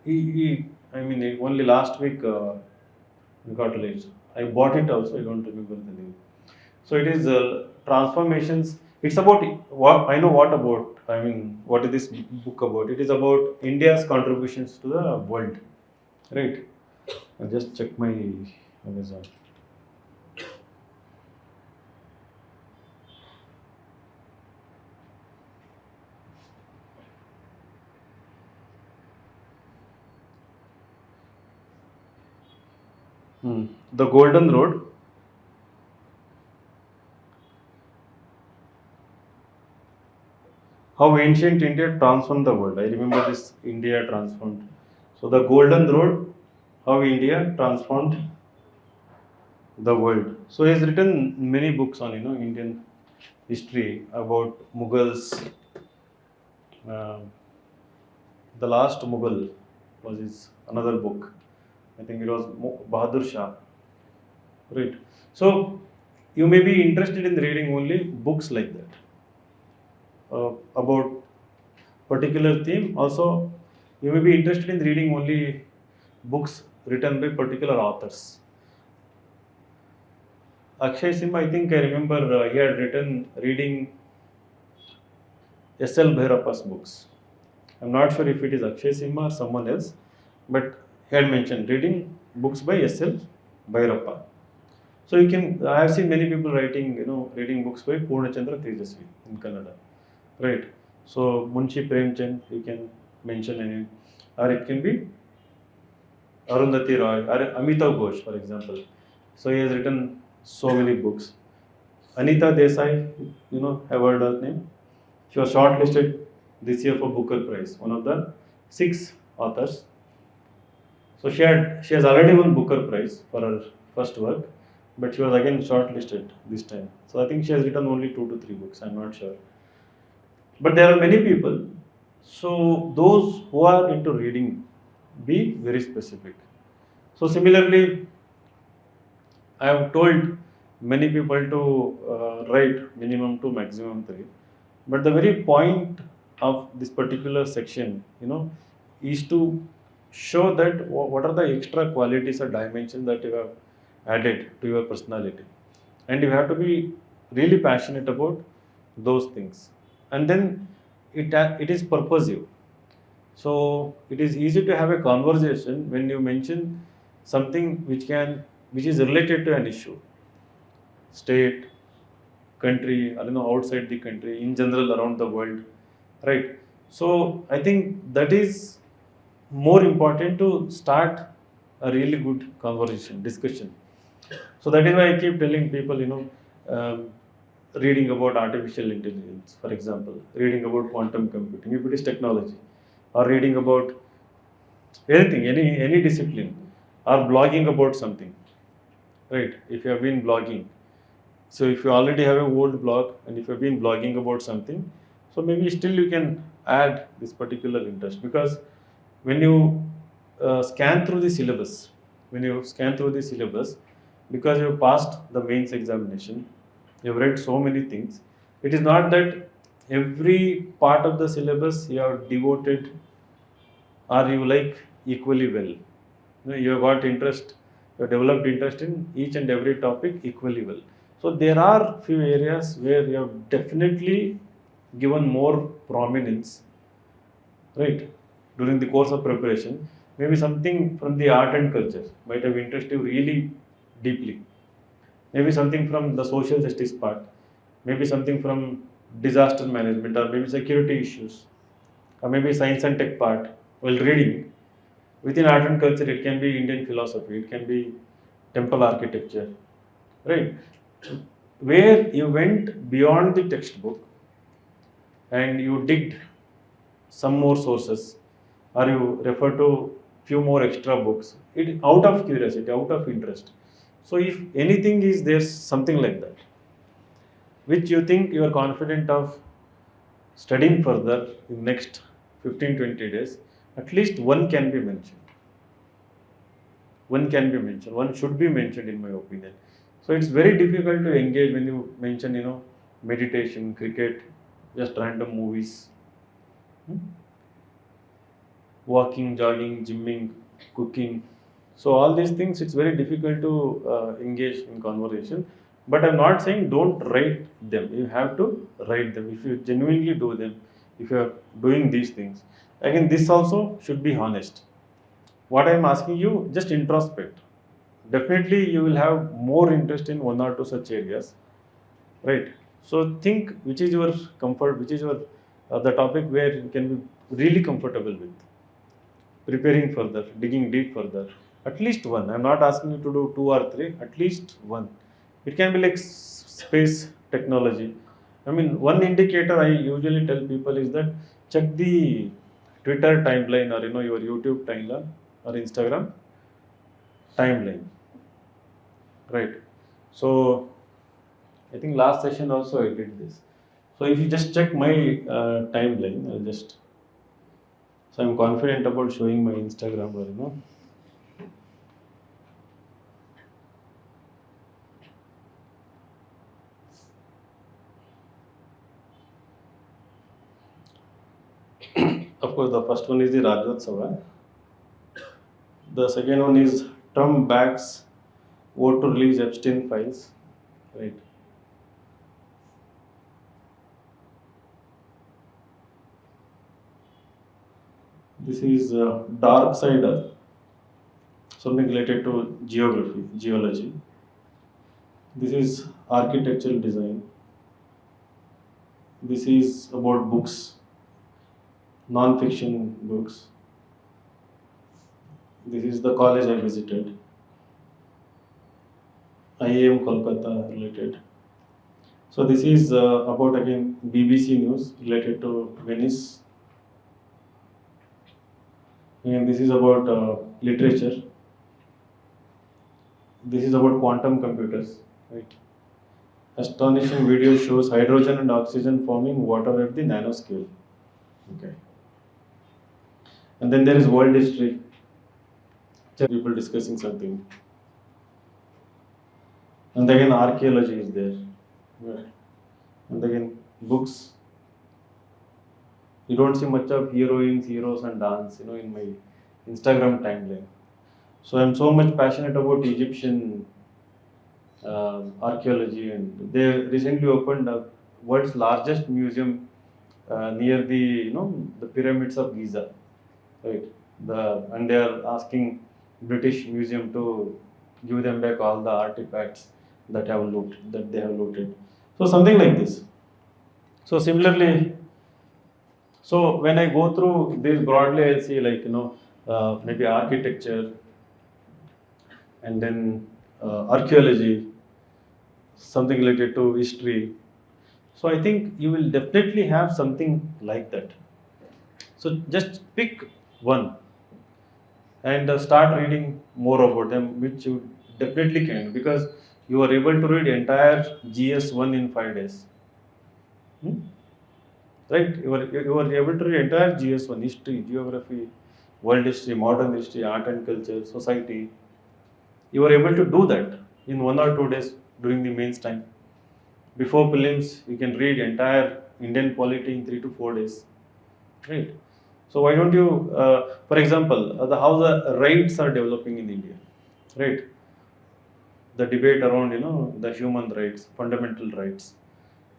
[SPEAKER 1] I mean, only last week got released. I bought it also. I don't remember the name. So it is transformations. It's about what I know. What about? I mean, what is this book about? It is about India's contributions to the world, right? I just check my Amazon. The Golden Road. How ancient India transformed the world. I remember this India transformed. So the Golden Road. How India transformed the world. So he has written many books on Indian history about Mughals. Uh, the last Mughal was his another book. I think it was Bahadur Shah. Right. So you may be interested in reading only books like that about particular theme. Also, you may be interested in reading only books written by particular authors. Akshay Simha, I think I remember he had written reading S.L. Bhairappa's books. I'm not sure if it is Akshay Simha or someone else, but he had mentioned reading books by S.L. Bhairappa. So you can, I have seen many people writing, reading books by Purnachandra Tejasvi in Kannada, right? So Munshi Premchand, you can mention any, or it can be Arundhati Roy or Amitav Ghosh, for example. So he has written so many books. Anita Desai, have heard her name. She was shortlisted this year for Booker Prize, one of the 6 authors. So she has already won Booker Prize for her first work, but she was again shortlisted this time. So I think she has written only 2 to 3 books. I'm not sure, but there are many people. So those who are into reading, be very specific. So similarly, I have told many people to write minimum 2, maximum 3. But the very point of this particular section, is to show that what are the extra qualities or dimensions that you have added to your personality. And you have to be really passionate about those things, and then it is purposive. So it is easy to have a conversation when you mention something which is related to an issue, state, country, I don't know, outside the country, in general around the world, right? So I think that is more important to start a really good conversation, discussion. So that is why I keep telling people, reading about artificial intelligence, for example, reading about quantum computing, if it is technology, or reading about anything, any discipline, or blogging about something, right? If you have been blogging, so if you already have a old blog and if you have been blogging about something, so maybe still you can add this particular interest, because when you scan through the syllabus, because you have passed the mains examination, you have read so many things. It is not that every part of the syllabus you have devoted or you like equally well. You have got interest, you have developed interest in each and every topic equally well. So there are few areas where you have definitely given more prominence, right, during the course of preparation. Maybe something from the art and culture might have interested you really deeply. Maybe something from the social justice part, maybe something from disaster management, or maybe security issues, or maybe science and tech part while reading. Within art and culture, it can be Indian philosophy, it can be temple architecture, right? Where you went beyond the textbook and you digged some more sources, or you refer to few more extra books, it out of curiosity, out of interest. So if anything is there, something like that, which you think you are confident of studying further in next 15-20 days, at least one can be mentioned. One should be mentioned, in my opinion. So it's very difficult to engage when you mention, meditation, cricket, just random movies, hmm, walking, jogging, gymming, cooking. So all these things, it's very difficult to engage in conversation. But I'm not saying don't write them. You have to write them if you genuinely do them. If you are doing these things, again, this also should be honest. What I'm asking you, just introspect. Definitely, you will have more interest in one or two such areas, right? So think which is your comfort, which is your the topic where you can be really comfortable with preparing further, digging deep further. At least one. I'm not asking you to do two or three. At least one. It can be like space technology. I mean, one indicator I usually tell people is that check the Twitter timeline, or your YouTube timeline or Instagram timeline, right? So I think last session also I did this. So if you just check my timeline, I'll just, so I'm confident about showing my Instagram, or of course the first one is the Rajyotsava. The second one is Trump backs vote to release Epstein files, right? This is Dark Sider, something related to geography, geology. This is architectural design. This is about books, non-fiction books. This is the college I visited, IAM Kolkata related. So this is about, again, BBC News related to Venice, and this is about literature. This is about quantum computers, right? Astonishing video shows hydrogen and oxygen forming water at the nanoscale. Okay. And then there is world history. People discussing something. And again archaeology is there. Right. And again books. You don't see much of heroines, heroes and dance, in my Instagram timeline. So I'm so much passionate about Egyptian archaeology, and they recently opened a world's largest museum near the the pyramids of Giza, right? And they are asking British Museum to give them back all the artifacts that they have looted. So something like this. So similarly, so when I go through this broadly, I'll see like maybe architecture, and then archaeology, something related to history. So I think you will definitely have something like that. So just pick one and start reading more about them, which you definitely can, because you are able to read entire GS1 in 5 days. Hmm? Right? You are able to read entire GS1: history, geography, world history, modern history, art and culture, society. You are able to do that in 1 or 2 days during the mains time. Before prelims, you can read entire Indian polity in 3 to 4 days. Right? So why don't you, for example, how the rights are developing in India, right? The debate around the human rights, fundamental rights,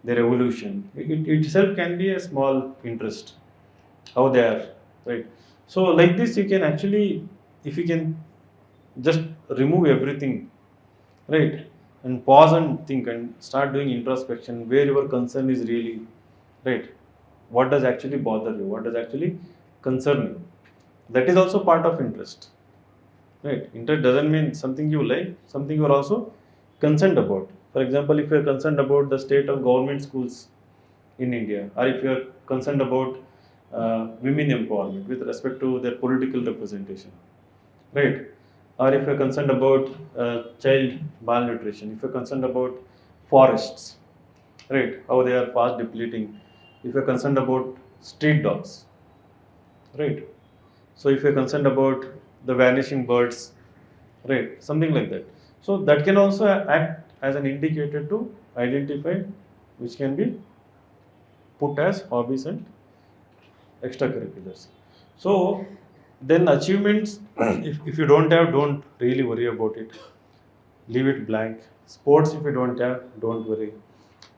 [SPEAKER 1] their evolution, it itself can be a small interest. How they are, right? So like this, you can actually, if you can just remove everything, right, and pause and think and start doing introspection where your concern is really, right? What does actually bother you? What does actually concern you? That is also part of interest, right? Interest doesn't mean something you like, something you are also concerned about. For example, if you are concerned about the state of government schools in India, or if you are concerned about women empowerment with respect to their political representation, right? Or if you're concerned about child malnutrition, if you're concerned about forests, right, how they are fast depleting, if you're concerned about street dogs, right, so if you're concerned about the vanishing birds, right, something like that. So that can also act as an indicator to identify which can be put as hobbies and extracurriculars. So then achievements, if you don't have, don't really worry about it. Leave it blank. Sports, if you don't have, don't worry.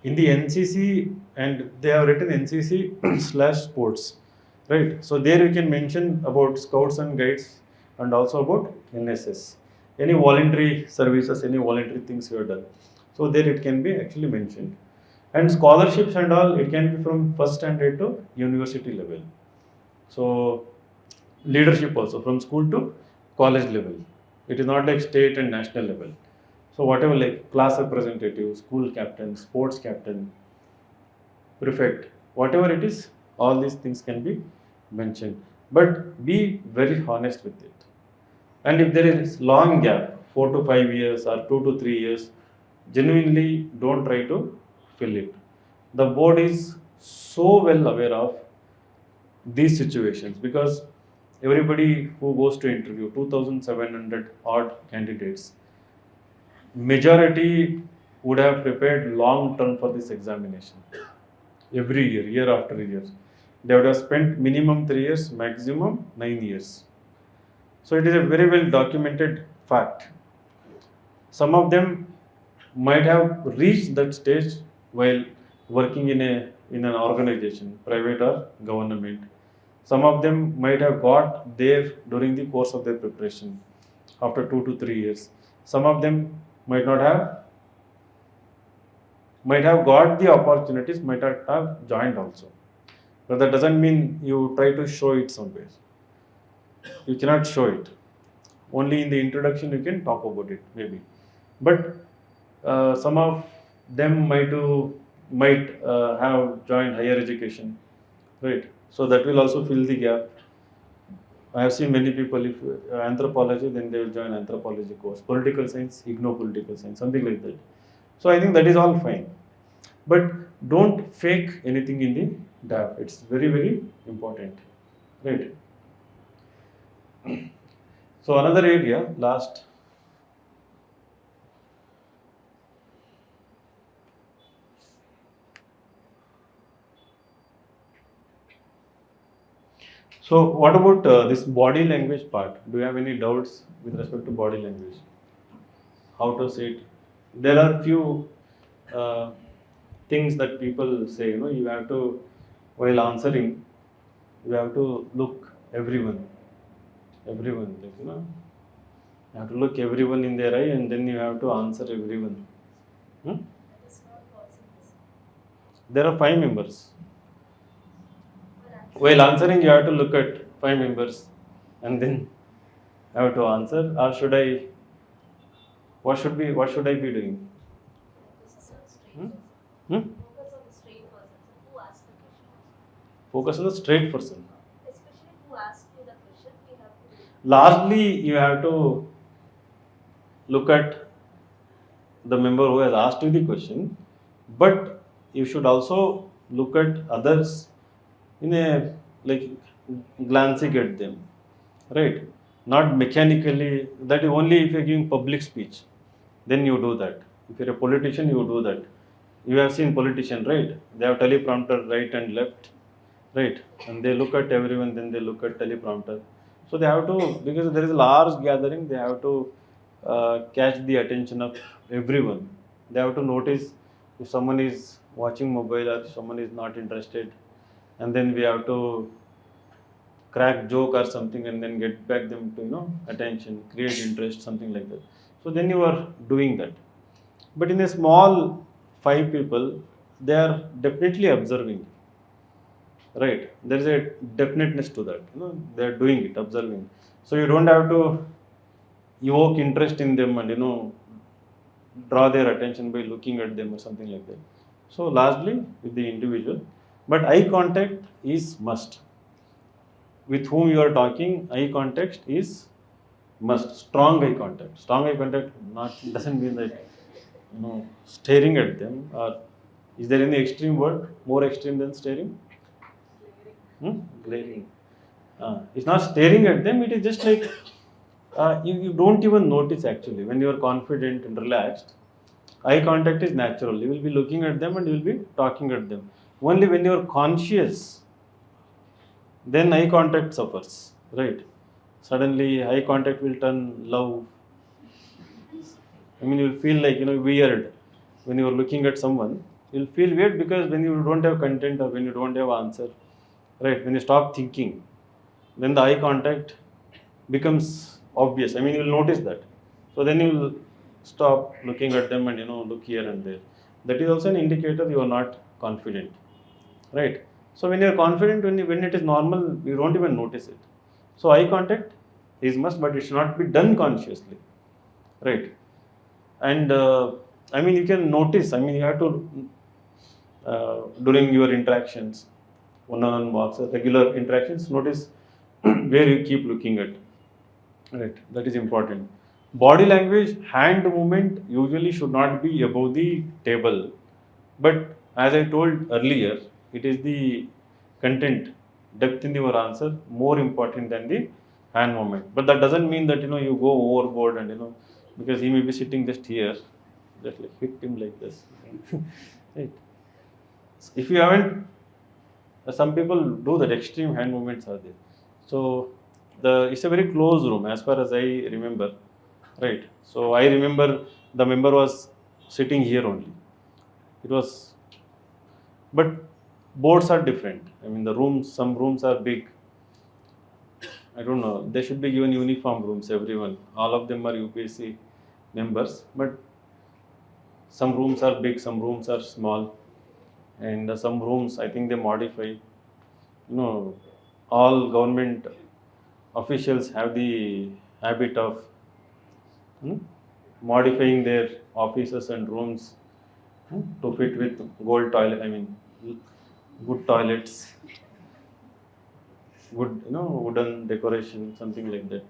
[SPEAKER 1] In the NCC, and they have written NCC slash sports, right? So there you can mention about scouts and guides, and also about NSS. Any voluntary services, any voluntary things you have done. So there it can be actually mentioned. And scholarships and all, it can be from first standard to university level. So leadership also from school to college level. It is not like state and national level. So whatever, like class representative, school captain, sports captain, prefect, whatever it is, all these things can be mentioned. But be very honest with it. And if there is long gap, 4 to 5 years or 2 to 3 years, genuinely don't try to fill it. The board is so well aware of these situations, because everybody who goes to interview, 2700 odd candidates, majority would have prepared long term for this examination. Every year, year after year, they would have spent minimum 3 years, maximum 9 years. So it is a very well documented fact. Some of them might have reached that stage while working in an organization, private or government. Some of them might have got there during the course of their preparation after 2 to 3 years. Some of them might not have, might have got the opportunities, might not have joined also. But that doesn't mean you try to show it somewhere. You cannot show it. Only in the introduction you can talk about it, maybe. But some of them might have joined higher education, right? So that will also fill the gap. I have seen many people, if anthropology, then they will join anthropology course. Political science, ignore political science, something like that. So I think that is all fine. But don't fake anything in the DAP. It's very, very important. Right. So another area, last. So what about this body language part? Do you have any doubts with respect to body language? How to say it there are few uh, things that people say, you have to, while answering, you have to look everyone, like, you have to look everyone in their eye and then you have to answer everyone. Hmm?
[SPEAKER 6] That is not possible.
[SPEAKER 1] There are 5 members.
[SPEAKER 6] But
[SPEAKER 1] While answering, you have to look at 5 members and then have to answer. Or should I? What should be? What should I be doing?
[SPEAKER 6] focus on straight
[SPEAKER 1] Hmm?
[SPEAKER 6] person.
[SPEAKER 1] Hmm?
[SPEAKER 6] Focus on the straight person. So who asked the question?
[SPEAKER 1] Focus on the straight person.
[SPEAKER 6] Especially who asked you the question, we have to.
[SPEAKER 1] Lastly, you have to look at the member who has asked you the question, but you should also look at others in a, like, glancing at them, right? Not mechanically. That is only if you're giving public speech, then you do that. If you're a politician, you do that. You have seen politician, right? They have teleprompter right and left, right? And they look at everyone, then they look at teleprompter. So they have to, because there is a large gathering, they have to catch the attention of everyone. They have to notice if someone is watching mobile or someone is not interested, and then we have to crack joke or something and then get back them to, attention, create interest, something like that. So then you are doing that. But in a small 5 people, they are definitely observing, right? There is a definiteness to that, they are doing it, observing. So you don't have to evoke interest in them and, draw their attention by looking at them or something like that. So lastly, with the individual, but eye contact is must. With whom you are talking, eye contact is must. Strong eye contact. Strong eye contact not doesn't mean that, staring at them. Or is there any extreme word more extreme than staring? Glaring. It's not staring at them. It is just like, you don't even notice actually when you are confident and relaxed. Eye contact is natural. You will be looking at them and you will be talking at them. Only when you are conscious, then eye contact suffers, right? Suddenly, eye contact will turn love. I mean, you'll feel like, weird when you're looking at someone. You'll feel weird because when you don't have content or when you don't have answer, right? When you stop thinking, then the eye contact becomes obvious. I mean, you'll notice that. So then you'll stop looking at them and, look here and there. That is also an indicator you are not confident, right? So when you are confident, when it is normal, you don't even notice it. So eye contact is must, but it should not be done consciously, right? And I mean, you can notice. I mean, you have to, during your interactions, one-on-one walks, regular interactions, notice where you keep looking at. Right, that is important. Body language, hand movement usually should not be above the table. But as I told earlier, it is the content, depth in your answer more important than the hand movement. But that doesn't mean that, you go overboard and, because he may be sitting just here, just like hit him like this. Right. If you haven't, some people do that, extreme hand movements are there. So it's a very close room as far as I remember, right? So I remember the member was sitting here only. It was, but boards are different. I mean, the rooms, some rooms are big. I don't know. They should be given uniform rooms. Everyone, all of them are UPSC members, but some rooms are big, some rooms are small, and some rooms I think they modify. All government officials have the habit of, hmm, modifying their offices and rooms, to fit with gold toilet. I mean, good toilets, good, wooden decoration, something like that.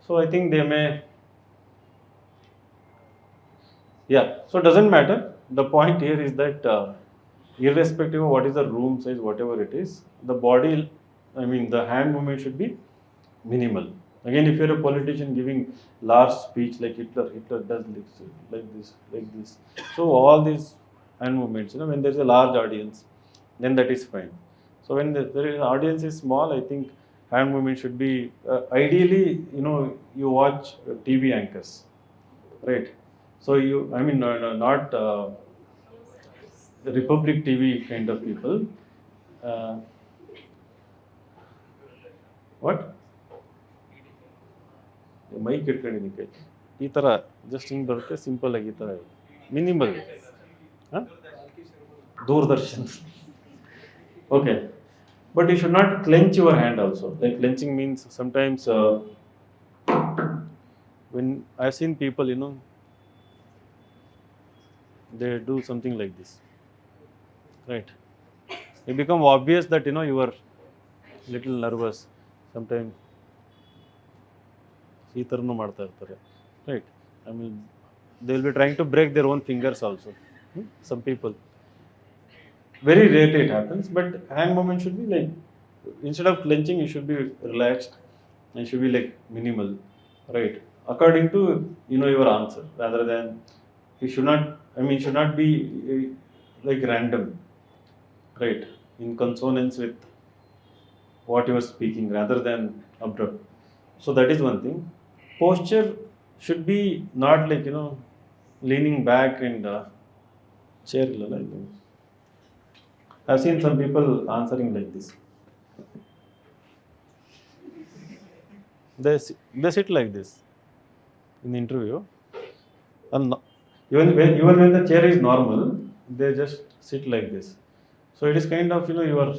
[SPEAKER 1] So I think they may, yeah. So it doesn't matter. The point here is that, irrespective of what is the room size, whatever it is, the body, I mean, the hand movement should be minimal. Again, if you're a politician giving large speech like Hitler does like this, like this. So all these hand movements, when there's a large audience, then that is fine. So when there is audience is small, I think hand movement should be, ideally, you watch TV anchors, right? So you, I mean, not Republic TV kind of people. Uh, what? Mic ಇಟ್ಕೊಂಡಿದ್ದಕ್ಕೆ ಈ ಥರ just ಹಿಂಗೆ ಬರುತ್ತೆ simple ಆಗಿ ಈ ಥರ minimal Doordarshan okay but you should not clench your hand also like clenching means sometimes when I've seen people, they do something like this, right? It become obvious that you are little nervous sometimes. ಈ ಥರನೂ ಮಾಡ್ತಾ ಇರ್ತಾರೆ, right? I mean, they will be trying to break their own fingers also. Some people, very rarely it happens, but hand movement should be like, instead of clenching, you should be relaxed and should be like minimal, right? According to your answer, rather than you should not. I mean, should not be like random, right? In consonance with what you are speaking, rather than abrupt. So that is one thing. Posture should be not like leaning back and chair. I've seen some people answering like this. They sit like this in the interview, and even when the chair is normal, they just sit like this. So it is kind of you are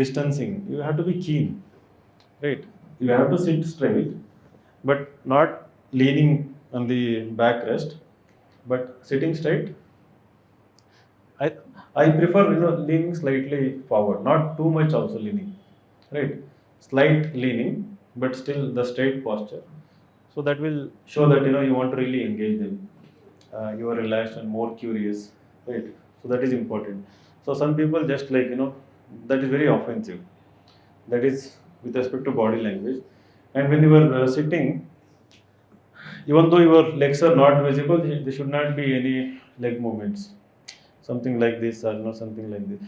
[SPEAKER 1] distancing. You have to be keen, right? You have to sit straight, but not leaning on the backrest, but sitting straight. I prefer leaning slightly forward, not too much also leaning, right? Slight leaning, but still the straight posture. So that will show that you want to really engage them. You are relaxed and more curious, right? So that is important. So some people just like that is very offensive. That is with respect to body language. And when you are sitting, even though your legs are not visible, there should not be any leg movements, something like this or something like this.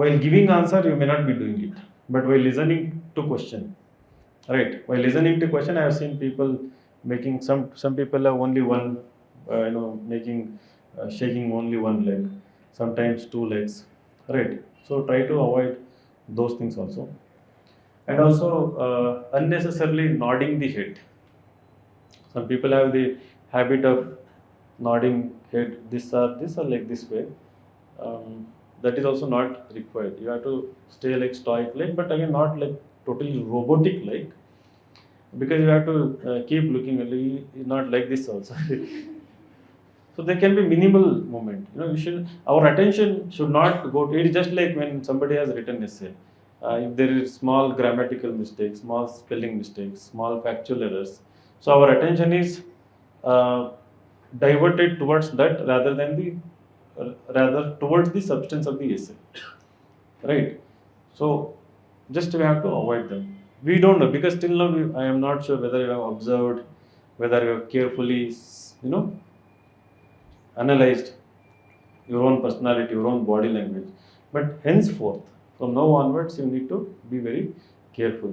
[SPEAKER 1] While giving answer, you may not be doing it, but while listening to question, right? While listening to question, I have seen people making some people have only one, making shaking only one leg, sometimes two legs, right? So try to avoid those things also, and also unnecessarily nodding the head. Some people have the habit of nodding head this or like this way. That is also not required. You have to stay like stoic like, but again not like totally robotic like, because you have to keep looking at not like this also. So there can be minimal movement. Our attention should not go to it. Is just like when somebody has written essay. If there is small grammatical mistakes, small spelling mistakes, small factual errors, so our attention is diverted towards that rather towards the substance of the essay, right? So just we have to avoid them. We don't know, because till now I am not sure whether you have observed, whether you have carefully analyzed your own personality, your own body language. But henceforth, from now onwards, you need to be very careful.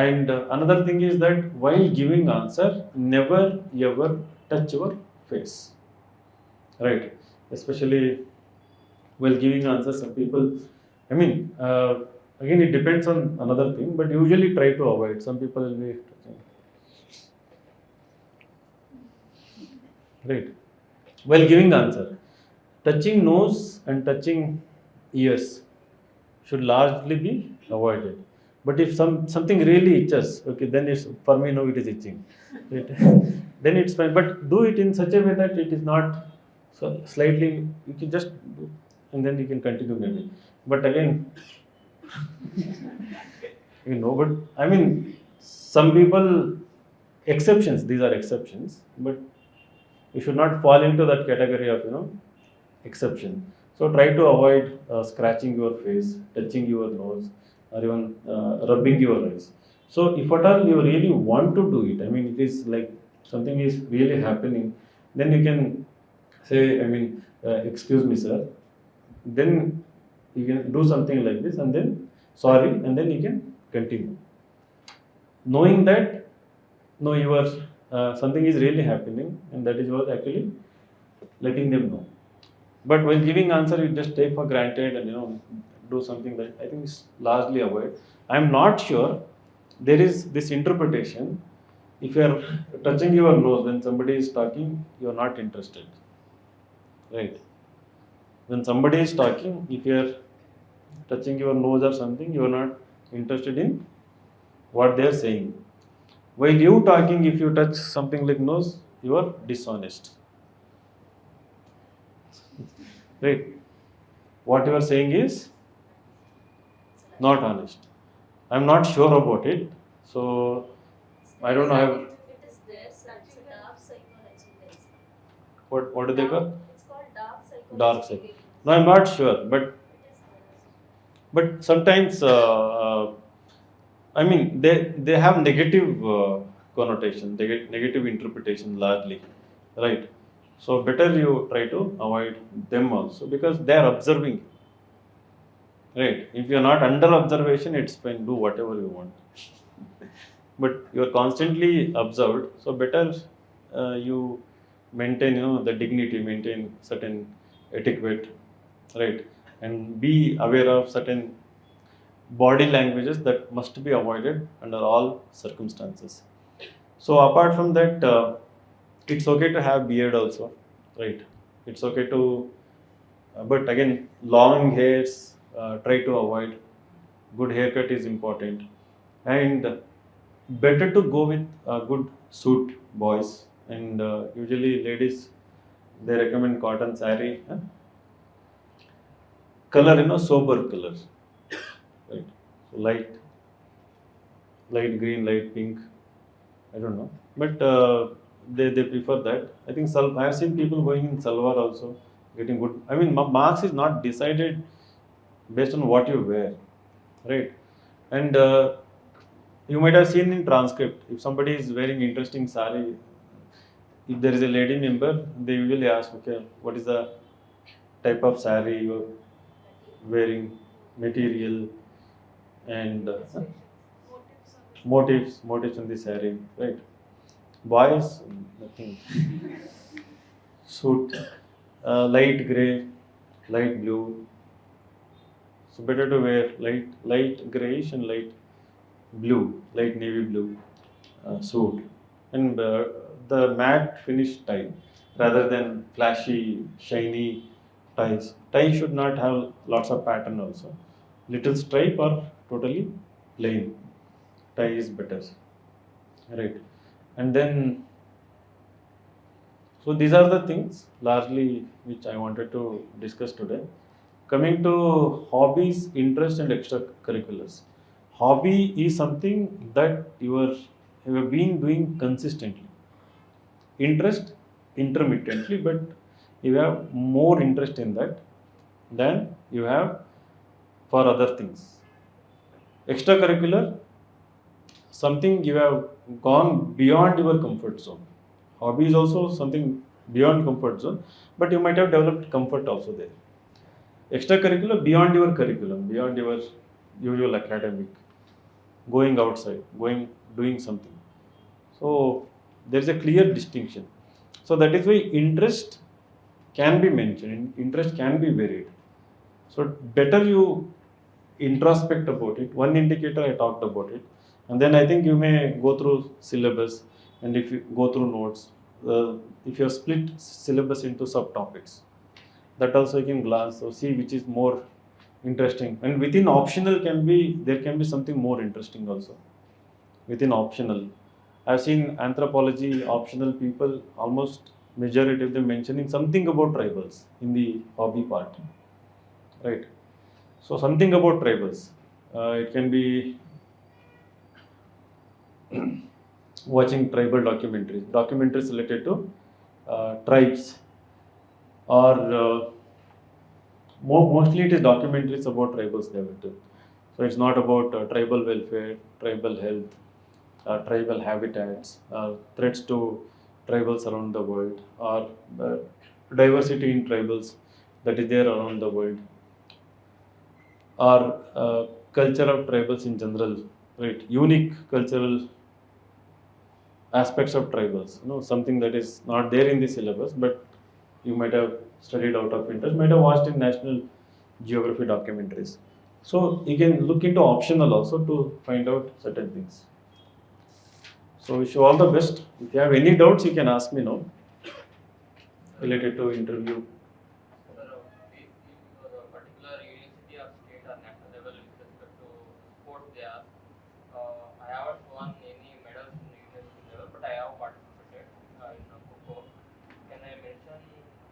[SPEAKER 1] And another thing is that while giving answer, never ever touch your face, right? Especially while giving answers, some people, I mean, again it depends on another thing, but usually try to avoid. Some people will be touching, right? While giving answer, touching nose and touching ears should largely be avoided. But if something really itches, okay, then it's, for me no, it is itching. Right? Then it's fine. But do it in such a way that it is not so slightly. You can just do, and then you can continue maybe. But again, but I mean, some people, exceptions. These are exceptions, but you should not fall into that category of exception. So try to avoid scratching your face, touching your nose, or even rubbing your eyes. So if at all you really want to do it, I mean it is like something is really happening, then you can say, excuse me sir, then you can do something like this, and then sorry, and then you can continue. Knowing that, no, you are something is really happening, and that is what actually letting them know. But while giving answer, you just take for granted and do something that I think is largely avoid. I'm not sure there is this interpretation. If you are touching your nose when somebody is talking, you are not interested, right? When somebody is talking, if you are touching your nose or something, you are not interested in what they are saying. While you talking, if you touch something like nose, you are dishonest, right? What you are saying is not honest. I'm not sure about it, so I don't know.
[SPEAKER 6] It is there, so it's a dark psychology there, sir.
[SPEAKER 1] What do they call?
[SPEAKER 6] It's called dark psychology.
[SPEAKER 1] Dark side.
[SPEAKER 6] behavior.
[SPEAKER 1] No, I'm not sure, but
[SPEAKER 6] It is there.
[SPEAKER 1] sometimes I mean they have negative connotation, they get negative interpretation largely, right? So better you try to avoid them also because they are observing you, right? If you are not under observation, it's fine, do whatever you want. But you are constantly observed, so better you maintain the dignity, maintain certain etiquette, right? And be aware of certain body languages that must be avoided under all circumstances. So apart from that, it's okay to have beard also, right? It's okay to, but again, long hairs try to avoid. Good haircut is important, and better to go with a good suit, boys. And usually ladies they recommend cotton saree, color, sober color, right? So light green, light pink. I don't know, but they prefer that. I think I have seen people going in salwar also, getting good. I mean, marks is not decided based on what you wear, right? And you might have seen in transcript if somebody is wearing interesting sari. If there is a lady member, they usually ask, okay, what is the type of sari you're wearing, material, and motifs on the sari, right? Boys, nothing. Suit, light gray, light blue. So better to wear light grayish and light blue, light navy blue suit, and the matte finish tie rather than flashy, shiny ties. Tie should not have lots of pattern also. Little stripe or totally plain. Tie is better, right? And then so these are the things largely which I wanted to discuss today. Coming to hobbies, interest, and extracurriculars. Hobby is something that you have been doing consistently. Interest intermittently, but you have more interest in that than you have for other things. Extracurricular, something you have gone beyond your comfort zone. Hobby is also something beyond comfort zone, but you might have developed comfort also there. Extracurricular, beyond your curriculum, beyond your usual academic, going outside, doing something. So there is a clear distinction. So that is why interest can be mentioned, interest can be varied. So better you introspect about it. One indicator I talked about it, and then I think you may go through syllabus, and if you go through notes, if you have split syllabus into subtopics, that also you can glance or see which is more interesting. And within optional there can be something more interesting also. Within optional, I've seen anthropology optional people almost majority of them mentioning something about tribals in the hobby part, right? So something about tribals. It can be watching tribal documentaries related to tribes, or mostly it is documentaries about tribals they will do. So it's not about tribal welfare, tribal health, tribal habitats, threats to tribals around the world, or diversity in tribals that is there around the world, or culture of tribals in general, right? Unique cultural aspects of tribals, something that is not there in the syllabus, but you might have studied out of interest, might have watched in national geography documentaries. So you can look into optional also to find out certain things. So wish you all the best. If you have any doubts, you can ask me now related to interview.
[SPEAKER 5] Sir, if the particular university or state or national level with respect to sports they ask, I haven't won any medals in the university level, but I have participated in Coco. Can I mention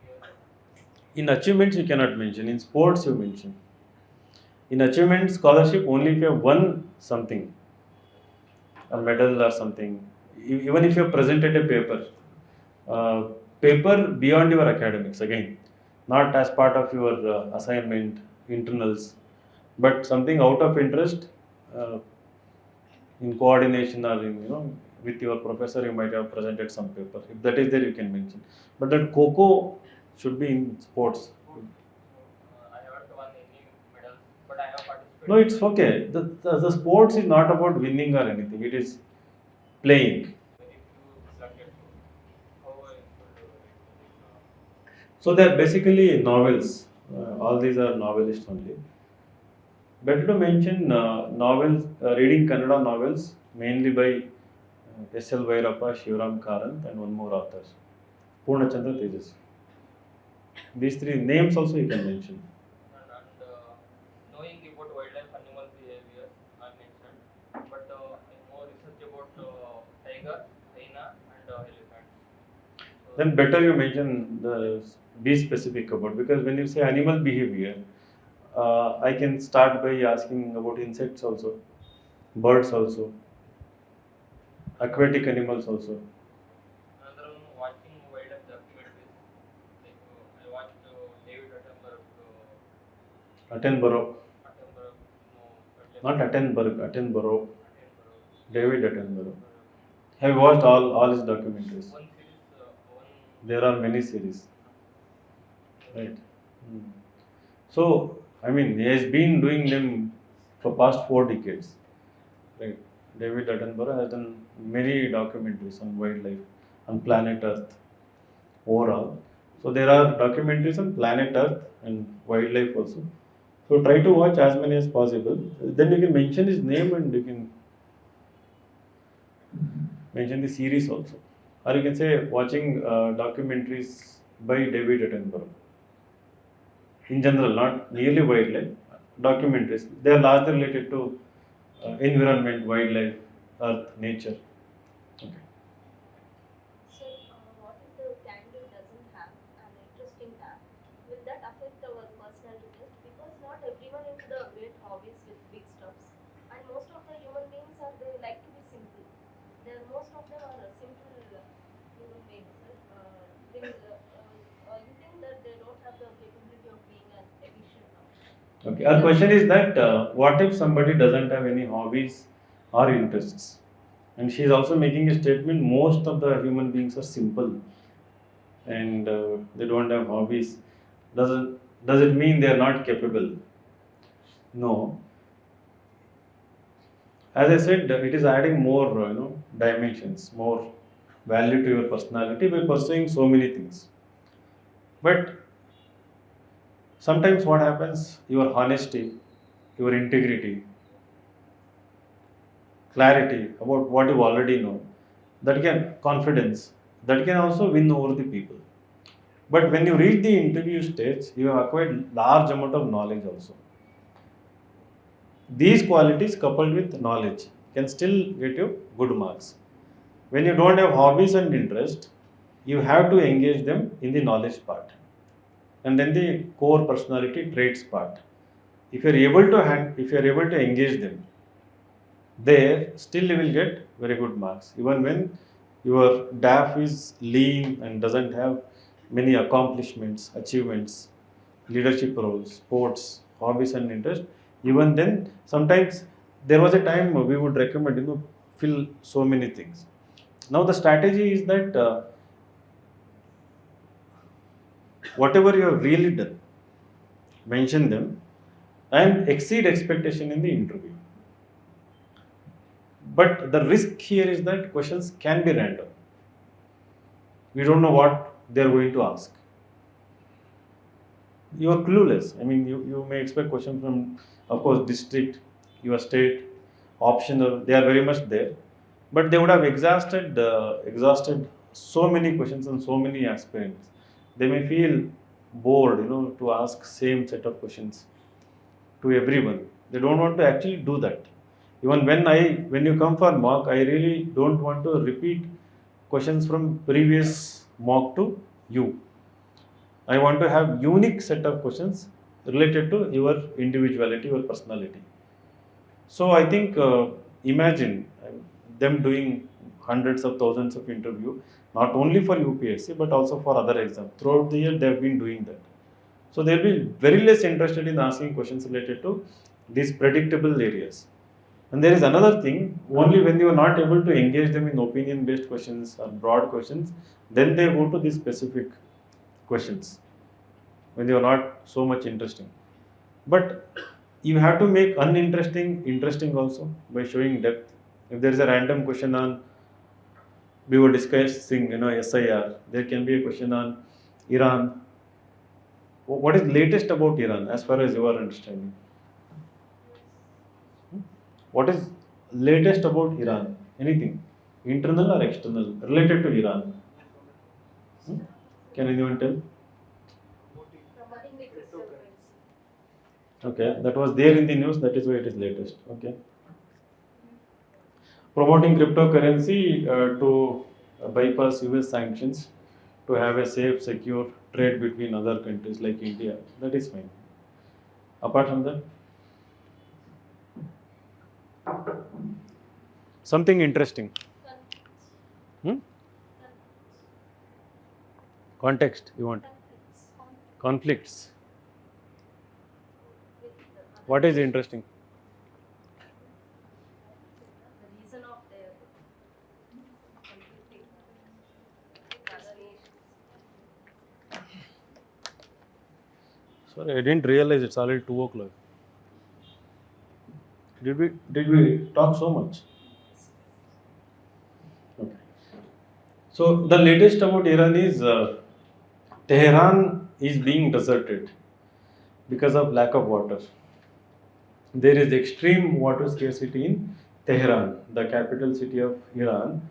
[SPEAKER 5] here?
[SPEAKER 1] In achievements, you cannot mention. In sports, you mention. In achievement scholarship, only if you have won something, a medal or something. Even if you have presented a uh, paper beyond your academics, again, not as part of your assignment, internals, but something out of interest, uh, in coordination or in, with your professor, you might have presented some paper. If that is there, you can mention. But that COCO should be in sports.
[SPEAKER 5] I haven't won any medals, but I have participated.
[SPEAKER 1] No, it's okay. The sports is not about winning or anything. It is playing.
[SPEAKER 5] Very few selected. So how I should rate
[SPEAKER 1] So they are basically novels. All these are novelists only. Better to mention novels, reading Kannada novels, mainly by S.L. Vairappa, Shivaram Karanth, and one more author, Purnachandra Tejas. These three names also you can mention.
[SPEAKER 5] and knowing about wildlife animal behavior I mentioned, but more research about tiger, hyena, and elephants. So,
[SPEAKER 1] Then better you mention be specific about, because when you say animal behavior, I can start by asking about insects also, birds also, aquatic animals also.
[SPEAKER 5] another one, watching wildlife documentaries. Like I watched David Attenborough.
[SPEAKER 1] Attenborough,
[SPEAKER 5] Attenborough, no,
[SPEAKER 1] not Attenborough, Attenborough,
[SPEAKER 5] Attenborough.
[SPEAKER 1] David Attenborough. Have you watched all his documentaries?
[SPEAKER 5] One series, one.
[SPEAKER 1] There are many series, right? Hmm. So I mean, he has been doing them for past 4 decades, right? David Attenborough has done many documentaries on wildlife, on planet Earth overall. So there are documentaries on planet Earth and wildlife also. So try to watch as many as possible. Then you can mention his name and you can mention the series also. Or you can say watching documentaries by David Attenborough. In general, not merely wildlife, documentaries. They are largely related to environment, wildlife, earth, nature. Okay.
[SPEAKER 6] So, what if the candidate doesn't have an interesting tab? Will that affect our personality test? Because not everyone into the great hobbies with big stuffs, and most of the human beings are they like to be simple. Most of them are simple human beings. You think that they don't have the capability of being an efficient now?
[SPEAKER 1] Okay. Our question is that what if somebody doesn't have any hobbies or interests? And she is also making a statement most of the human beings are simple and they don't have hobbies. Does it mean they are not capable? No. As I said, it is adding more dimensions, more value to your personality by pursuing so many things. But sometimes what happens, your honesty, your integrity, clarity about what you already know, that can confidence, that can also win over the people. But when you reach the interview stage, you have acquired large amount of knowledge also. These qualities coupled with knowledge can still get you good marks. When you don't have hobbies and interest, you have to engage them in the knowledge part and then the core personality traits part. If you are able to engage them, there still you will get very good marks. Even when your DAF is lean and doesn't have many accomplishments, achievements, leadership roles, sports, hobbies and interest, even then sometimes there was a time we would recommend fill so many things. Now the strategy is that whatever you have really done, mention them and exceed expectation in the interview. But the risk here is that questions can be random. We don't know what they are going to ask. You are clueless. I mean, you may expect question from, of course, district, your state, optional. They are very much there, but they would have exhausted so many questions and so many aspirants. They may feel bored, to ask same set of questions to everyone. They don't want to actually do that. Even when you come for mock, I really don't want to repeat questions from previous mock to you. I want to have unique set of questions related to your individuality, your personality. So I think imagine them doing hundreds of thousands of interview, not only for UPSC but also for other exams. Throughout the year, they have been doing that. So they'll be very less interested in asking questions related to these predictable areas. And there is another thing, only when you are not able to engage them in opinion based questions or broad questions, then they go to these specific questions when they are not so much interesting. But you have to make uninteresting interesting also by showing depth. If there is a random question on, we were discussing, SIR, there can be a question on Iran. What is latest about Iran as far as your understanding? What is latest about Iran? Anything? Internal or external? Related to Iran? Hmm? Can anyone tell?
[SPEAKER 6] Promoting the cryptocurrency.
[SPEAKER 1] Okay, that was there in the news, that is why it is latest. Okay. Promoting cryptocurrency to bypass US sanctions to have a safe, secure trade between other countries like India. That is fine. Apart from that, something interesting. Hmm? Context you want? Conflicts. What is interesting?
[SPEAKER 6] The reason of their conflicting with other nations.
[SPEAKER 1] Sorry, I didn't realize it's already 2 o'clock. Did we talk so much? Okay. So the latest about Iran is Tehran is being deserted because of lack of water. There is extreme water scarcity in Tehran, the capital city of Iran.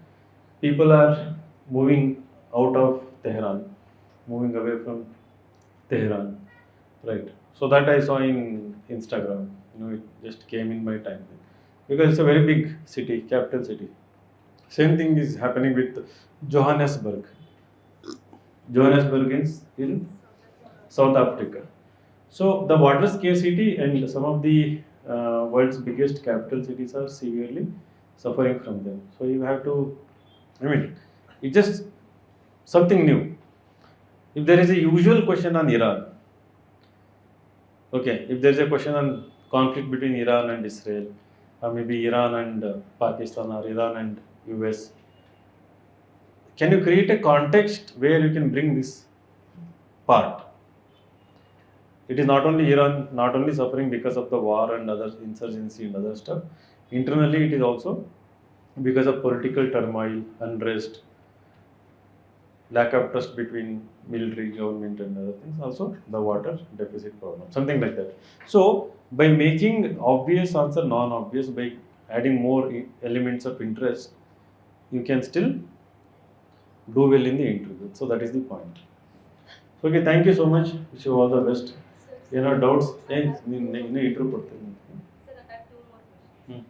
[SPEAKER 1] People are moving out of Tehran, moving away from Tehran, right? So that I saw in Instagram. It just came in my timeline because it's a very big city, capital city. Same thing is happening with Johannesburg. Johannesburg is in South Africa. So the water scarcity and some of the world's biggest capital cities are severely suffering from them. So you have to, I mean, it's just something new. If there is a usual question on Iran, okay, if there is a question on conflict between Iran and Israel, or maybe Iran and Pakistan, or Iran and US, can you create a context where you can bring this part? It is not only Iran, not only suffering because of the war and other insurgency and other stuff. Internally, it is also because of political turmoil, unrest, lack of trust between military, government, and other things. Also, the water deficit problem, something like that. So, by making obvious answer non-obvious, by adding more elements of interest, you can still do well in the interview. So that is the point. So, okay, thank you so much. Wish you all the best. ಏನೋ doubts ಏನು ಇನ್ನೂ intro ಕೊಡ್ತೀನಿ.
[SPEAKER 6] Sir, I have two more questions.
[SPEAKER 1] Hmm.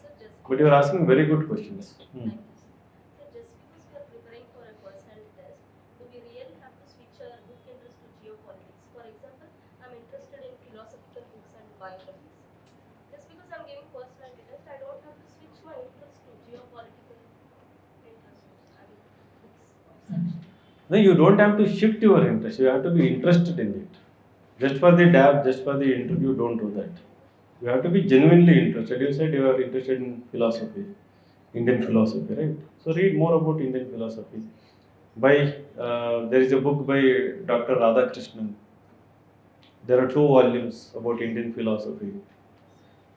[SPEAKER 6] Sir, just
[SPEAKER 1] But you are asking very good questions.
[SPEAKER 6] Thank you, sir. Sir, just because we are preparing for a personality test, do we really have to switch our book interest to geopolitics? For example, I'm interested in philosophical books and biographies. Just because I'm giving personality test, I don't have to switch my interest to geopolitical interest. I mean, books of such.
[SPEAKER 1] No, you don't have to shift your interest. You have to be interested in it. Just for the dab, just for the interview, don't do that. You have to be genuinely interested. You said you are interested in philosophy, Indian philosophy, right? So read more about Indian philosophy. There is a book by Dr. Radhakrishnan. There are 2 volumes about Indian philosophy.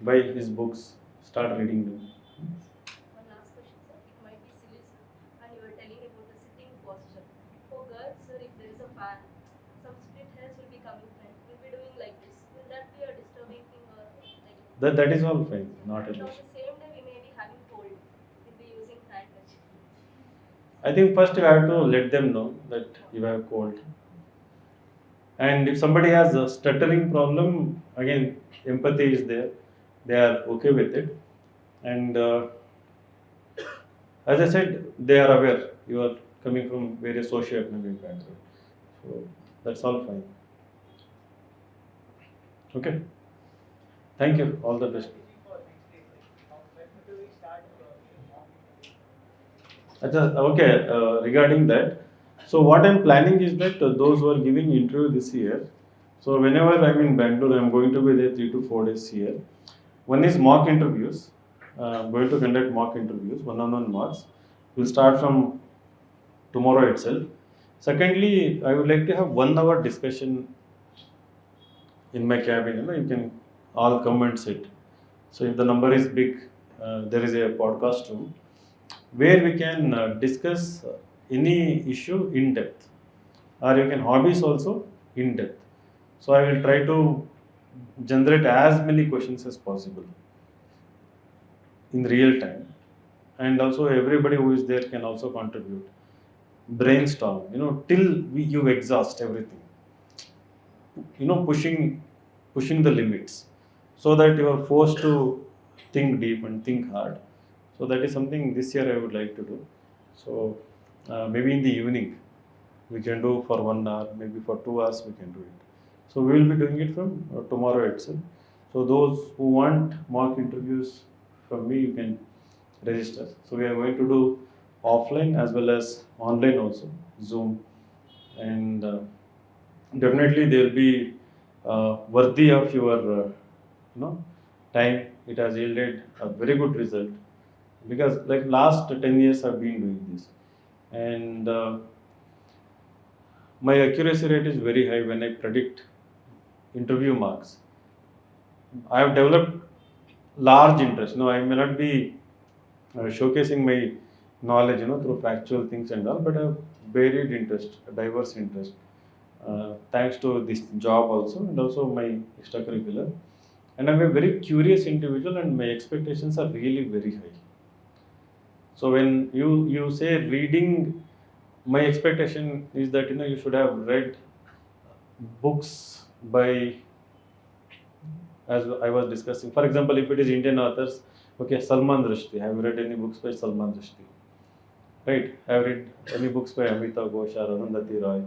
[SPEAKER 1] Buy his books. Start reading them.
[SPEAKER 6] One last question, sir. It might be silly, sir. And you were telling about the sitting posture. For girls, sir, if there is a fan, some split hairs will be coming front. We'll be doing like this. Will that be a disturbing thing or like?
[SPEAKER 1] That is all fine, not an
[SPEAKER 6] And on
[SPEAKER 1] issue.
[SPEAKER 6] the same day, we may be having cold. We'll be using fan touch.
[SPEAKER 1] I think first you have to let them know that you have cold. And if somebody has a stuttering problem, again, empathy is there. They are okay with it. And as I said, they are aware you are coming from various socio-economic background. So that's all fine. Okay. Thank you. All the best.
[SPEAKER 2] For next day, when do we start mock
[SPEAKER 1] Okay, regarding that, so what I'm planning is that those who are giving interview this year, so whenever I'm in Bangalore, I'm going to be there 3 to 4 days here. One is mock interviews. I'm going to conduct mock interviews, one-on-one mocks. We'll start from tomorrow itself. Secondly, I would like to have 1 hour discussion in my cabin. You can all come and sit. So if the number is big, there is a podcast room where we can discuss any issue in depth, or you can hobbies also in depth. So I will try to generate as many questions as possible in real time, and also everybody who is there can also contribute. Brainstorm, till you exhaust everything. Pushing the limits, so that you are forced to think deep and think hard. So that is something this year I would like to do. So maybe in the evening we can do for 1 hour, maybe for 2 hours we can do it. So we will be doing it from tomorrow itself. So those who want mock interviews from me, you can register. So we are going to do offline as well as online also, Zoom, and definitely they will be worthy of your time. It has yielded a very good result, because like last 10 years I've been doing this, and my accuracy rate is very high when I predict interview marks. I have developed large interest. No, I may not be showcasing my knowledge, through factual things and all, but I have varied interest, a diverse interest. Thanks to this job also, and also my extracurricular. And I'm a very curious individual, and my expectations are really very high. So when you say reading, my expectation is that you should have read books by, as I was discussing. For example, if it is Indian authors, okay, Salman Rushdie. Have you read any books by Salman Rushdie? Right? Have read any books by Amita Ghosh or Arundhati Roy?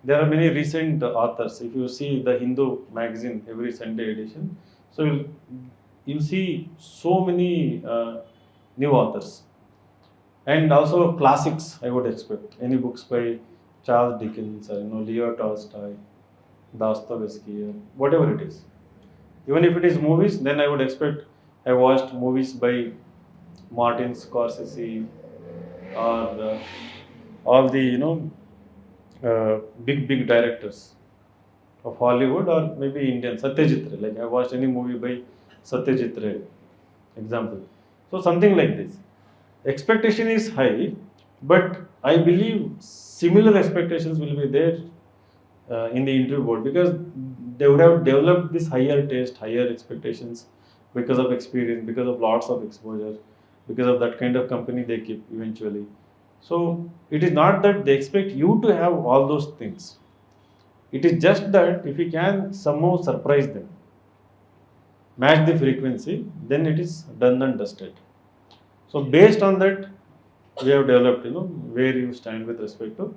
[SPEAKER 1] There are many recent authors. If you see the Hindu magazine every Sunday edition, so you'll see so many new authors, and also classics. I would expect any books by Charles Dickens or Leo Tolstoy, Dostoevsky, or whatever it is. Even if it is movies, then I would expect I watched movies by Martin Scorsese, or all the big directors of Hollywood, or maybe Indian Satyajit Ray. Like I watched any movie by Satyajit Ray, example. So something like this. Expectation is high, but I believe similar expectations will be there in the interview board, because they would have developed this higher taste, higher expectations, because of experience, because of lots of exposure, because of that kind of company they keep eventually. So it is not that they expect you to have all those things. It is just that if you can somehow surprise them, match the frequency, then it is done and dusted. So based on that, we have developed, where you stand with respect to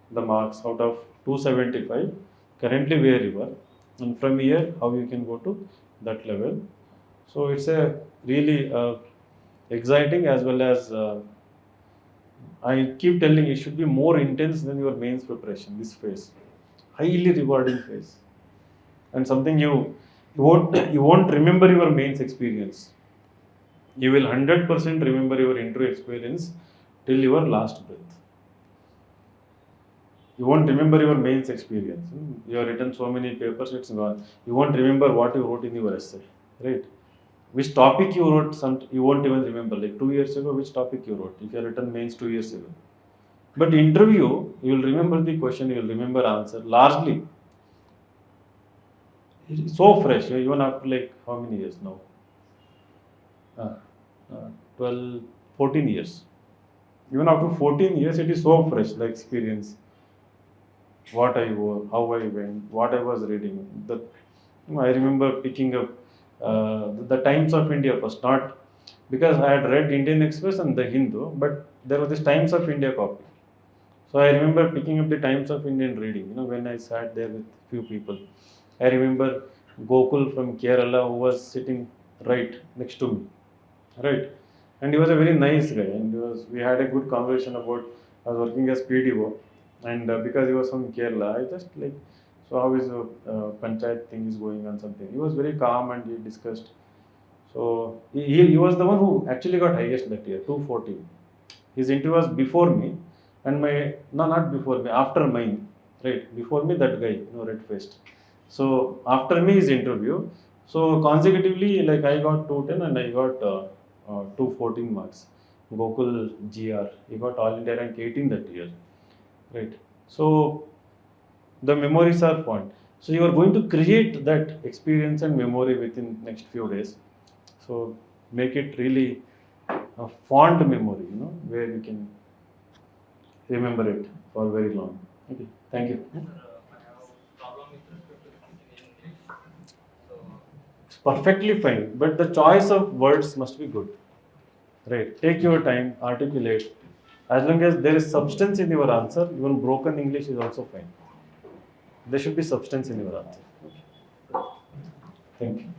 [SPEAKER 1] the marks out of 275, currently where you are, and from here how you can go to that level. So it's a really exciting, as well as I keep telling, it should be more intense than your mains preparation. This phase, highly rewarding phase, and something you won't remember your mains experience. You will 100% remember your interview experience till your last breath. You won't remember your mains experience. You have written so many papers, it's gone. You won't remember what you wrote in your essay, right? which topic you wrote, you won't even remember. Like 2 years ago, which topic you wrote, if you have written mains 2 years ago. But interview, you will remember the question, you will remember answer. Largely, it's so fresh, even after like how many years now? Uh, 12, 14 years. Even after 14 years, it is so fresh, the experience. What I wore, how I went, what I was reading. I remember picking up the Times of India first, not because I had read Indian Express and the Hindu, but there was this Times of India copy. So I remember picking up the Times of India and reading, when I sat there with few people. I remember Gokul from Kerala who was sitting right next to me, right? And he was a very nice guy, and we had a good conversation about, I was working as PDO, and because he was from Kerala, I just like, so how is the panchayat thing is going on something. He was very calm and he discussed. So he was the one who actually got highest that year, 214. His interview was before me, and my, no, not before me, after mine, right? Before me, that guy, red faced. So after me, his interview. So consecutively, like I got 210 and I got 214 marks. Gokul GR, he got all India rank 18 that year, right? So the memories are formed. So you are going to create that experience and memory within next few days. So make it really a fond memory, where you can remember it for very long. Okay, thank you.
[SPEAKER 5] Sir, I have problem with respect to speaking in English. So,
[SPEAKER 1] It's perfectly fine, but the choice of words must be good. Right. Take your time, articulate. As long as there is substance in your answer, even broken English is also fine. There should be substance in your answer. Okay. Thank you.